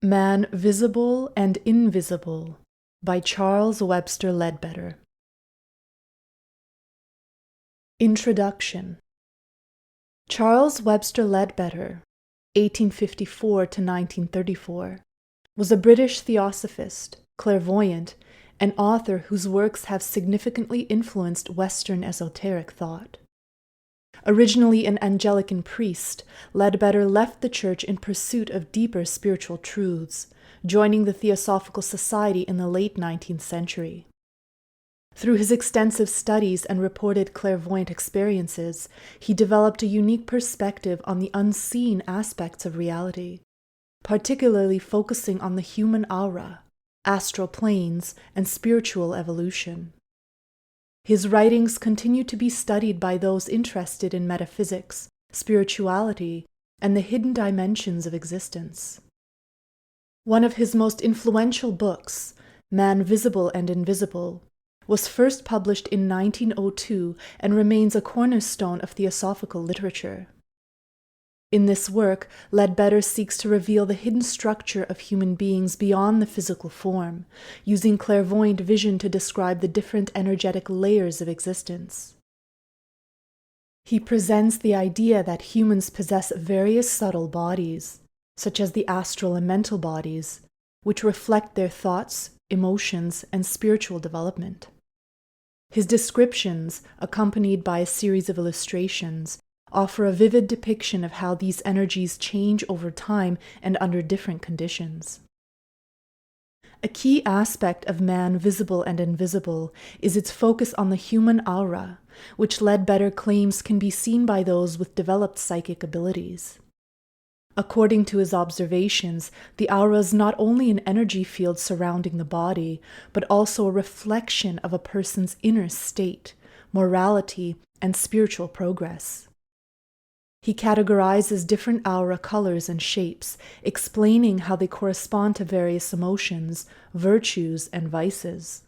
Man Visible and Invisible by Charles Webster Leadbeater. Introduction. Charles Webster Leadbeater, 1854 to 1934, was a British theosophist, clairvoyant, and author whose works have significantly influenced Western esoteric thought. Originally an Anglican priest, Leadbeater left the church in pursuit of deeper spiritual truths, joining the Theosophical Society in the late 19th century. Through his extensive studies and reported clairvoyant experiences, he developed a unique perspective on the unseen aspects of reality, particularly focusing on the human aura, astral planes, and spiritual evolution. His writings continue to be studied by those interested in metaphysics, spirituality, and the hidden dimensions of existence. One of his most influential books, Man Visible and Invisible, was first published in 1902 and remains a cornerstone of theosophical literature. In this work, Leadbeater seeks to reveal the hidden structure of human beings beyond the physical form, using clairvoyant vision to describe the different energetic layers of existence. He presents the idea that humans possess various subtle bodies, such as the astral and mental bodies, which reflect their thoughts, emotions, and spiritual development. His descriptions, accompanied by a series of illustrations, offer a vivid depiction of how these energies change over time and under different conditions. A key aspect of Man Visible and Invisible is its focus on the human aura, which Leadbeater claims can be seen by those with developed psychic abilities. According to his observations, the aura is not only an energy field surrounding the body, but also a reflection of a person's inner state, morality, and spiritual progress. He categorizes different aura colors and shapes, explaining how they correspond to various emotions, virtues, and vices.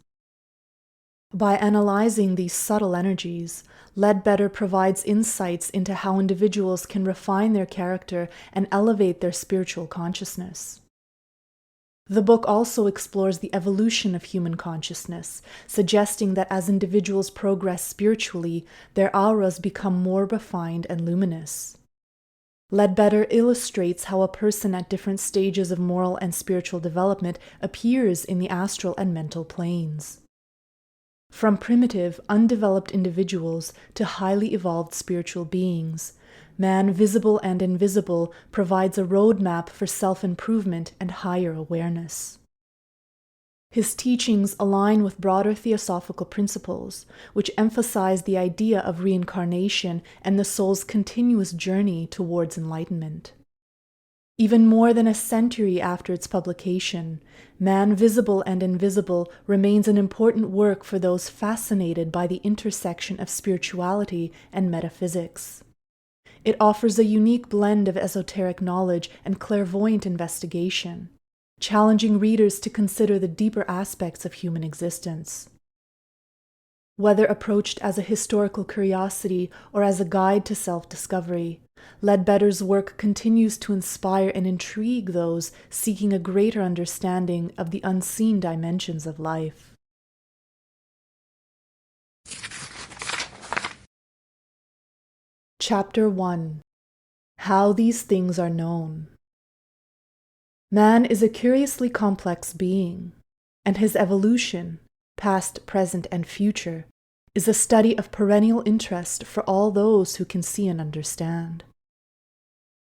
By analyzing these subtle energies, Leadbeater provides insights into how individuals can refine their character and elevate their spiritual consciousness. The book also explores the evolution of human consciousness, suggesting that as individuals progress spiritually, their auras become more refined and luminous. Leadbeater illustrates how a person at different stages of moral and spiritual development appears in the astral and mental planes. From primitive, undeveloped individuals to highly evolved spiritual beings, Man Visible and Invisible provides a roadmap for self-improvement and higher awareness. His teachings align with broader theosophical principles, which emphasize the idea of reincarnation and the soul's continuous journey towards enlightenment. Even more than a century after its publication, Man Visible and Invisible remains an important work for those fascinated by the intersection of spirituality and metaphysics. It offers a unique blend of esoteric knowledge and clairvoyant investigation, challenging readers to consider the deeper aspects of human existence. Whether approached as a historical curiosity or as a guide to self-discovery, Leadbeater's work continues to inspire and intrigue those seeking a greater understanding of the unseen dimensions of life. Chapter 1. How These Things Are Known. Man is a curiously complex being, and his evolution, past, present, and future, is a study of perennial interest for all those who can see and understand.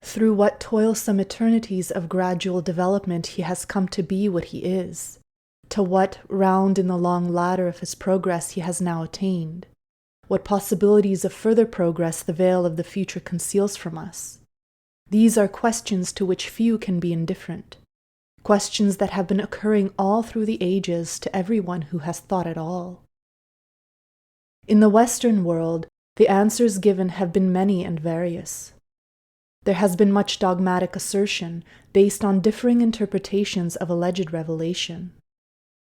Through what toilsome eternities of gradual development he has come to be what he is, to what round in the long ladder of his progress he has now attained, what possibilities of further progress the veil of the future conceals from us. These are questions to which few can be indifferent, questions that have been occurring all through the ages to everyone who has thought at all. In the Western world, the answers given have been many and various. There has been much dogmatic assertion based on differing interpretations of alleged revelation.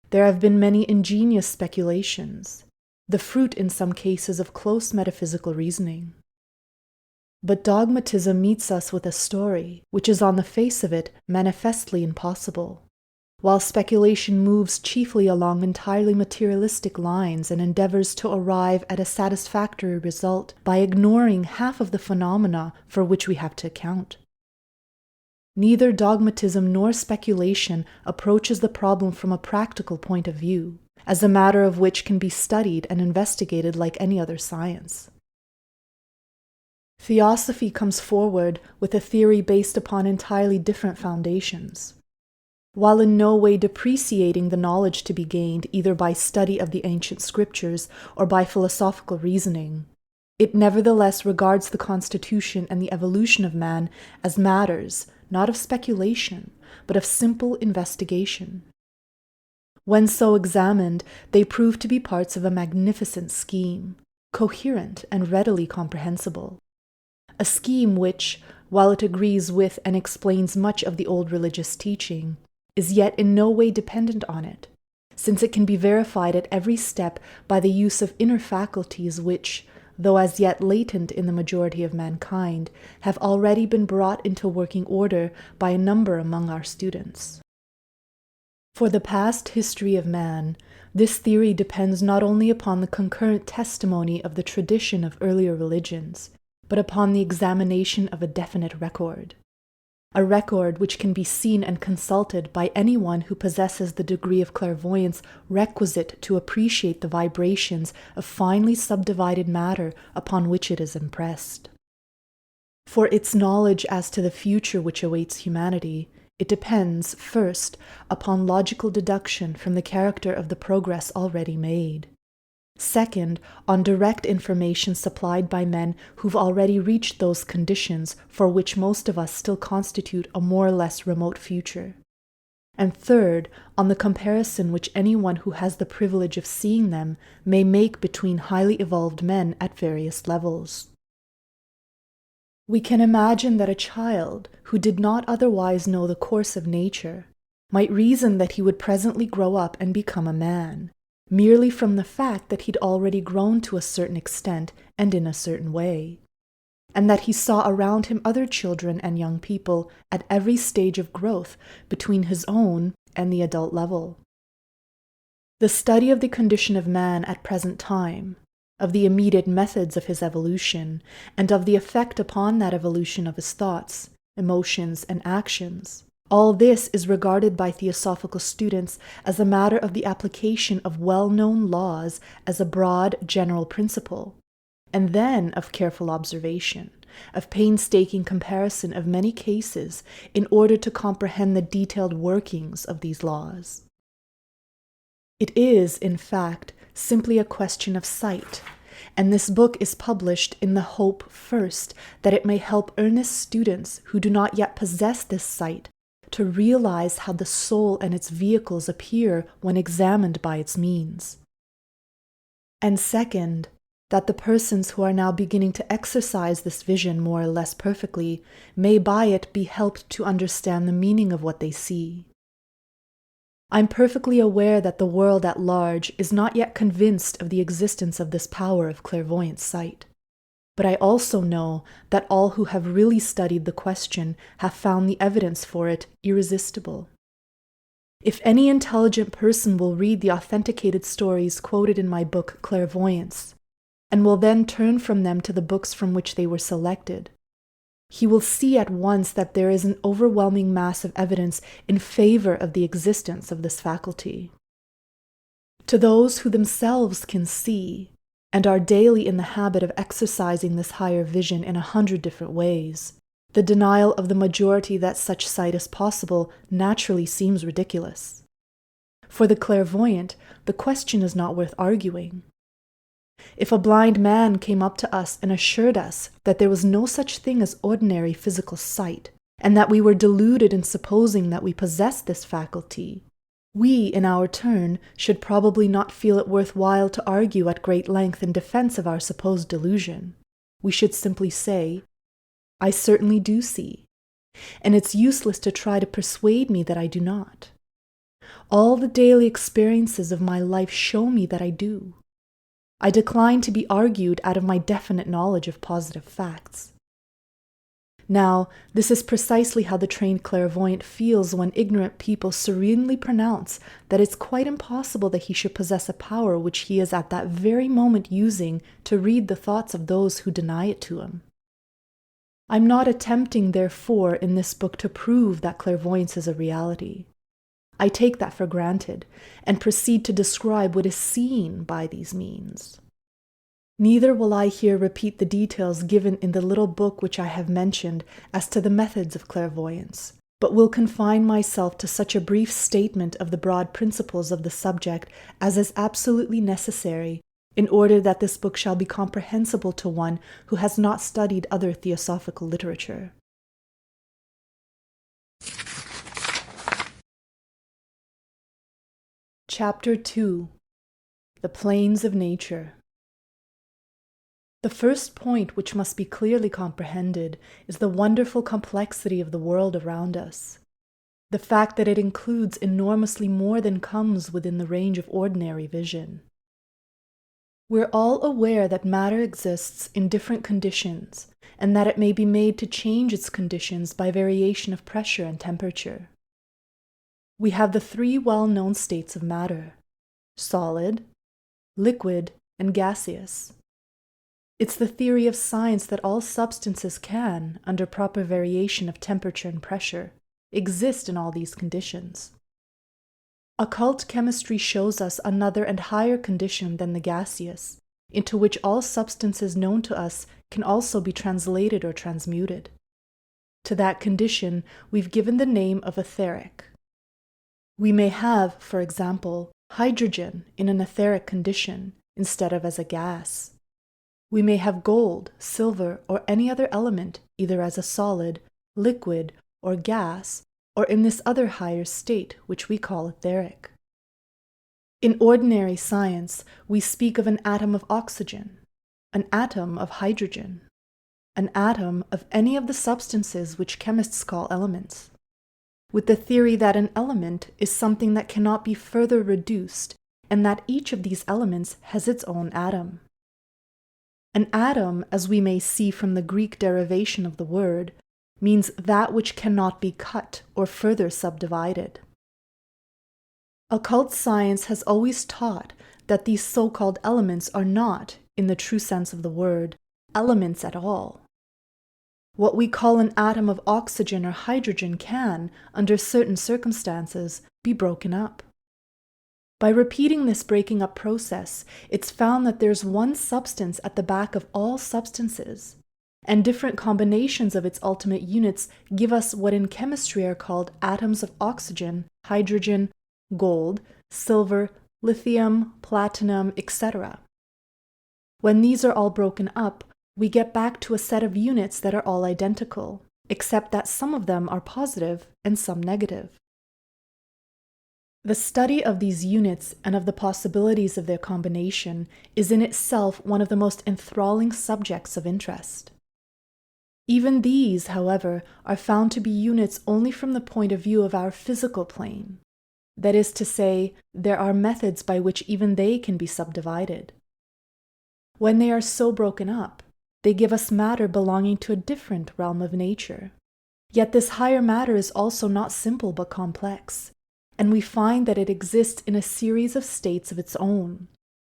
There have been many ingenious speculations, the fruit in some cases of close metaphysical reasoning. But dogmatism meets us with a story, which is on the face of it manifestly impossible, while speculation moves chiefly along entirely materialistic lines and endeavors to arrive at a satisfactory result by ignoring half of the phenomena for which we have to account. Neither dogmatism nor speculation approaches the problem from a practical point of view, as a matter of which can be studied and investigated like any other science. Theosophy comes forward with a theory based upon entirely different foundations. While in no way depreciating the knowledge to be gained either by study of the ancient scriptures or by philosophical reasoning, it nevertheless regards the constitution and the evolution of man as matters not of speculation, but of simple investigation. When so examined, they prove to be parts of a magnificent scheme, coherent and readily comprehensible. A scheme which, while it agrees with and explains much of the old religious teaching, is yet in no way dependent on it, since it can be verified at every step by the use of inner faculties which, though as yet latent in the majority of mankind, have already been brought into working order by a number among our students. For the past history of man, this theory depends not only upon the concurrent testimony of the tradition of earlier religions, but upon the examination of a definite record. A record which can be seen and consulted by anyone who possesses the degree of clairvoyance requisite to appreciate the vibrations of finely subdivided matter upon which it is impressed. For its knowledge as to the future which awaits humanity, it depends, first, upon logical deduction from the character of the progress already made. Second, on direct information supplied by men who've already reached those conditions for which most of us still constitute a more or less remote future. And third, on the comparison which anyone who has the privilege of seeing them may make between highly evolved men at various levels. We can imagine that a child, who did not otherwise know the course of nature, might reason that he would presently grow up and become a man, merely from the fact that he'd already grown to a certain extent and in a certain way, and that he saw around him other children and young people at every stage of growth between his own and the adult level. The study of the condition of man at present time, of the immediate methods of his evolution, and of the effect upon that evolution of his thoughts, emotions, and actions, all this is regarded by theosophical students as a matter of the application of well-known laws as a broad general principle, and then of careful observation, of painstaking comparison of many cases in order to comprehend the detailed workings of these laws. It is, in fact, simply a question of sight, and this book is published in the hope, first, that it may help earnest students who do not yet possess this sight to realize how the soul and its vehicles appear when examined by its means. And second, that the persons who are now beginning to exercise this vision more or less perfectly may by it be helped to understand the meaning of what they see. I'm perfectly aware that the world at large is not yet convinced of the existence of this power of clairvoyant sight. But I also know that all who have really studied the question have found the evidence for it irresistible. If any intelligent person will read the authenticated stories quoted in my book Clairvoyance, and will then turn from them to the books from which they were selected, he will see at once that there is an overwhelming mass of evidence in favor of the existence of this faculty. To those who themselves can see, and are daily in the habit of exercising this higher vision in 100 different ways, the denial of the majority that such sight is possible naturally seems ridiculous. For the clairvoyant, the question is not worth arguing. If a blind man came up to us and assured us that there was no such thing as ordinary physical sight, and that we were deluded in supposing that we possessed this faculty, we, in our turn, should probably not feel it worth while to argue at great length in defense of our supposed delusion. We should simply say, I certainly do see, and it's useless to try to persuade me that I do not. All the daily experiences of my life show me that I do. I decline to be argued out of my definite knowledge of positive facts. Now, this is precisely how the trained clairvoyant feels when ignorant people serenely pronounce that it's quite impossible that he should possess a power which he is at that very moment using to read the thoughts of those who deny it to him. I'm not attempting, therefore, in this book to prove that clairvoyance is a reality. I take that for granted, and proceed to describe what is seen by these means. Neither will I here repeat the details given in the little book which I have mentioned as to the methods of clairvoyance, but will confine myself to such a brief statement of the broad principles of the subject as is absolutely necessary, in order that this book shall be comprehensible to one who has not studied other theosophical literature. Chapter 2. The Planes of Nature. The first point which must be clearly comprehended is the wonderful complexity of the world around us. The fact that it includes enormously more than comes within the range of ordinary vision. We're all aware that matter exists in different conditions, and that it may be made to change its conditions by variation of pressure and temperature. We have the three well-known states of matter: solid, liquid, and gaseous. It's the theory of science that all substances can, under proper variation of temperature and pressure, exist in all these conditions. Occult chemistry shows us another and higher condition than the gaseous, into which all substances known to us can also be translated or transmuted. To that condition we've given the name of etheric. We may have, for example, hydrogen in an etheric condition instead of as a gas. We may have gold, silver, or any other element either as a solid, liquid, or gas, or in this other higher state which we call etheric. In ordinary science, we speak of an atom of oxygen, an atom of hydrogen, an atom of any of the substances which chemists call elements, with the theory that an element is something that cannot be further reduced, and that each of these elements has its own atom. An atom, as we may see from the Greek derivation of the word, means that which cannot be cut or further subdivided. Occult science has always taught that these so-called elements are not, in the true sense of the word, elements at all. What we call an atom of oxygen or hydrogen can, under certain circumstances, be broken up. By repeating this breaking up process, it's found that there's one substance at the back of all substances, and different combinations of its ultimate units give us what in chemistry are called atoms of oxygen, hydrogen, gold, silver, lithium, platinum, etc. When these are all broken up, we get back to a set of units that are all identical, except that some of them are positive and some negative. The study of these units and of the possibilities of their combination is in itself one of the most enthralling subjects of interest. Even these, however, are found to be units only from the point of view of our physical plane. That is to say, there are methods by which even they can be subdivided. When they are so broken up, they give us matter belonging to a different realm of nature. Yet this higher matter is also not simple but complex, and we find that it exists in a series of states of its own,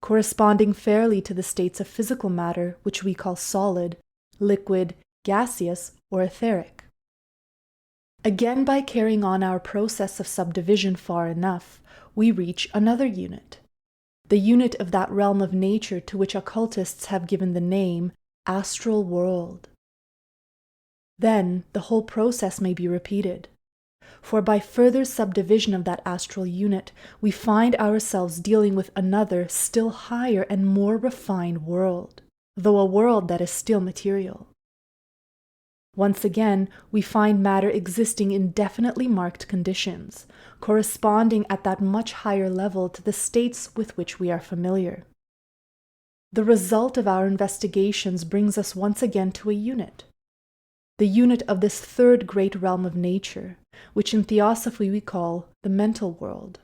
corresponding fairly to the states of physical matter which we call solid, liquid, gaseous, or etheric. Again, by carrying on our process of subdivision far enough, we reach another unit, the unit of that realm of nature to which occultists have given the name astral world. Then the whole process may be repeated, for by further subdivision of that astral unit, we find ourselves dealing with another, still higher and more refined world, though a world that is still material. Once again, we find matter existing in definitely marked conditions, corresponding at that much higher level to the states with which we are familiar. The result of our investigations brings us once again to a unit, the unit of this third great realm of nature, which in theosophy we call the mental world.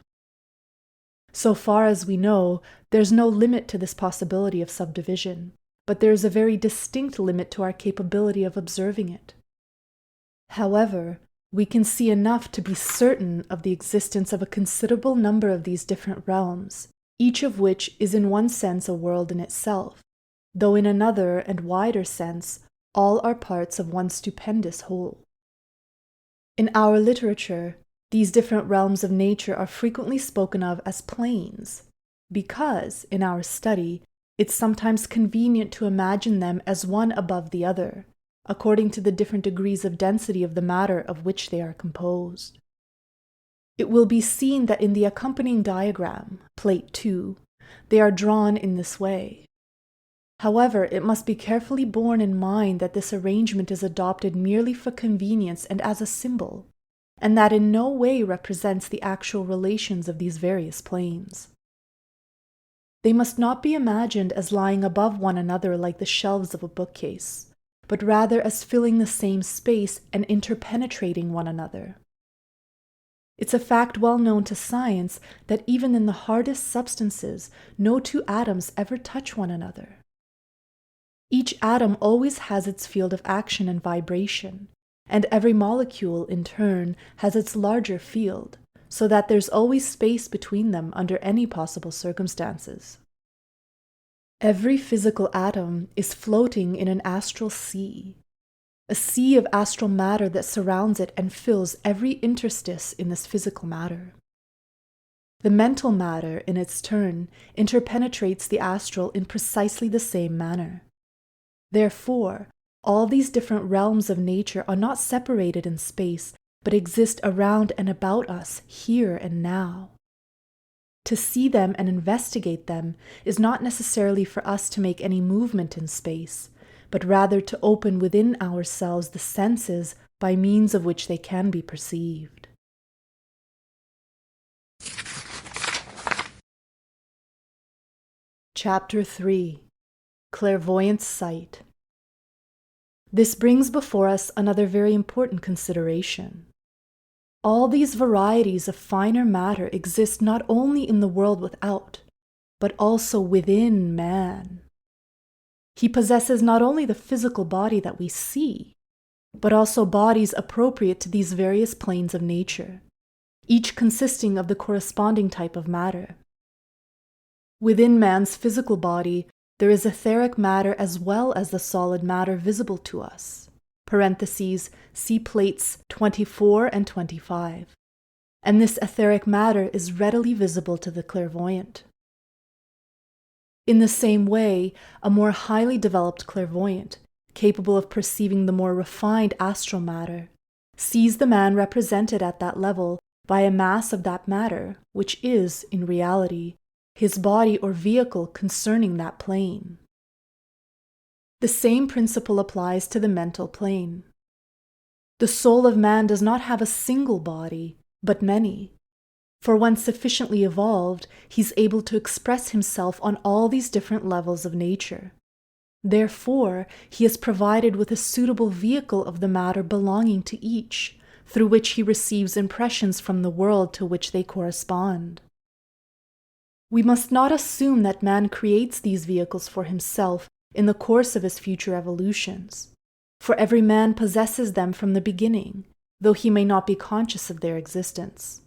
So far as we know, there's no limit to this possibility of subdivision, but there is a very distinct limit to our capability of observing it. However, we can see enough to be certain of the existence of a considerable number of these different realms, each of which is in one sense a world in itself, though in another and wider sense, all are parts of one stupendous whole. In our literature, these different realms of nature are frequently spoken of as planes, because, in our study, it's sometimes convenient to imagine them as one above the other, according to the different degrees of density of the matter of which they are composed. It will be seen that in the accompanying diagram, Plate 2, they are drawn in this way. However, it must be carefully borne in mind that this arrangement is adopted merely for convenience and as a symbol, and that in no way represents the actual relations of these various planes. They must not be imagined as lying above one another like the shelves of a bookcase, but rather as filling the same space and interpenetrating one another. It's a fact well known to science that even in the hardest substances, no two atoms ever touch one another. Each atom always has its field of action and vibration, and every molecule, in turn, has its larger field, so that there's always space between them under any possible circumstances. Every physical atom is floating in an astral sea, a sea of astral matter that surrounds it and fills every interstice in this physical matter. The mental matter, in its turn, interpenetrates the astral in precisely the same manner. Therefore, all these different realms of nature are not separated in space, but exist around and about us here and now. To see them and investigate them is not necessarily for us to make any movement in space, but rather to open within ourselves the senses by means of which they can be perceived. Chapter 3. Clairvoyant Sight. This brings before us another very important consideration. All these varieties of finer matter exist not only in the world without, but also within man. He possesses not only the physical body that we see, but also bodies appropriate to these various planes of nature, each consisting of the corresponding type of matter. Within man's physical body, there is etheric matter as well as the solid matter visible to us. Parentheses, see plates 24 and 25. And this etheric matter is readily visible to the clairvoyant. In the same way, a more highly developed clairvoyant, capable of perceiving the more refined astral matter, sees the man represented at that level by a mass of that matter, which is, in reality, his body or vehicle concerning that plane. The same principle applies to the mental plane. The soul of man does not have a single body, but many. For when sufficiently evolved, he's able to express himself on all these different levels of nature. Therefore, he is provided with a suitable vehicle of the matter belonging to each, through which he receives impressions from the world to which they correspond. We must not assume that man creates these vehicles for himself in the course of his future evolutions, for every man possesses them from the beginning, though he may not be conscious of their existence.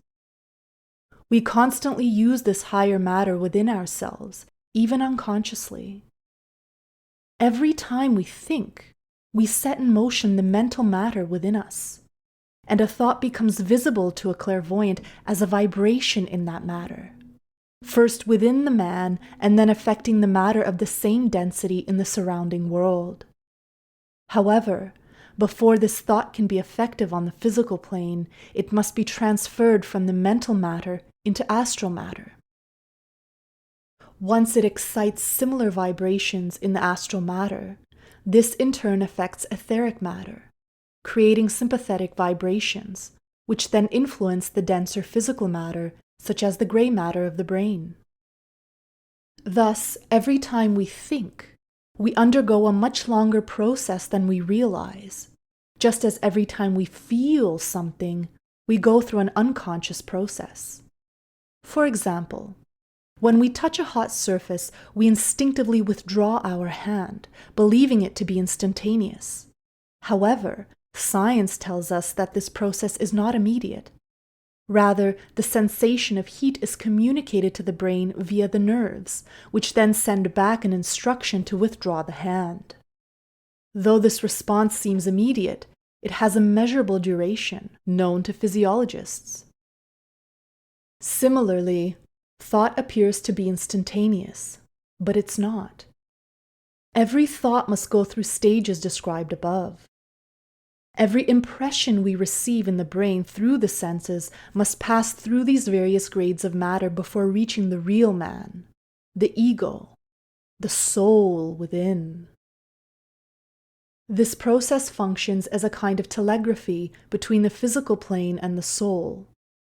We constantly use this higher matter within ourselves, even unconsciously. Every time we think, we set in motion the mental matter within us, and a thought becomes visible to a clairvoyant as a vibration in that matter, first within the man and then affecting the matter of the same density in the surrounding world. However, before this thought can be effective on the physical plane, it must be transferred from the mental matter into astral matter. Once it excites similar vibrations in the astral matter, this in turn affects etheric matter, creating sympathetic vibrations, which then influence the denser physical matter, such as the gray matter of the brain. Thus, every time we think, we undergo a much longer process than we realize, just as every time we feel something, we go through an unconscious process. For example, when we touch a hot surface, we instinctively withdraw our hand, believing it to be instantaneous. However, Science tells us that this process is not immediate. Rather, the sensation of heat is communicated to the brain via the nerves, which then send back an instruction to withdraw the hand. Though this response seems immediate, it has a measurable duration, known to physiologists. Similarly, thought appears to be instantaneous, but it's not. Every thought must go through stages described above. Every impression we receive in the brain through the senses must pass through these various grades of matter before reaching the real man, the ego, the soul within. This process functions as a kind of telegraphy between the physical plane and the soul,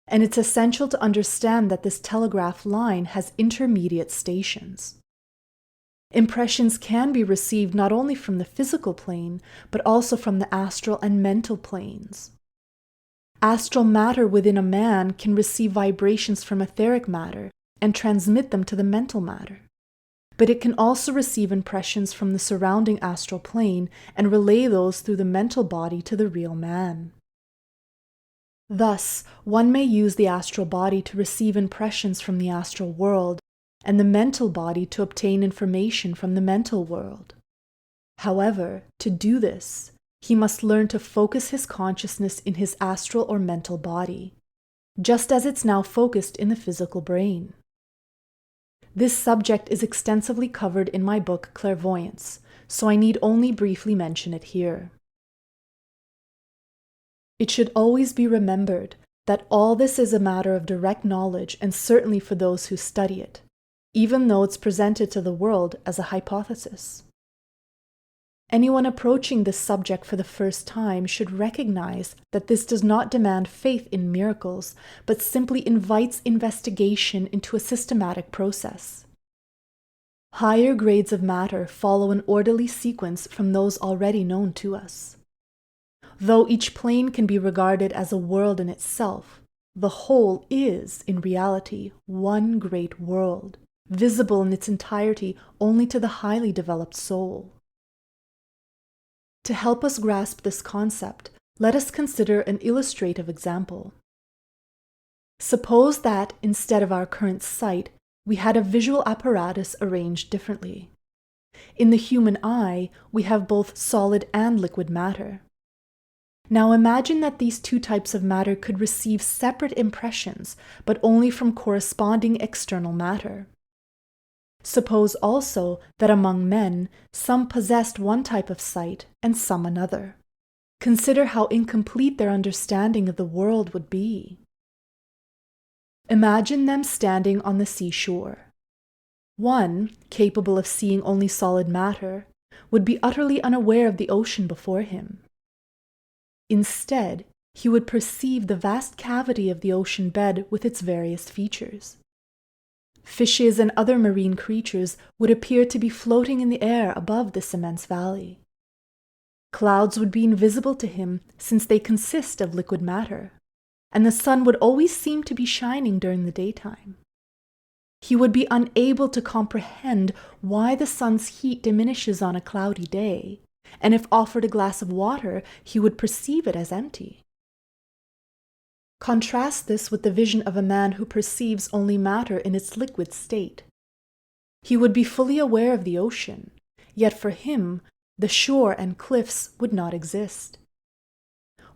and it's essential to understand that this telegraph line has intermediate stations. Impressions can be received not only from the physical plane, but also from the astral and mental planes. Astral matter within a man can receive vibrations from etheric matter and transmit them to the mental matter. But it can also receive impressions from the surrounding astral plane and relay those through the mental body to the real man. Thus, one may use the astral body to receive impressions from the astral world, and the mental body to obtain information from the mental world. However, to do this, he must learn to focus his consciousness in his astral or mental body, just as it's now focused in the physical brain. This subject is extensively covered in my book Clairvoyance, so I need only briefly mention it here. It should always be remembered that all this is a matter of direct knowledge, and certainly for those who study it, even though it's presented to the world as a hypothesis. Anyone approaching this subject for the first time should recognize that this does not demand faith in miracles, but simply invites investigation into a systematic process. Higher grades of matter follow an orderly sequence from those already known to us. Though each plane can be regarded as a world in itself, the whole is, in reality, one great world, visible in its entirety only to the highly developed soul. To help us grasp this concept, let us consider an illustrative example. Suppose that, instead of our current sight, we had a visual apparatus arranged differently. In the human eye, we have both solid and liquid matter. Now imagine that these two types of matter could receive separate impressions, but only from corresponding external matter. Suppose also that among men, some possessed one type of sight and some another. Consider how incomplete their understanding of the world would be. Imagine them standing on the seashore. One, capable of seeing only solid matter, would be utterly unaware of the ocean before him. Instead, he would perceive the vast cavity of the ocean bed with its various features. Fishes and other marine creatures would appear to be floating in the air above this immense valley. Clouds would be invisible to him since they consist of liquid matter, and the sun would always seem to be shining during the daytime. He would be unable to comprehend why the sun's heat diminishes on a cloudy day, and if offered a glass of water, he would perceive it as empty. Contrast this with the vision of a man who perceives only matter in its liquid state. He would be fully aware of the ocean, yet for him, the shore and cliffs would not exist.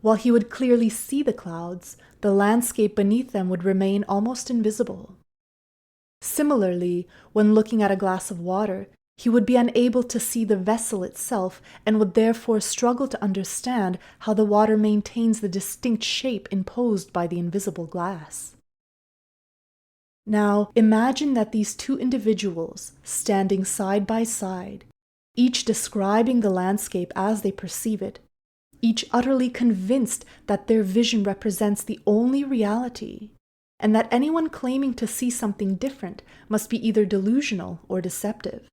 While he would clearly see the clouds, the landscape beneath them would remain almost invisible. Similarly, when looking at a glass of water, he would be unable to see the vessel itself and would therefore struggle to understand how the water maintains the distinct shape imposed by the invisible glass. Now, imagine that these two individuals, standing side by side, each describing the landscape as they perceive it, each utterly convinced that their vision represents the only reality, and that anyone claiming to see something different must be either delusional or deceptive.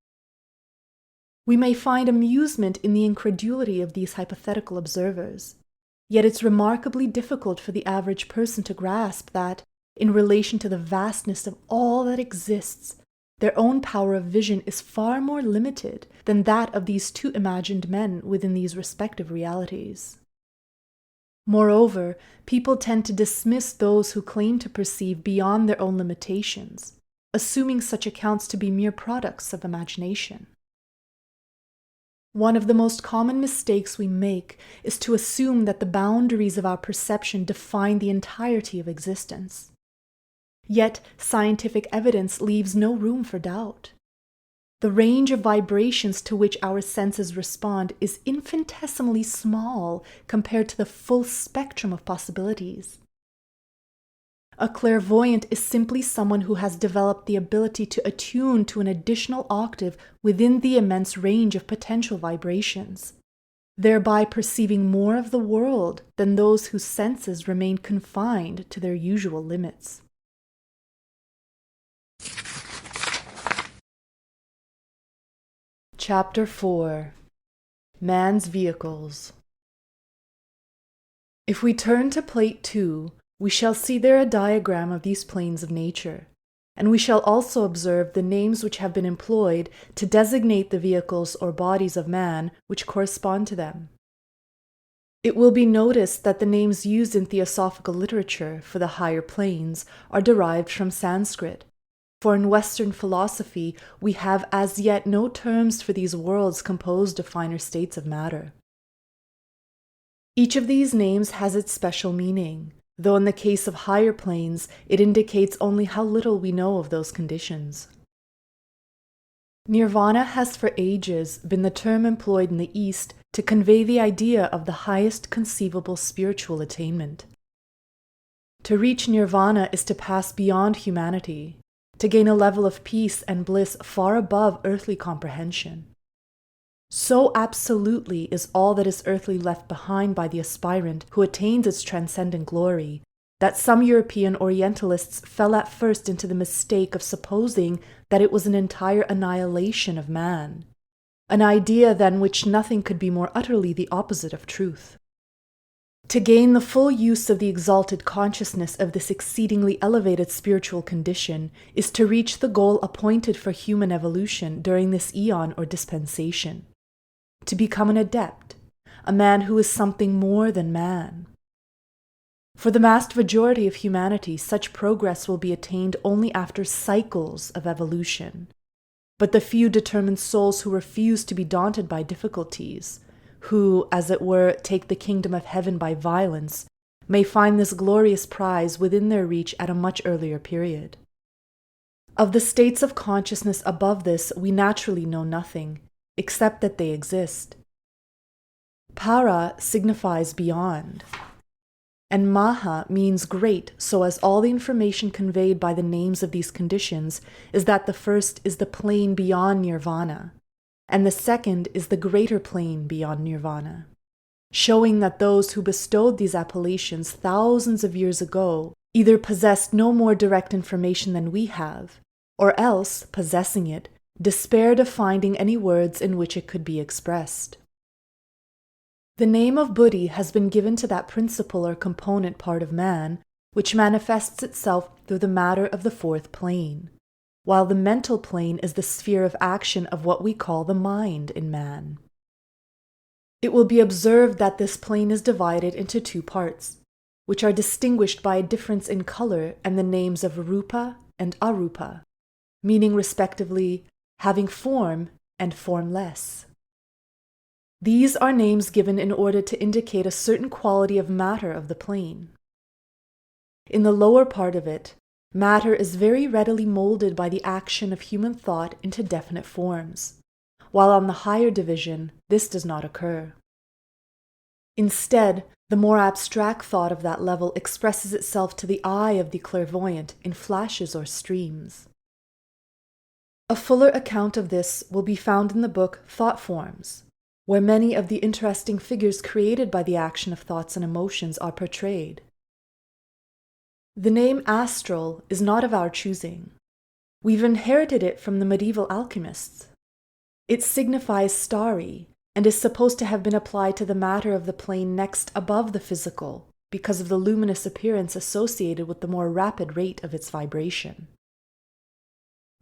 We may find amusement in the incredulity of these hypothetical observers, yet it's remarkably difficult for the average person to grasp that, in relation to the vastness of all that exists, their own power of vision is far more limited than that of these two imagined men within these respective realities. Moreover, people tend to dismiss those who claim to perceive beyond their own limitations, assuming such accounts to be mere products of imagination. One of the most common mistakes we make is to assume that the boundaries of our perception define the entirety of existence. Yet, scientific evidence leaves no room for doubt. The range of vibrations to which our senses respond is infinitesimally small compared to the full spectrum of possibilities. A clairvoyant is simply someone who has developed the ability to attune to an additional octave within the immense range of potential vibrations, thereby perceiving more of the world than those whose senses remain confined to their usual limits. Chapter 4. Man's Vehicles. If we turn to Plate 2, we shall see there a diagram of these planes of nature, and we shall also observe the names which have been employed to designate the vehicles or bodies of man which correspond to them. It will be noticed that the names used in theosophical literature for the higher planes are derived from Sanskrit, for in Western philosophy we have as yet no terms for these worlds composed of finer states of matter. Each of these names has its special meaning, though in the case of higher planes it indicates only how little we know of those conditions. Nirvana has for ages been the term employed in the East to convey the idea of the highest conceivable spiritual attainment. To reach nirvana is to pass beyond humanity, to gain a level of peace and bliss far above earthly comprehension. So absolutely is all that is earthly left behind by the aspirant who attains its transcendent glory, that some European Orientalists fell at first into the mistake of supposing that it was an entire annihilation of man, an idea than which nothing could be more utterly the opposite of truth. To gain the full use of the exalted consciousness of this exceedingly elevated spiritual condition is to reach the goal appointed for human evolution during this eon or dispensation, to become an adept, a man who is something more than man. For the vast majority of humanity, such progress will be attained only after cycles of evolution. But the few determined souls who refuse to be daunted by difficulties, who, as it were, take the kingdom of heaven by violence, may find this glorious prize within their reach at a much earlier period. Of the states of consciousness above this, we naturally know nothing, except that they exist. Para signifies beyond, and Maha means great, so as all the information conveyed by the names of these conditions is that the first is the plane beyond nirvana, and the second is the greater plane beyond nirvana, showing that those who bestowed these appellations thousands of years ago either possessed no more direct information than we have, or else, possessing it, despaired of finding any words in which it could be expressed. The name of Buddhi has been given to that principle or component part of man which manifests itself through the matter of the fourth plane, while the mental plane is the sphere of action of what we call the mind in man. It will be observed that this plane is divided into two parts, which are distinguished by a difference in color and the names of Rupa and Arupa, meaning respectively having form and formless. These are names given in order to indicate a certain quality of matter of the plane. In the lower part of it, matter is very readily molded by the action of human thought into definite forms, while on the higher division, this does not occur. Instead, the more abstract thought of that level expresses itself to the eye of the clairvoyant in flashes or streams. A fuller account of this will be found in the book Thought Forms, where many of the interesting figures created by the action of thoughts and emotions are portrayed. The name astral is not of our choosing. We've inherited it from the medieval alchemists. It signifies starry, and is supposed to have been applied to the matter of the plane next above the physical, because of the luminous appearance associated with the more rapid rate of its vibration.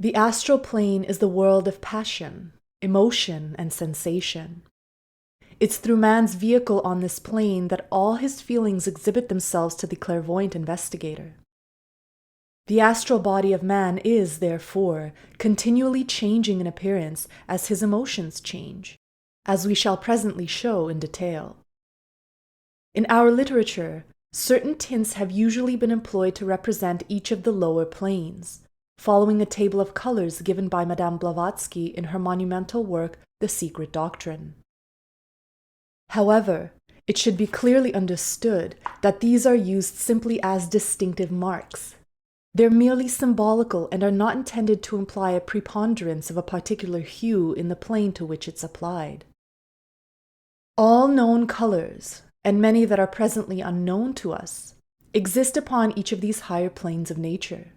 The astral plane is the world of passion, emotion, and sensation. It's through man's vehicle on this plane that all his feelings exhibit themselves to the clairvoyant investigator. The astral body of man is, therefore, continually changing in appearance as his emotions change, as we shall presently show in detail. In our literature, certain tints have usually been employed to represent each of the lower planes, following a table of colors given by Madame Blavatsky in her monumental work, The Secret Doctrine. However, it should be clearly understood that these are used simply as distinctive marks. They're merely symbolical and are not intended to imply a preponderance of a particular hue in the plane to which it's applied. All known colors, and many that are presently unknown to us, exist upon each of these higher planes of nature.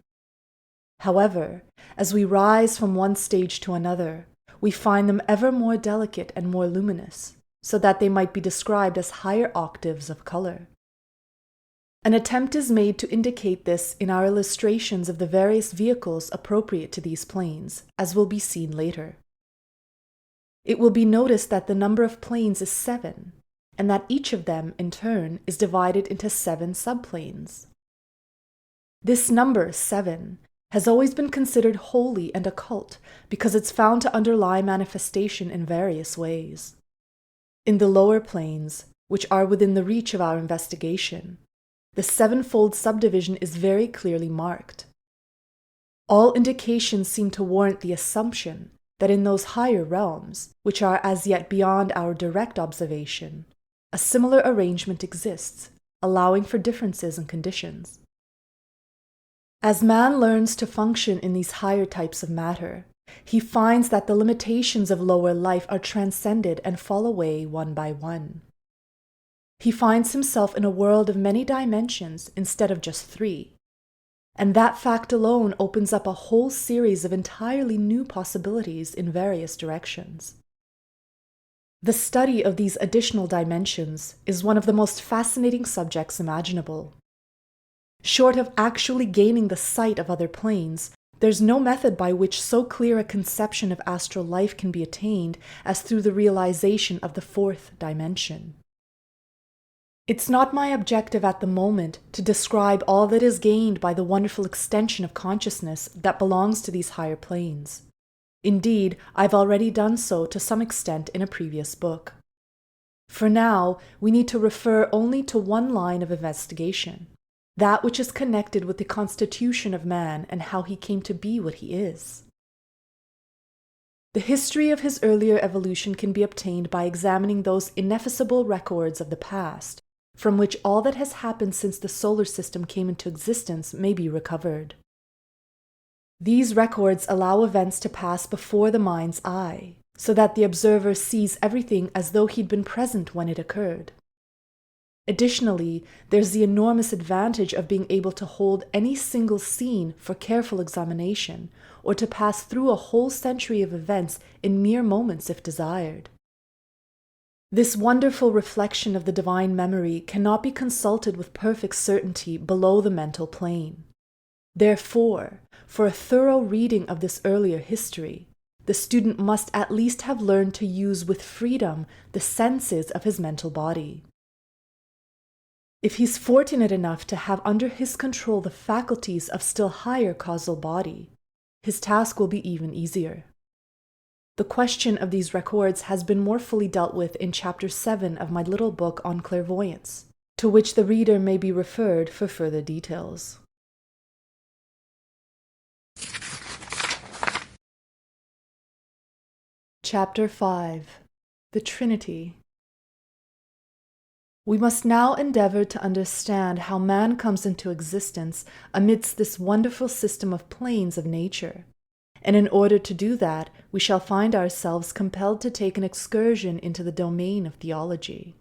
However, as we rise from one stage to another, we find them ever more delicate and more luminous, so that they might be described as higher octaves of color. An attempt is made to indicate this in our illustrations of the various vehicles appropriate to these planes, as will be seen later. It will be noticed that the number of planes is 7, and that each of them, in turn, is divided into 7 subplanes. This number, 7, has always been considered holy and occult because it's found to underlie manifestation in various ways. In the lower planes, which are within the reach of our investigation, the 7-fold subdivision is very clearly marked. All indications seem to warrant the assumption that in those higher realms, which are as yet beyond our direct observation, a similar arrangement exists, allowing for differences in conditions. As man learns to function in these higher types of matter, he finds that the limitations of lower life are transcended and fall away one by one. He finds himself in a world of many dimensions instead of just 3, and that fact alone opens up a whole series of entirely new possibilities in various directions. The study of these additional dimensions is one of the most fascinating subjects imaginable. Short of actually gaining the sight of other planes, there's no method by which so clear a conception of astral life can be attained as through the realization of the 4th dimension. It's not my objective at the moment to describe all that is gained by the wonderful extension of consciousness that belongs to these higher planes. Indeed, I've already done so to some extent in a previous book. For now, we need to refer only to one line of investigation, that which is connected with the constitution of man and how he came to be what he is. The history of his earlier evolution can be obtained by examining those ineffaceable records of the past, from which all that has happened since the solar system came into existence may be recovered. These records allow events to pass before the mind's eye, so that the observer sees everything as though he'd been present when it occurred. Additionally, there's the enormous advantage of being able to hold any single scene for careful examination, or to pass through a whole century of events in mere moments if desired. This wonderful reflection of the divine memory cannot be consulted with perfect certainty below the mental plane. Therefore, for a thorough reading of this earlier history, the student must at least have learned to use with freedom the senses of his mental body. If he's fortunate enough to have under his control the faculties of still higher causal body, his task will be even easier. The question of these records has been more fully dealt with in Chapter 7 of my little book on clairvoyance, to which the reader may be referred for further details. Chapter 5. The Trinity. We must now endeavor to understand how man comes into existence amidst this wonderful system of planes of nature, and in order to do that, we shall find ourselves compelled to take an excursion into the domain of theology.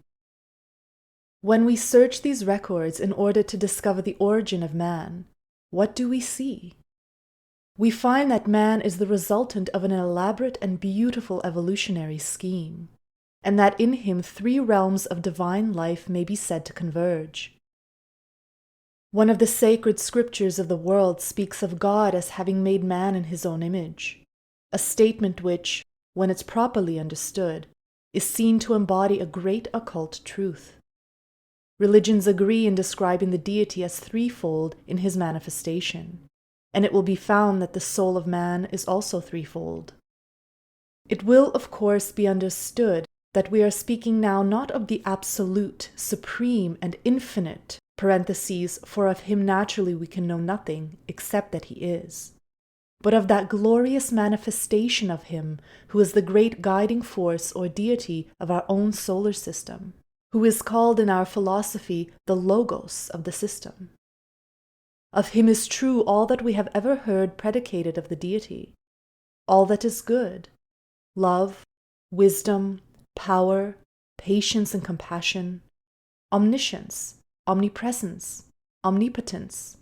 When we search these records in order to discover the origin of man, what do we see? We find that man is the resultant of an elaborate and beautiful evolutionary scheme, and that in him 3 realms of divine life may be said to converge. One of the sacred scriptures of the world speaks of God as having made man in his own image, a statement which, when it's properly understood, is seen to embody a great occult truth. Religions agree in describing the deity as threefold in his manifestation, and it will be found that the soul of man is also threefold. It will, of course, be understood that we are speaking now not of the absolute, supreme, and infinite, for of him naturally we can know nothing except that he is, but of that glorious manifestation of him who is the great guiding force or deity of our own solar system, who is called in our philosophy the Logos of the system. Of him is true all that we have ever heard predicated of the deity, all that is good, love, wisdom, power, patience and compassion, omniscience, omnipresence, omnipotence.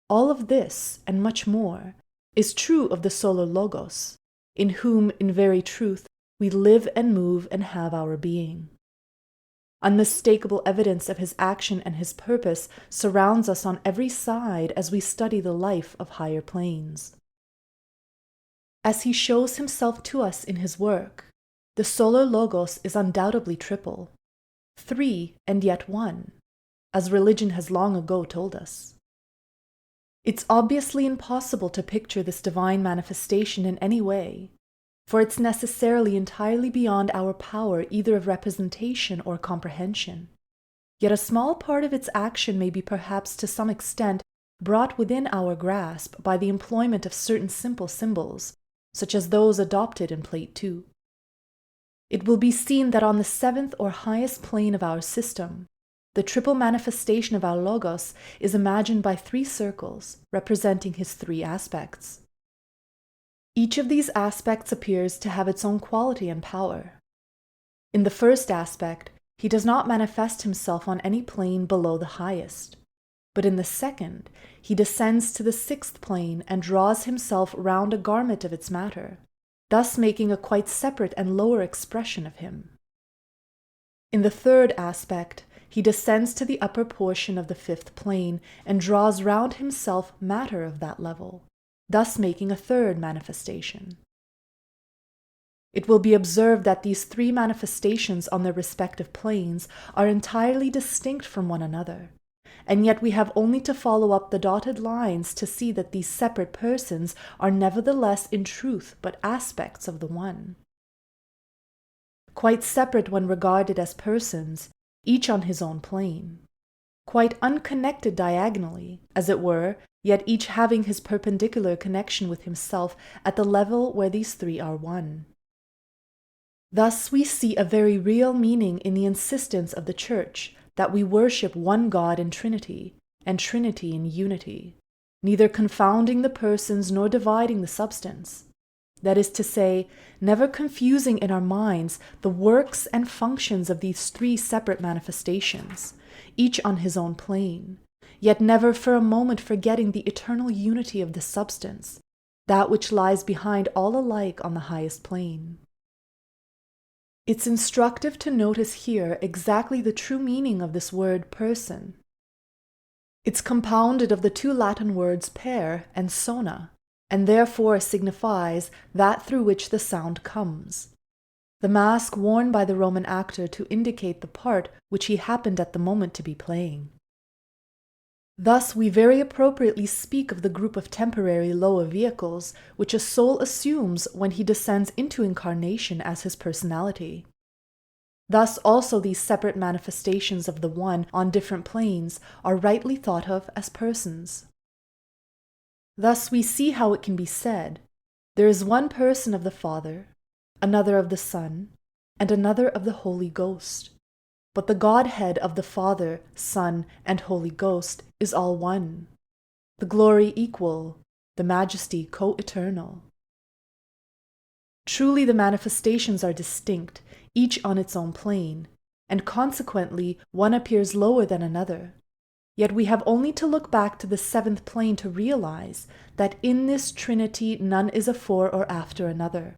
All of this, and much more, is true of the solar Logos, in whom, in very truth, we live and move and have our being. Unmistakable evidence of his action and his purpose surrounds us on every side as we study the life of higher planes. As he shows himself to us in his work, the solar Logos is undoubtedly triple, three and yet one, as religion has long ago told us. It's obviously impossible to picture this divine manifestation in any way, for it's necessarily entirely beyond our power either of representation or comprehension. Yet a small part of its action may be perhaps to some extent brought within our grasp by the employment of certain simple symbols, such as those adopted in Plate 2. It will be seen that on the seventh or highest plane of our system, the triple manifestation of our Logos is imagined by three circles representing his three aspects. Each of these aspects appears to have its own quality and power. In the first aspect, he does not manifest himself on any plane below the highest, but in the second, he descends to the sixth plane and draws himself round a garment of its matter, thus making a quite separate and lower expression of him. In the third aspect, he descends to the upper portion of the fifth plane and draws round himself matter of that level, thus making a third manifestation. It will be observed that these three manifestations on their respective planes are entirely distinct from one another, and yet we have only to follow up the dotted lines to see that these separate persons are nevertheless in truth but aspects of the one. Quite separate when regarded as persons, each on his own plane. Quite unconnected diagonally, as it were, yet each having his perpendicular connection with himself at the level where these three are one. Thus we see a very real meaning in the insistence of the Church that we worship one God in Trinity, and Trinity in unity, neither confounding the persons nor dividing the substance. That is to say, never confusing in our minds the works and functions of these three separate manifestations, each on his own plane, yet never for a moment forgetting the eternal unity of the substance, that which lies behind all alike on the highest plane. It's instructive to notice here exactly the true meaning of this word person. It's compounded of the two Latin words per and sona, and therefore signifies that through which the sound comes, the mask worn by the Roman actor to indicate the part which he happened at the moment to be playing. Thus we very appropriately speak of the group of temporary lower vehicles which a soul assumes when he descends into incarnation as his personality. Thus also these separate manifestations of the one on different planes are rightly thought of as persons. Thus we see how it can be said, there is one person of the Father, another of the Son, and another of the Holy Ghost. But the Godhead of the Father, Son, and Holy Ghost is all one, the glory equal, the majesty co-eternal. Truly the manifestations are distinct, each on its own plane, and consequently one appears lower than another. Yet we have only to look back to the seventh plane to realize that in this Trinity none is afore or after another.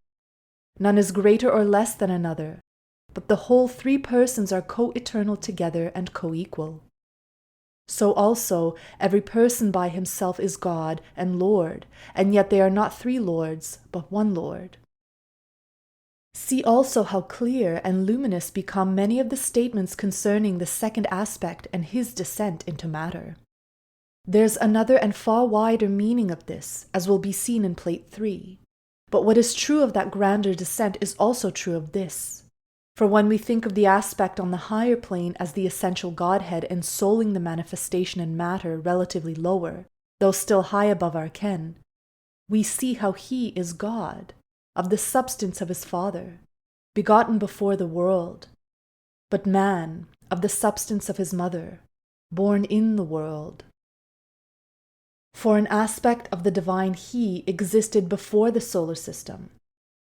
None is greater or less than another, but the whole three persons are co-eternal together and co-equal. So also every person by himself is God and Lord, and yet they are not three Lords, but one Lord. See also how clear and luminous become many of the statements concerning the second aspect and his descent into matter. There's another and far wider meaning of this, as will be seen in Plate 3. But what is true of that grander descent is also true of this. For when we think of the aspect on the higher plane as the essential Godhead ensouling the manifestation in matter relatively lower, though still high above our ken, we see how he is God, of the substance of his Father, begotten before the world, but man, of the substance of his mother, born in the world. For an aspect of the divine he existed before the solar system,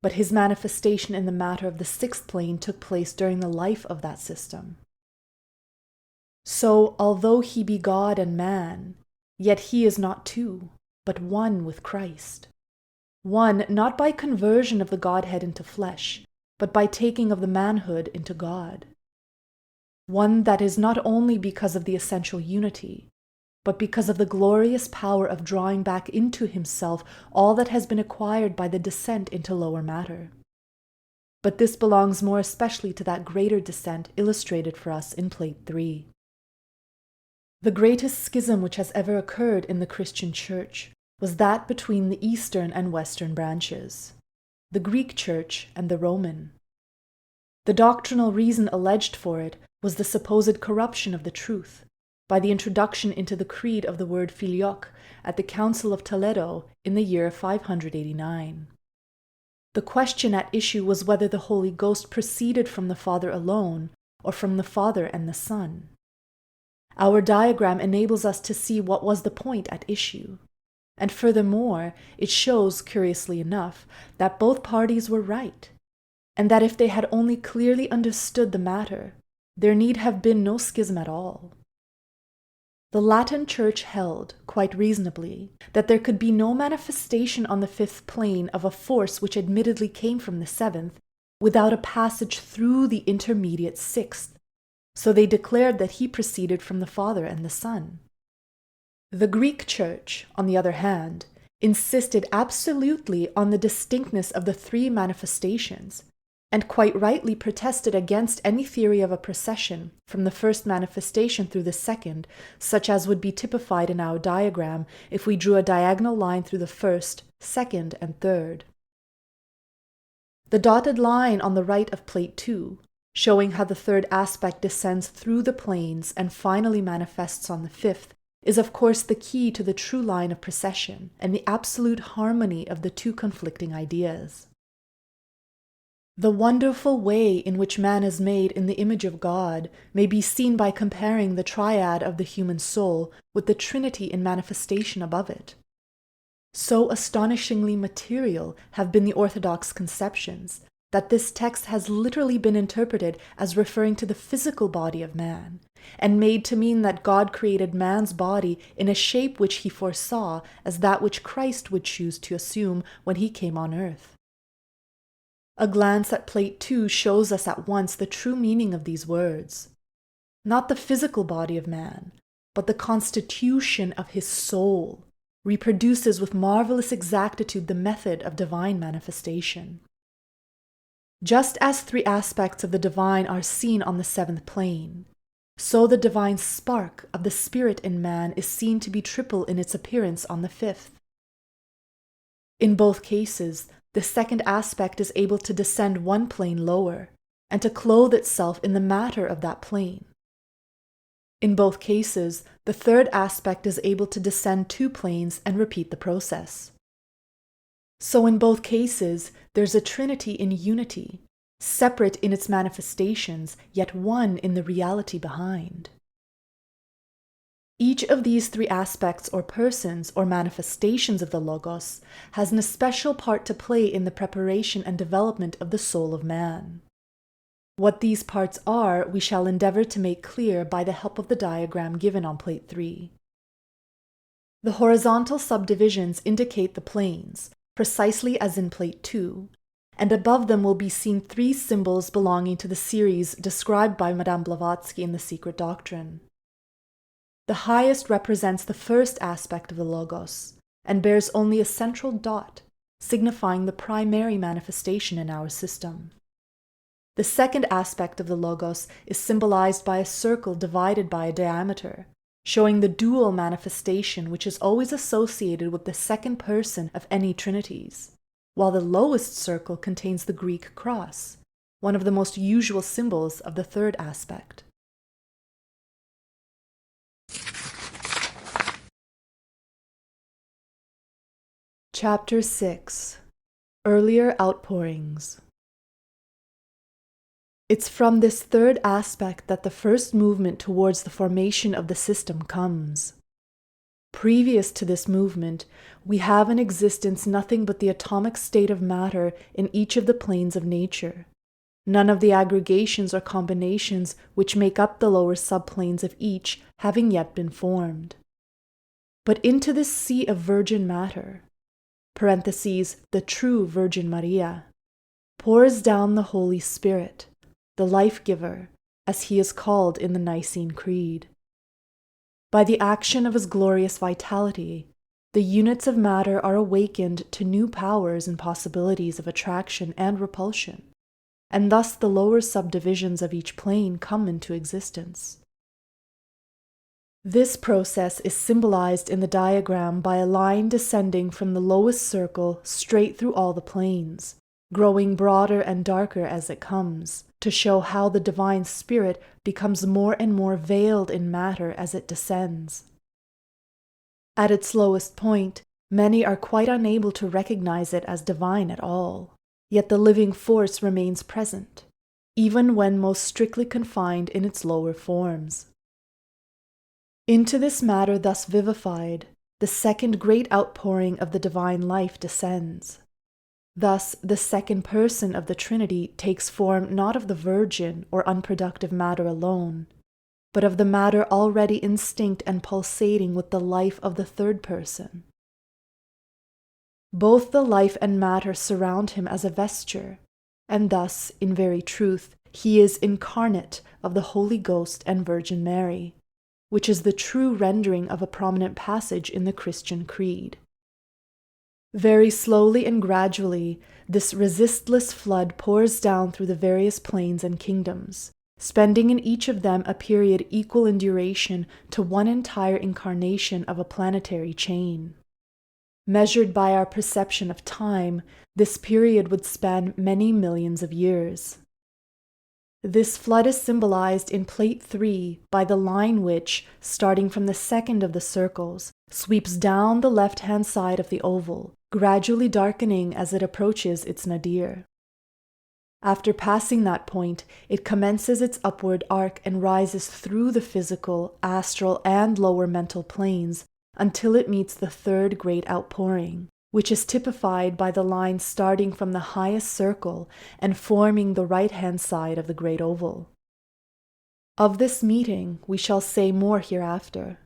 but his manifestation in the matter of the sixth plane took place during the life of that system. So, although he be God and man, yet he is not two, but one with Christ. One not by conversion of the Godhead into flesh, but by taking of the manhood into God. One that is not only because of the essential unity, but because of the glorious power of drawing back into himself all that has been acquired by the descent into lower matter. But this belongs more especially to that greater descent illustrated for us in Plate 3. The greatest schism which has ever occurred in the Christian Church was that between the Eastern and Western branches, the Greek Church and the Roman. The doctrinal reason alleged for it was the supposed corruption of the truth by the introduction into the creed of the word filioque at the Council of Toledo in the year 589. The question at issue was whether the Holy Ghost proceeded from the Father alone or from the Father and the Son. Our diagram enables us to see what was the point at issue. And furthermore, it shows, curiously enough, that both parties were right, and that if they had only clearly understood the matter, there need have been no schism at all. The Latin Church held, quite reasonably, that there could be no manifestation on the fifth plane of a force which admittedly came from the seventh, without a passage through the intermediate sixth, so they declared that he proceeded from the Father and the Son. The Greek Church, on the other hand, insisted absolutely on the distinctness of the three manifestations, and quite rightly protested against any theory of a procession from the first manifestation through the second, such as would be typified in our diagram if we drew a diagonal line through the first, second, and third. The dotted line on the right of Plate 2, showing how the third aspect descends through the planes and finally manifests on the fifth, is of course the key to the true line of procession and the absolute harmony of the two conflicting ideas. The wonderful way in which man is made in the image of God may be seen by comparing the triad of the human soul with the Trinity in manifestation above it. So astonishingly material have been the orthodox conceptions that this text has literally been interpreted as referring to the physical body of man, and made to mean that God created man's body in a shape which he foresaw as that which Christ would choose to assume when he came on earth. A glance at Plate 2 shows us at once the true meaning of these words. Not the physical body of man, but the constitution of his soul, reproduces with marvelous exactitude the method of divine manifestation. Just as three aspects of the divine are seen on the seventh plane, so the divine spark of the spirit in man is seen to be triple in its appearance on the fifth. In both cases, the second aspect is able to descend one plane lower, and to clothe itself in the matter of that plane. In both cases, the third aspect is able to descend two planes and repeat the process. So in both cases, there's a Trinity in unity, separate in its manifestations, yet one in the reality behind. Each of these three aspects or persons or manifestations of the Logos has an especial part to play in the preparation and development of the soul of man. What these parts are, we shall endeavor to make clear by the help of the diagram given on Plate 3. The horizontal subdivisions indicate the planes, precisely as in Plate 2, and above them will be seen three symbols belonging to the series described by Madame Blavatsky in The Secret Doctrine. The highest represents the first aspect of the Logos, and bears only a central dot, signifying the primary manifestation in our system. The second aspect of the Logos is symbolized by a circle divided by a diameter, showing the dual manifestation which is always associated with the second person of any trinities, while the lowest circle contains the Greek cross, one of the most usual symbols of the third aspect. Chapter 6. Earlier Outpourings. It's from this third aspect that the first movement towards the formation of the system comes. Previous to this movement, we have in existence nothing but the atomic state of matter in each of the planes of nature, none of the aggregations or combinations which make up the lower subplanes of each having yet been formed. But into this sea of virgin matter, the true Virgin Maria, pours down the Holy Spirit, the life-giver, as he is called in the Nicene Creed. By the action of his glorious vitality, the units of matter are awakened to new powers and possibilities of attraction and repulsion, and thus the lower subdivisions of each plane come into existence. This process is symbolized in the diagram by a line descending from the lowest circle straight through all the planes, growing broader and darker as it comes, to show how the divine spirit becomes more and more veiled in matter as it descends. At its lowest point, many are quite unable to recognize it as divine at all, yet the living force remains present, even when most strictly confined in its lower forms. Into this matter thus vivified, the second great outpouring of the divine life descends. Thus, the second person of the Trinity takes form not of the virgin or unproductive matter alone, but of the matter already instinct and pulsating with the life of the third person. Both the life and matter surround him as a vesture, and thus, in very truth, he is incarnate of the Holy Ghost and Virgin Mary, which is the true rendering of a prominent passage in the Christian Creed. Very slowly and gradually, this resistless flood pours down through the various planes and kingdoms, spending in each of them a period equal in duration to one entire incarnation of a planetary chain. Measured by our perception of time, this period would span many millions of years. This flood is symbolized in Plate 3 by the line which, starting from the second of the circles, sweeps down the left-hand side of the oval, gradually darkening as it approaches its nadir. After passing that point, it commences its upward arc and rises through the physical, astral, and lower mental planes until it meets the third great outpouring, which is typified by the line starting from the highest circle and forming the right-hand side of the great oval. Of this meeting we shall say more hereafter.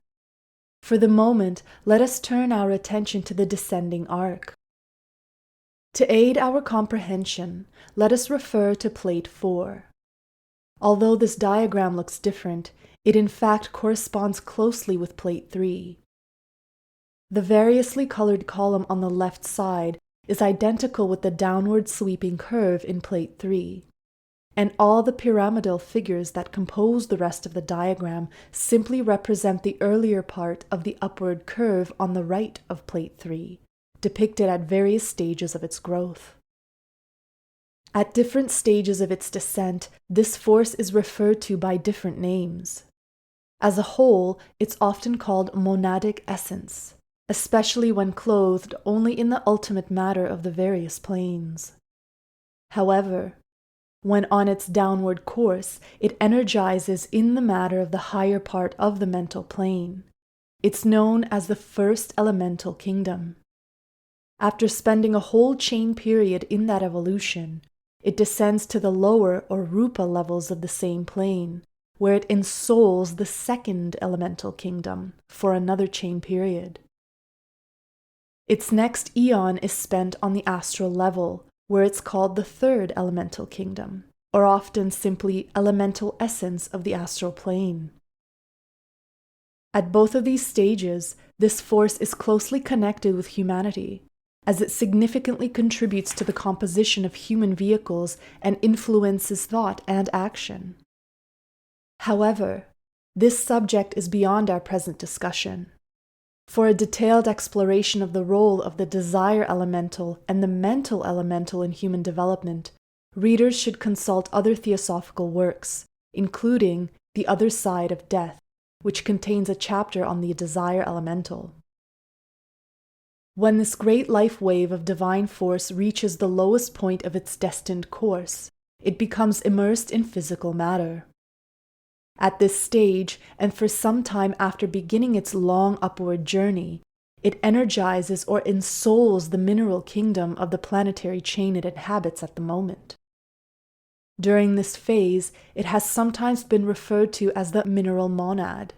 For the moment, let us turn our attention to the descending arc. To aid our comprehension, let us refer to Plate 4. Although this diagram looks different, it in fact corresponds closely with Plate 3. The variously colored column on the left side is identical with the downward sweeping curve in Plate 3, and all the pyramidal figures that compose the rest of the diagram simply represent the earlier part of the upward curve on the right of Plate 3, depicted at various stages of its growth. At different stages of its descent, this force is referred to by different names. As a whole, it's often called monadic essence, especially when clothed only in the ultimate matter of the various planes. However, when on its downward course, it energizes in the matter of the higher part of the mental plane. It's known as the first elemental kingdom. After spending a whole chain period in that evolution, it descends to the lower or rupa levels of the same plane, where it ensouls the second elemental kingdom for another chain period. Its next eon is spent on the astral level, where it's called the third elemental kingdom, or often simply elemental essence of the astral plane. At both of these stages, this force is closely connected with humanity, as it significantly contributes to the composition of human vehicles and influences thought and action. However, this subject is beyond our present discussion. For a detailed exploration of the role of the desire elemental and the mental elemental in human development, readers should consult other theosophical works, including The Other Side of Death, which contains a chapter on the desire elemental. When this great life wave of divine force reaches the lowest point of its destined course, it becomes immersed in physical matter. At this stage, and for some time after beginning its long upward journey, it energizes or ensouls the mineral kingdom of the planetary chain it inhabits at the moment. During this phase, it has sometimes been referred to as the mineral monad.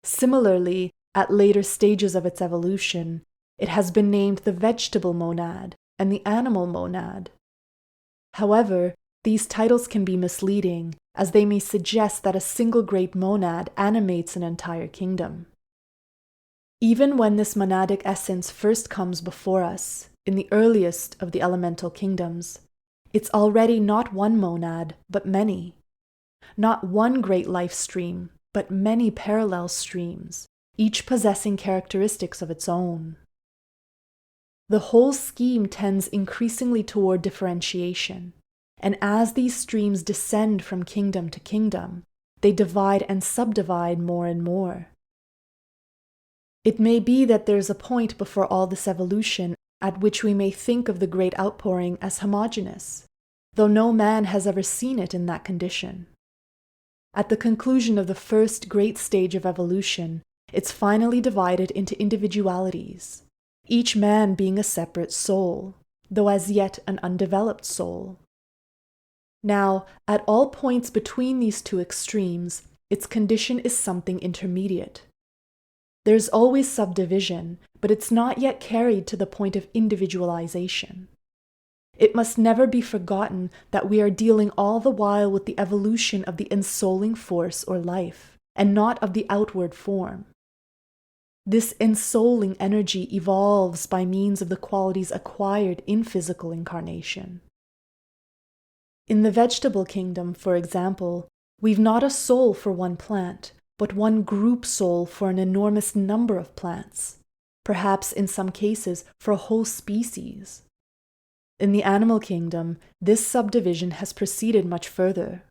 Similarly, at later stages of its evolution, it has been named the vegetable monad and the animal monad. However, these titles can be misleading, as they may suggest that a single great monad animates an entire kingdom. Even when this monadic essence first comes before us, in the earliest of the elemental kingdoms, it's already not one monad, but many. Not one great life stream, but many parallel streams, each possessing characteristics of its own. The whole scheme tends increasingly toward differentiation, and as these streams descend from kingdom to kingdom, they divide and subdivide more and more. It may be that there's a point before all this evolution at which we may think of the great outpouring as homogeneous, though no man has ever seen it in that condition. At the conclusion of the first great stage of evolution, it's finally divided into individualities, each man being a separate soul, though as yet an undeveloped soul. Now, at all points between these two extremes, its condition is something intermediate. There's always subdivision, but it's not yet carried to the point of individualization. It must never be forgotten that we are dealing all the while with the evolution of the ensouling force or life, and not of the outward form. This ensouling energy evolves by means of the qualities acquired in physical incarnation. In the vegetable kingdom, for example, we've not a soul for one plant, but one group soul for an enormous number of plants, perhaps in some cases for a whole species. In the animal kingdom, this subdivision has proceeded much further.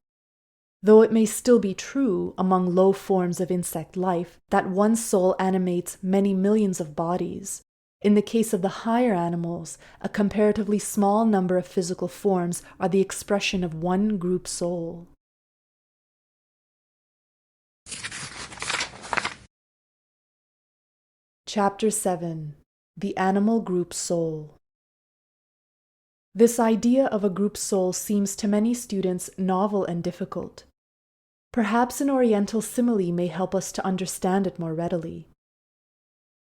Though it may still be true among low forms of insect life that one soul animates many millions of bodies, in the case of the higher animals, a comparatively small number of physical forms are the expression of one group soul. Chapter 7. The Animal Group Soul. This idea of a group soul seems to many students novel and difficult. Perhaps an Oriental simile may help us to understand it more readily.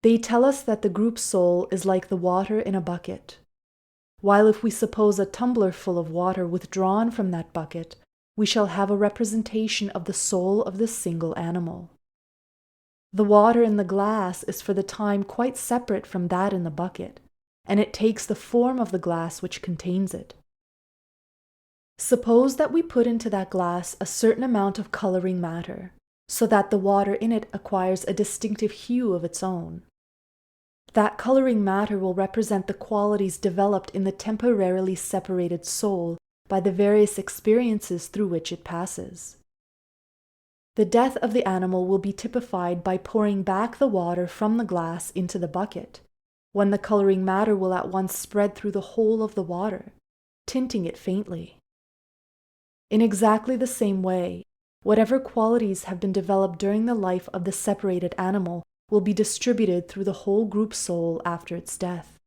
They tell us that the group soul is like the water in a bucket, while if we suppose a tumbler full of water withdrawn from that bucket, we shall have a representation of the soul of the single animal. The water in the glass is for the time quite separate from that in the bucket, and it takes the form of the glass which contains it. Suppose that we put into that glass a certain amount of coloring matter, so that the water in it acquires a distinctive hue of its own. That coloring matter will represent the qualities developed in the temporarily separated soul by the various experiences through which it passes. The death of the animal will be typified by pouring back the water from the glass into the bucket, when the coloring matter will at once spread through the whole of the water, tinting it faintly. In exactly the same way, whatever qualities have been developed during the life of the separated animal will be distributed through the whole group soul after its death.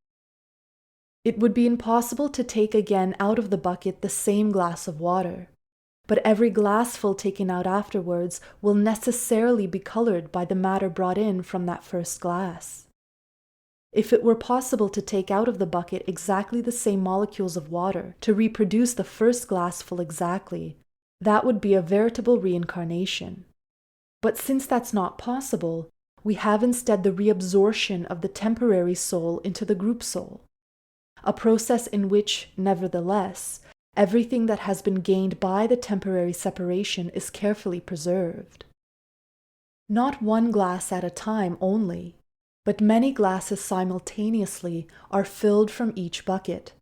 It would be impossible to take again out of the bucket the same glass of water, but every glassful taken out afterwards will necessarily be colored by the matter brought in from that first glass. If it were possible to take out of the bucket exactly the same molecules of water to reproduce the first glassful exactly, that would be a veritable reincarnation. But since that's not possible, we have instead the reabsorption of the temporary soul into the group soul, a process in which, nevertheless, everything that has been gained by the temporary separation is carefully preserved. Not one glass at a time only, but many glasses simultaneously are filled from each bucket,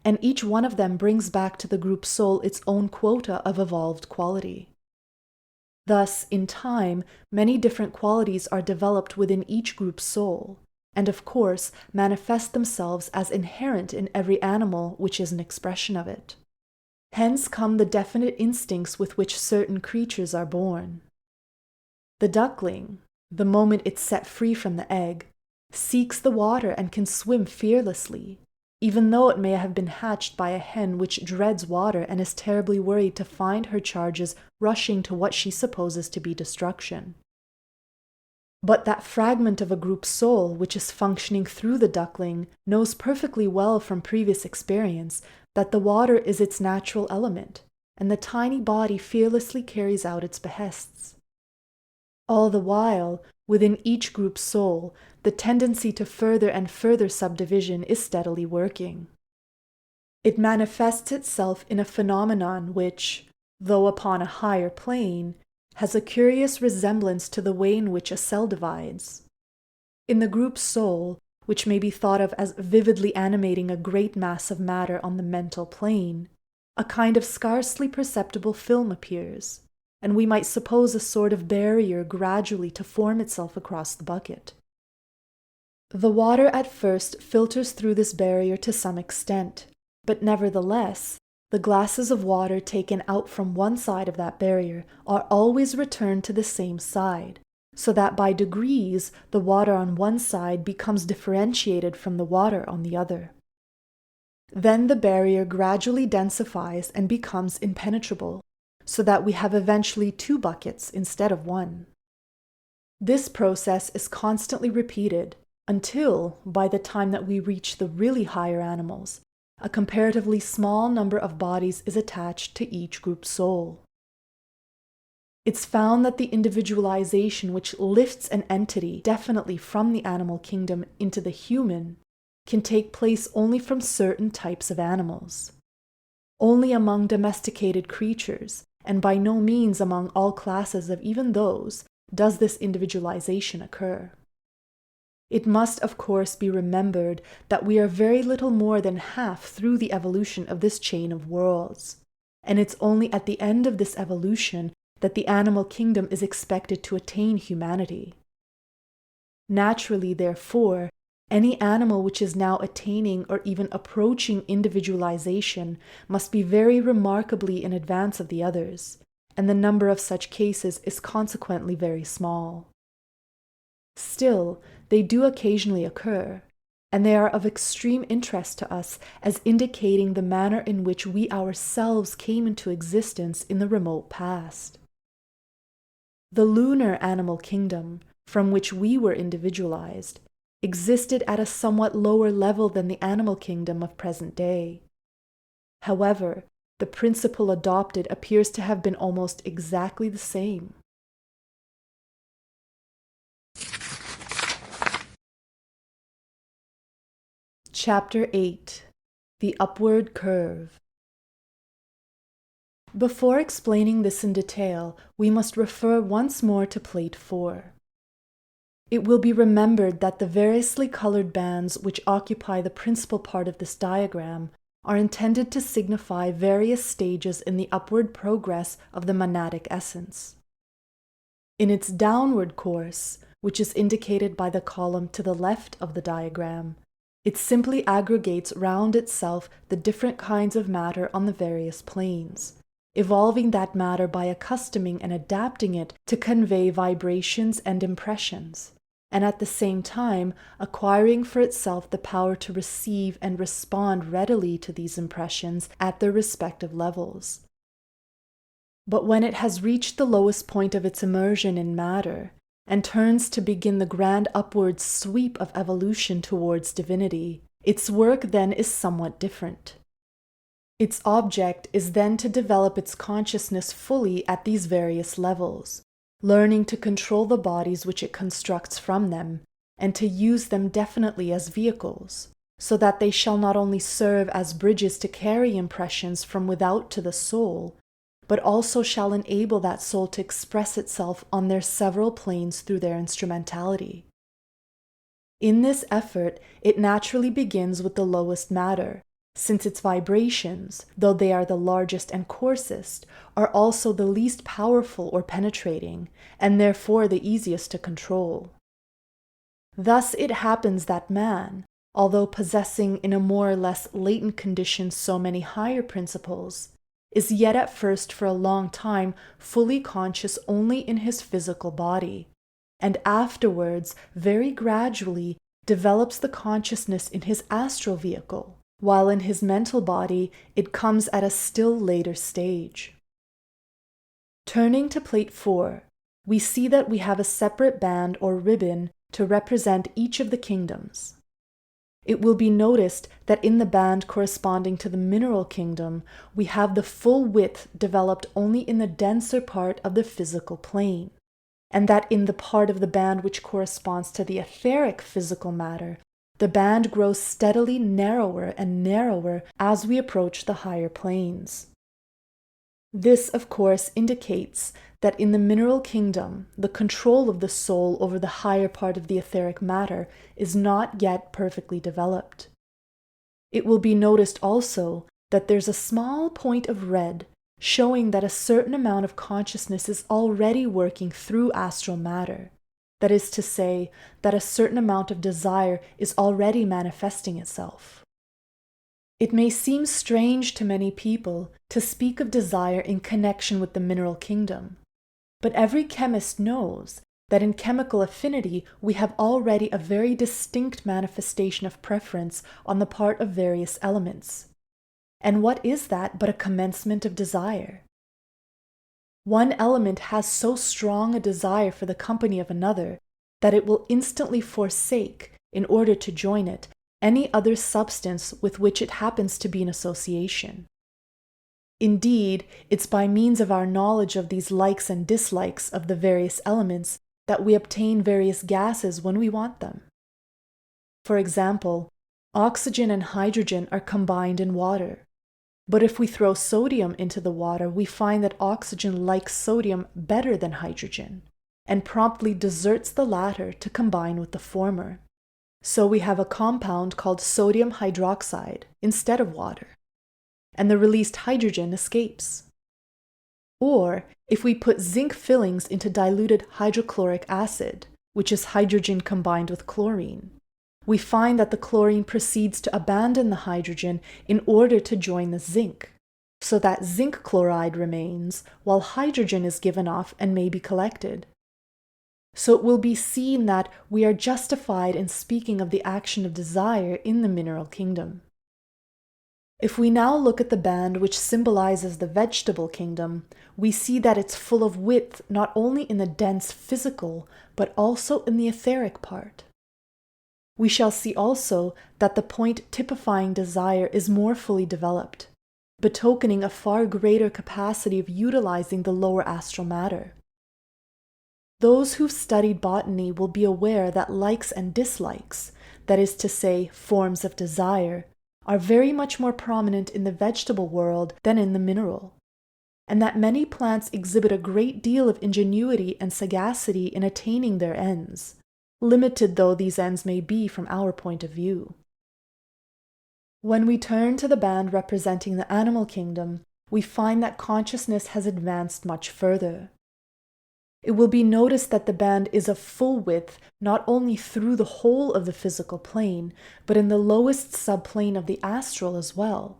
and each one of them brings back to the group soul its own quota of evolved quality. Thus, in time, many different qualities are developed within each group soul, and of course manifest themselves as inherent in every animal which is an expression of it. Hence come the definite instincts with which certain creatures are born. The duckling, the moment it's set free from the egg, seeks the water and can swim fearlessly, even though it may have been hatched by a hen which dreads water and is terribly worried to find her charges rushing to what she supposes to be destruction. But that fragment of a group soul which is functioning through the duckling knows perfectly well from previous experience that the water is its natural element, and the tiny body fearlessly carries out its behests. All the while, within each group soul, the tendency to further and further subdivision is steadily working. It manifests itself in a phenomenon which, though upon a higher plane, has a curious resemblance to the way in which a cell divides. In the group soul, which may be thought of as vividly animating a great mass of matter on the mental plane, a kind of scarcely perceptible film appears, and we might suppose a sort of barrier gradually to form itself across the bucket. The water at first filters through this barrier to some extent, but nevertheless, the glasses of water taken out from one side of that barrier are always returned to the same side, so that by degrees the water on one side becomes differentiated from the water on the other. Then the barrier gradually densifies and becomes impenetrable, so that we have eventually 2 buckets instead of 1. This process is constantly repeated until, by the time that we reach the really higher animals, a comparatively small number of bodies is attached to each group soul. It's found that the individualization which lifts an entity definitely from the animal kingdom into the human can take place only from certain types of animals. Only among domesticated creatures, and by no means among all classes of even those, does this individualization occur. It must, of course, be remembered that we are very little more than half through the evolution of this chain of worlds, and it's only at the end of this evolution that the animal kingdom is expected to attain humanity. Naturally, therefore, any animal which is now attaining or even approaching individualization must be very remarkably in advance of the others, and the number of such cases is consequently very small. Still, they do occasionally occur, and they are of extreme interest to us as indicating the manner in which we ourselves came into existence in the remote past. The lunar animal kingdom, from which we were individualized, existed at a somewhat lower level than the animal kingdom of present day. However, the principle adopted appears to have been almost exactly the same. Chapter 8. The Upward Curve. Before explaining this in detail, we must refer once more to Plate 4. It will be remembered that the variously colored bands which occupy the principal part of this diagram are intended to signify various stages in the upward progress of the monadic essence. In its downward course, which is indicated by the column to the left of the diagram, it simply aggregates round itself the different kinds of matter on the various planes, evolving that matter by accustoming and adapting it to convey vibrations and impressions, and at the same time acquiring for itself the power to receive and respond readily to these impressions at their respective levels. But when it has reached the lowest point of its immersion in matter, and turns to begin the grand upward sweep of evolution towards divinity, its work then is somewhat different. Its object is then to develop its consciousness fully at these various levels, learning to control the bodies which it constructs from them, and to use them definitely as vehicles, so that they shall not only serve as bridges to carry impressions from without to the soul, but also shall enable that soul to express itself on their several planes through their instrumentality. In this effort, it naturally begins with the lowest matter, since its vibrations, though they are the largest and coarsest, are also the least powerful or penetrating, and therefore the easiest to control. Thus it happens that man, although possessing in a more or less latent condition so many higher principles, is yet at first for a long time fully conscious only in his physical body, and afterwards very gradually develops the consciousness in his astral vehicle, while in his mental body it comes at a still later stage. Turning to Plate 4, we see that we have a separate band or ribbon to represent each of the kingdoms. It will be noticed that in the band corresponding to the mineral kingdom, we have the full width developed only in the denser part of the physical plane, and that in the part of the band which corresponds to the etheric physical matter, the band grows steadily narrower and narrower as we approach the higher planes. This, of course, indicates that in the mineral kingdom, the control of the soul over the higher part of the etheric matter is not yet perfectly developed. It will be noticed also that there's a small point of red showing that a certain amount of consciousness is already working through astral matter. That is to say, that a certain amount of desire is already manifesting itself. It may seem strange to many people to speak of desire in connection with the mineral kingdom, but every chemist knows that in chemical affinity we have already a very distinct manifestation of preference on the part of various elements. And what is that but a commencement of desire? One element has so strong a desire for the company of another that it will instantly forsake, in order to join it, any other substance with which it happens to be in association. Indeed, it's by means of our knowledge of these likes and dislikes of the various elements that we obtain various gases when we want them. For example, oxygen and hydrogen are combined in water. But if we throw sodium into the water, we find that oxygen likes sodium better than hydrogen, and promptly deserts the latter to combine with the former. So we have a compound called sodium hydroxide instead of water, and the released hydrogen escapes. Or if we put zinc fillings into diluted hydrochloric acid, which is hydrogen combined with chlorine, we find that the chlorine proceeds to abandon the hydrogen in order to join the zinc, so that zinc chloride remains while hydrogen is given off and may be collected. So it will be seen that we are justified in speaking of the action of desire in the mineral kingdom. If we now look at the band which symbolizes the vegetable kingdom, we see that it's full of width not only in the dense physical, but also in the etheric part. We shall see also that the point typifying desire is more fully developed, betokening a far greater capacity of utilizing the lower astral matter. Those who've studied botany will be aware that likes and dislikes, that is to say, forms of desire, are very much more prominent in the vegetable world than in the mineral, and that many plants exhibit a great deal of ingenuity and sagacity in attaining their ends, limited though these ends may be from our point of view. When we turn to the band representing the animal kingdom, we find that consciousness has advanced much further. It will be noticed that the band is of full width not only through the whole of the physical plane, but in the lowest subplane of the astral as well,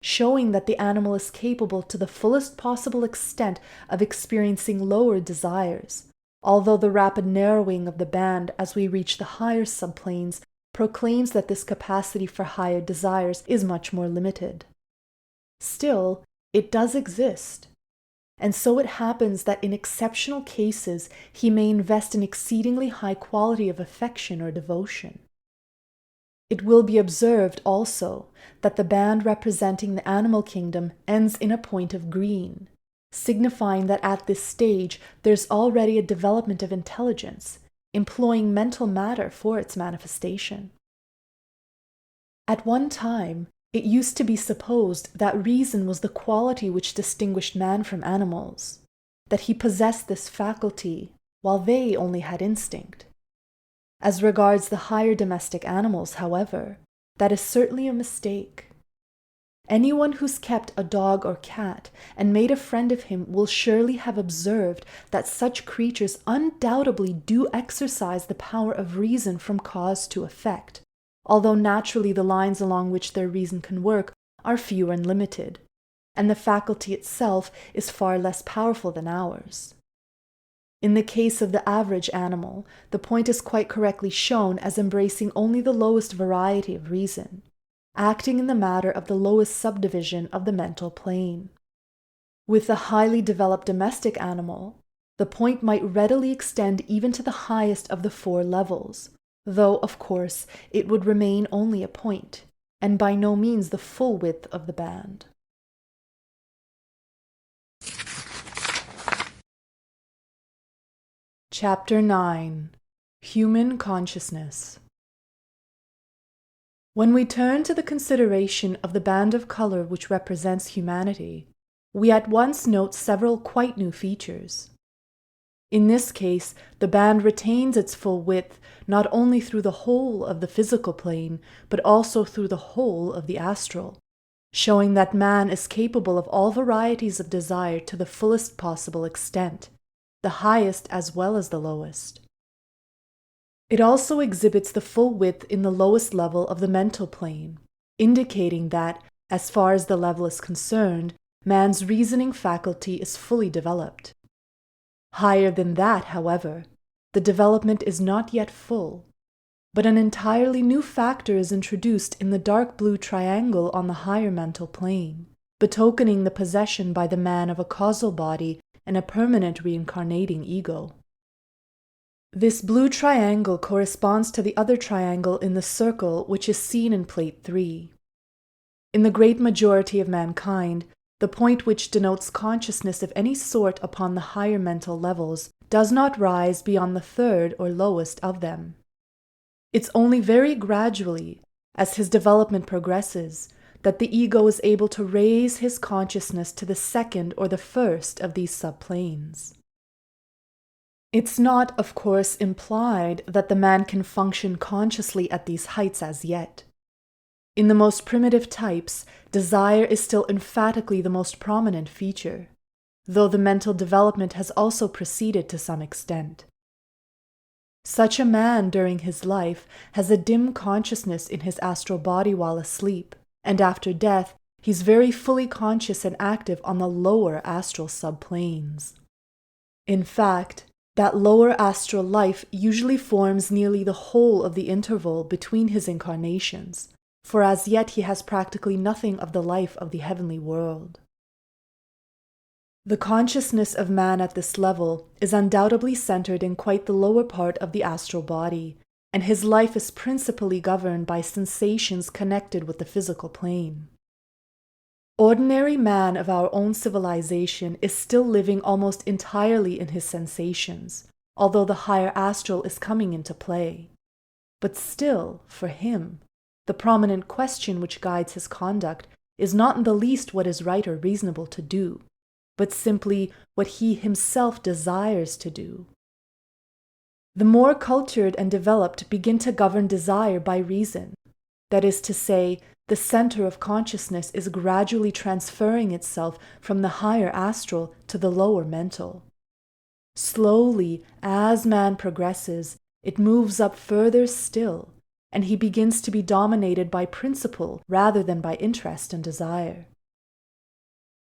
showing that the animal is capable to the fullest possible extent of experiencing lower desires, although the rapid narrowing of the band as we reach the higher subplanes proclaims that this capacity for higher desires is much more limited. Still, it does exist. And so it happens that in exceptional cases he may invest an exceedingly high quality of affection or devotion. It will be observed also that the band representing the animal kingdom ends in a point of green, signifying that at this stage there's already a development of intelligence, employing mental matter for its manifestation. At one time, it used to be supposed that reason was the quality which distinguished man from animals, that he possessed this faculty, while they only had instinct. As regards the higher domestic animals, however, that is certainly a mistake. Anyone who's kept a dog or cat and made a friend of him will surely have observed that such creatures undoubtedly do exercise the power of reason from cause to effect, although naturally the lines along which their reason can work are few and limited, and the faculty itself is far less powerful than ours. In the case of the average animal, the point is quite correctly shown as embracing only the lowest variety of reason, acting in the matter of the lowest subdivision of the mental plane. With the highly developed domestic animal, the point might readily extend even to the highest of the 4 levels, though, of course, it would remain only a point, and by no means the full width of the band. Chapter 9. Human Consciousness. When we turn to the consideration of the band of color which represents humanity, we at once note several quite new features. In this case, the band retains its full width not only through the whole of the physical plane, but also through the whole of the astral, showing that man is capable of all varieties of desire to the fullest possible extent, the highest as well as the lowest. It also exhibits the full width in the lowest level of the mental plane, indicating that, as far as the level is concerned, man's reasoning faculty is fully developed. Higher than that, however, the development is not yet full, but an entirely new factor is introduced in the dark blue triangle on the higher mental plane, betokening the possession by the man of a causal body and a permanent reincarnating ego. This blue triangle corresponds to the other triangle in the circle which is seen in Plate 3. In the great majority of mankind, the point which denotes consciousness of any sort upon the higher mental levels does not rise beyond the 3rd or lowest of them. It's only very gradually, as his development progresses, that the ego is able to raise his consciousness to the 2nd or the 1st of these subplanes. It's not, of course, implied that the man can function consciously at these heights as yet. In the most primitive types, desire is still emphatically the most prominent feature, though the mental development has also proceeded to some extent. Such a man during his life has a dim consciousness in his astral body while asleep, and after death, he's very fully conscious and active on the lower astral subplanes. In fact, that lower astral life usually forms nearly the whole of the interval between his incarnations, for as yet he has practically nothing of the life of the heavenly world. The consciousness of man at this level is undoubtedly centered in quite the lower part of the astral body, and his life is principally governed by sensations connected with the physical plane. Ordinary man of our own civilization is still living almost entirely in his sensations, although the higher astral is coming into play. But still, for him, the prominent question which guides his conduct is not in the least what is right or reasonable to do, but simply what he himself desires to do. The more cultured and developed begin to govern desire by reason. That is to say, the center of consciousness is gradually transferring itself from the higher astral to the lower mental. Slowly, as man progresses, it moves up further still, and he begins to be dominated by principle rather than by interest and desire.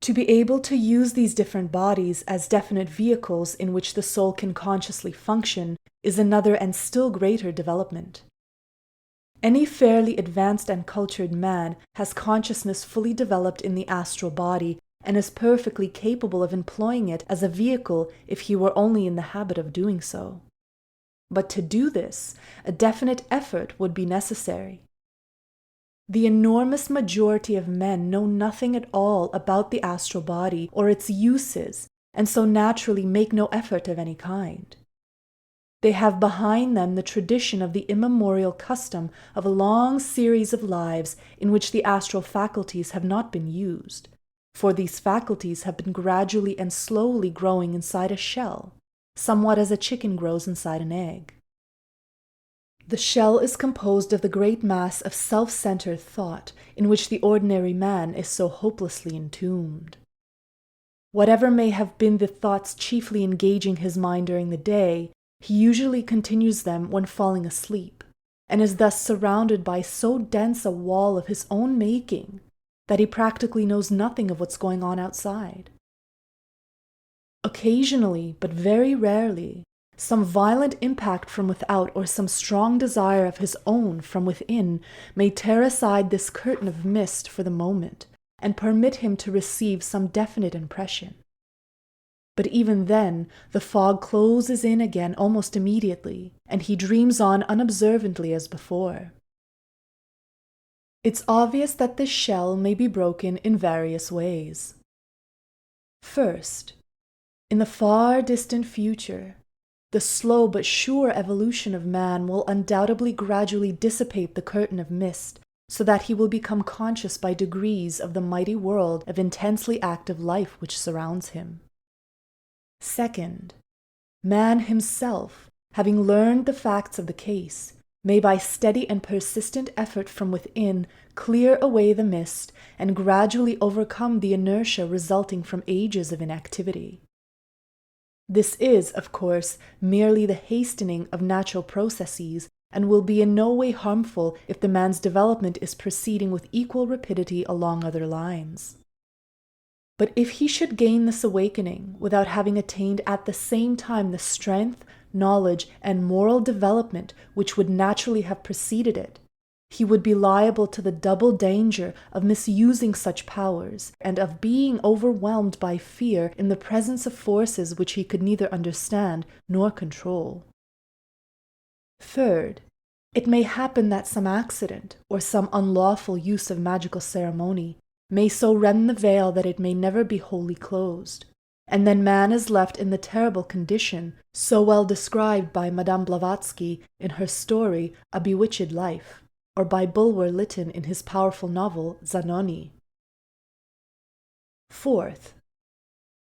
To be able to use these different bodies as definite vehicles in which the soul can consciously function is another and still greater development. Any fairly advanced and cultured man has consciousness fully developed in the astral body and is perfectly capable of employing it as a vehicle if he were only in the habit of doing so. But to do this, a definite effort would be necessary. The enormous majority of men know nothing at all about the astral body or its uses, and so naturally make no effort of any kind. They have behind them the tradition of the immemorial custom of a long series of lives in which the astral faculties have not been used, for these faculties have been gradually and slowly growing inside a shell, somewhat as a chicken grows inside an egg. The shell is composed of the great mass of self-centered thought in which the ordinary man is so hopelessly entombed. Whatever may have been the thoughts chiefly engaging his mind during the day, he usually continues them when falling asleep, and is thus surrounded by so dense a wall of his own making that he practically knows nothing of what's going on outside. Occasionally, but very rarely, some violent impact from without or some strong desire of his own from within may tear aside this curtain of mist for the moment and permit him to receive some definite impression. But even then, the fog closes in again almost immediately, and he dreams on unobservantly as before. It's obvious that this shell may be broken in various ways. First, in the far distant future, the slow but sure evolution of man will undoubtedly gradually dissipate the curtain of mist, so that he will become conscious by degrees of the mighty world of intensely active life which surrounds him. Second, man himself, having learned the facts of the case, may by steady and persistent effort from within clear away the mist and gradually overcome the inertia resulting from ages of inactivity. This is, of course, merely the hastening of natural processes and will be in no way harmful if the man's development is proceeding with equal rapidity along other lines. But if he should gain this awakening without having attained at the same time the strength, knowledge, and moral development which would naturally have preceded it, he would be liable to the double danger of misusing such powers and of being overwhelmed by fear in the presence of forces which he could neither understand nor control. Third, it may happen that some accident or some unlawful use of magical ceremony may so rend the veil that it may never be wholly closed, and then man is left in the terrible condition so well described by Madame Blavatsky in her story A Bewitched Life, or by Bulwer Lytton in his powerful novel Zanoni. Fourth,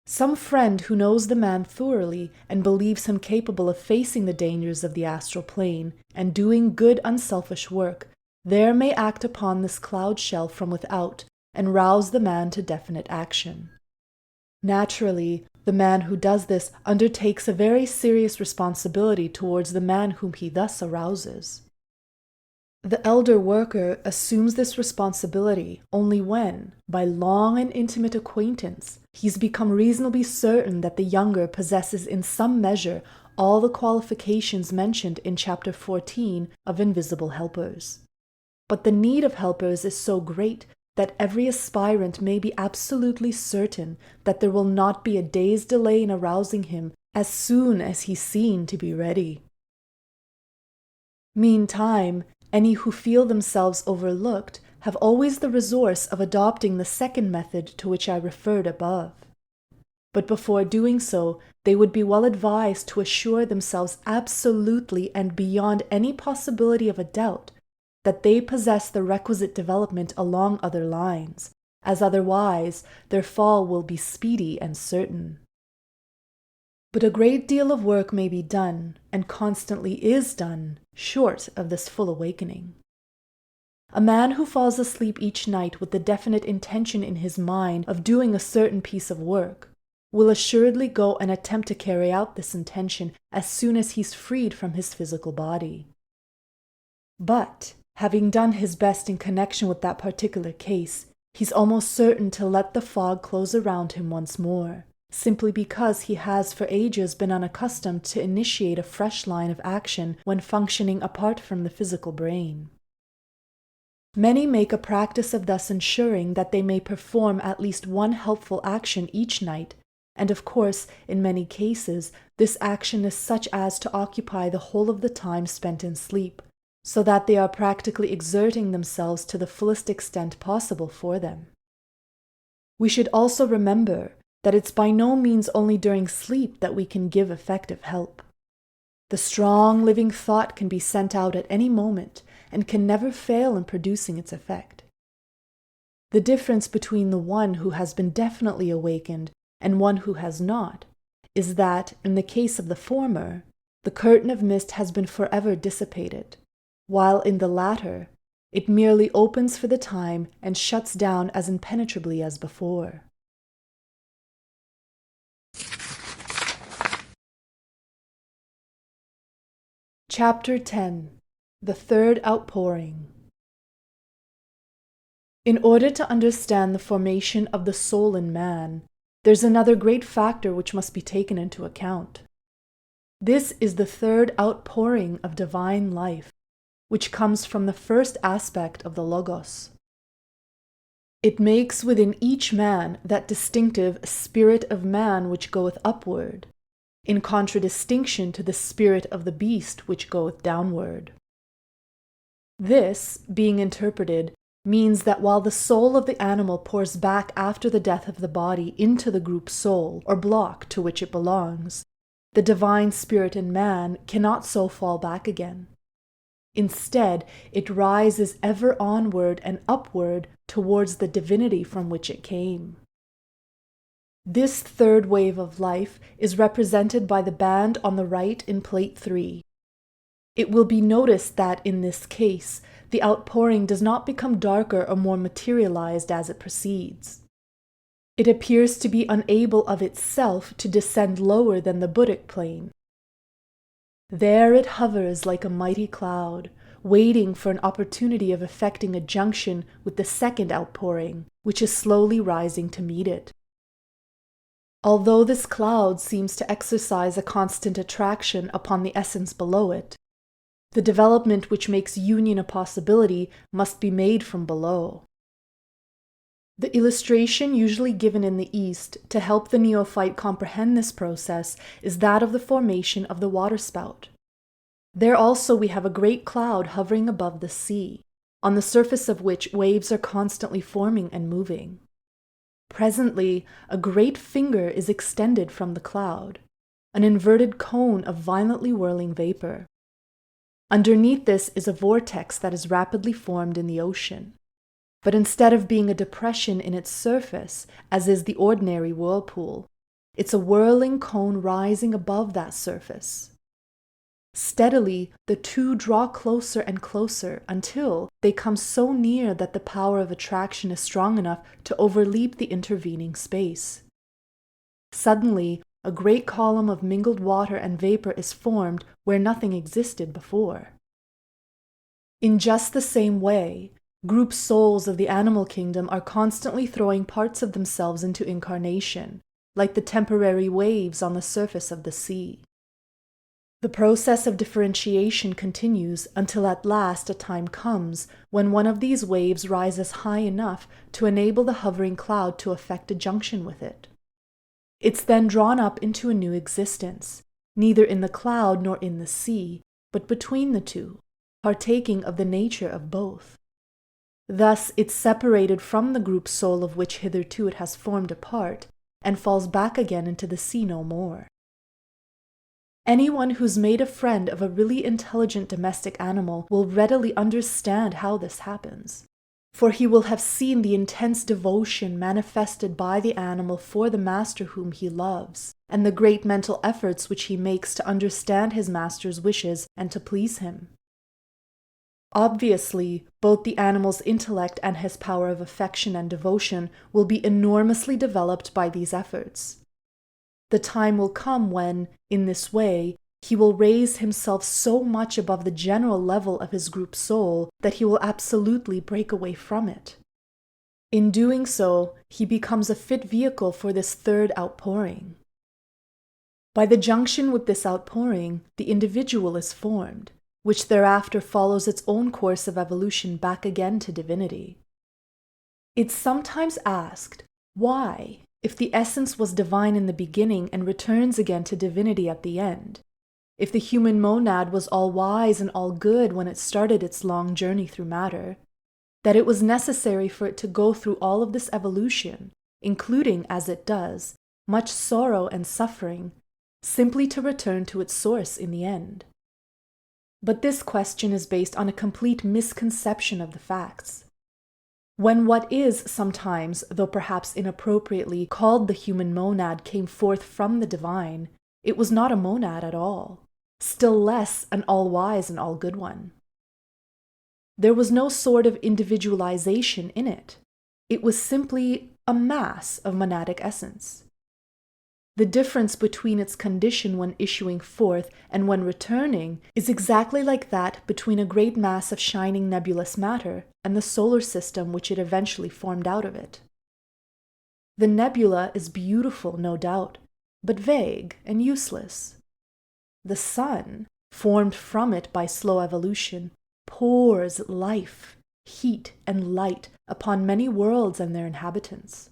some friend who knows the man thoroughly and believes him capable of facing the dangers of the astral plane and doing good unselfish work, there may act upon this cloud shell from without and rouse the man to definite action. Naturally, the man who does this undertakes a very serious responsibility towards the man whom he thus arouses. The elder worker assumes this responsibility only when, by long and intimate acquaintance, he's become reasonably certain that the younger possesses in some measure all the qualifications mentioned in Chapter 14 of Invisible Helpers. But the need of helpers is so great that every aspirant may be absolutely certain that there will not be a day's delay in arousing him as soon as he's seen to be ready. Meantime, any who feel themselves overlooked have always the resource of adopting the second method to which I referred above. But before doing so, they would be well advised to assure themselves absolutely and beyond any possibility of a doubt that they possess the requisite development along other lines, as otherwise their fall will be speedy and certain. But a great deal of work may be done, and constantly is done, short of this full awakening. A man who falls asleep each night with the definite intention in his mind of doing a certain piece of work will assuredly go and attempt to carry out this intention as soon as he's freed from his physical body. But, having done his best in connection with that particular case, he's almost certain to let the fog close around him once more, simply because he has for ages been unaccustomed to initiate a fresh line of action when functioning apart from the physical brain. Many make a practice of thus ensuring that they may perform at least one helpful action each night, and of course, in many cases, this action is such as to occupy the whole of the time spent in sleep, so that they are practically exerting themselves to the fullest extent possible for them. We should also remember that it's by no means only during sleep that we can give effective help. The strong living thought can be sent out at any moment and can never fail in producing its effect. The difference between the one who has been definitely awakened and one who has not is that, in the case of the former, the curtain of mist has been forever dissipated, while in the latter, it merely opens for the time and shuts down as impenetrably as before. Chapter 10. The Third Outpouring. In order to understand the formation of the soul in man, there's another great factor which must be taken into account. This is the third outpouring of divine life, which comes from the first aspect of the Logos. It makes within each man that distinctive spirit of man which goeth upward, in contradistinction to the spirit of the beast which goeth downward. This, being interpreted, means that while the soul of the animal pours back after the death of the body into the group soul, or block to which it belongs, the divine spirit in man cannot so fall back again. Instead, it rises ever onward and upward towards the divinity from which it came. This third wave of life is represented by the band on the right in Plate 3. It will be noticed that, in this case, the outpouring does not become darker or more materialized as it proceeds. It appears to be unable of itself to descend lower than the Buddhic plane. There it hovers like a mighty cloud, waiting for an opportunity of effecting a junction with the second outpouring, which is slowly rising to meet it. Although this cloud seems to exercise a constant attraction upon the essence below it, the development which makes union a possibility must be made from below. The illustration usually given in the East to help the neophyte comprehend this process is that of the formation of the waterspout. There also we have a great cloud hovering above the sea, on the surface of which waves are constantly forming and moving. Presently, a great finger is extended from the cloud, an inverted cone of violently whirling vapor. Underneath this is a vortex that is rapidly formed in the ocean. But instead of being a depression in its surface, as is the ordinary whirlpool, it's a whirling cone rising above that surface. Steadily, the two draw closer and closer until they come so near that the power of attraction is strong enough to overleap the intervening space. Suddenly, a great column of mingled water and vapor is formed where nothing existed before. In just the same way, group souls of the animal kingdom are constantly throwing parts of themselves into incarnation, like the temporary waves on the surface of the sea. The process of differentiation continues until at last a time comes when one of these waves rises high enough to enable the hovering cloud to effect a junction with it. It's then drawn up into a new existence, neither in the cloud nor in the sea, but between the two, partaking of the nature of both. Thus it's separated from the group soul of which hitherto it has formed a part, and falls back again into the sea no more. Anyone who's made a friend of a really intelligent domestic animal will readily understand how this happens, for he will have seen the intense devotion manifested by the animal for the master whom he loves, and the great mental efforts which he makes to understand his master's wishes and to please him. Obviously, both the animal's intellect and his power of affection and devotion will be enormously developed by these efforts. The time will come when, in this way, he will raise himself so much above the general level of his group soul that he will absolutely break away from it. In doing so, he becomes a fit vehicle for this third outpouring. By the junction with this outpouring, the individual is formed, which thereafter follows its own course of evolution back again to divinity. It's sometimes asked, why, if the essence was divine in the beginning and returns again to divinity at the end, if the human monad was all wise and all good when it started its long journey through matter, that it was necessary for it to go through all of this evolution, including, as it does, much sorrow and suffering, simply to return to its source in the end. But this question is based on a complete misconception of the facts. When what is sometimes, though perhaps inappropriately, called the human monad came forth from the divine, it was not a monad at all, still less an all-wise and all-good one. There was no sort of individualization in it. It was simply a mass of monadic essence. The difference between its condition when issuing forth and when returning is exactly like that between a great mass of shining nebulous matter and the solar system which it eventually formed out of it. The nebula is beautiful, no doubt, but vague and useless. The sun, formed from it by slow evolution, pours life, heat, and light upon many worlds and their inhabitants.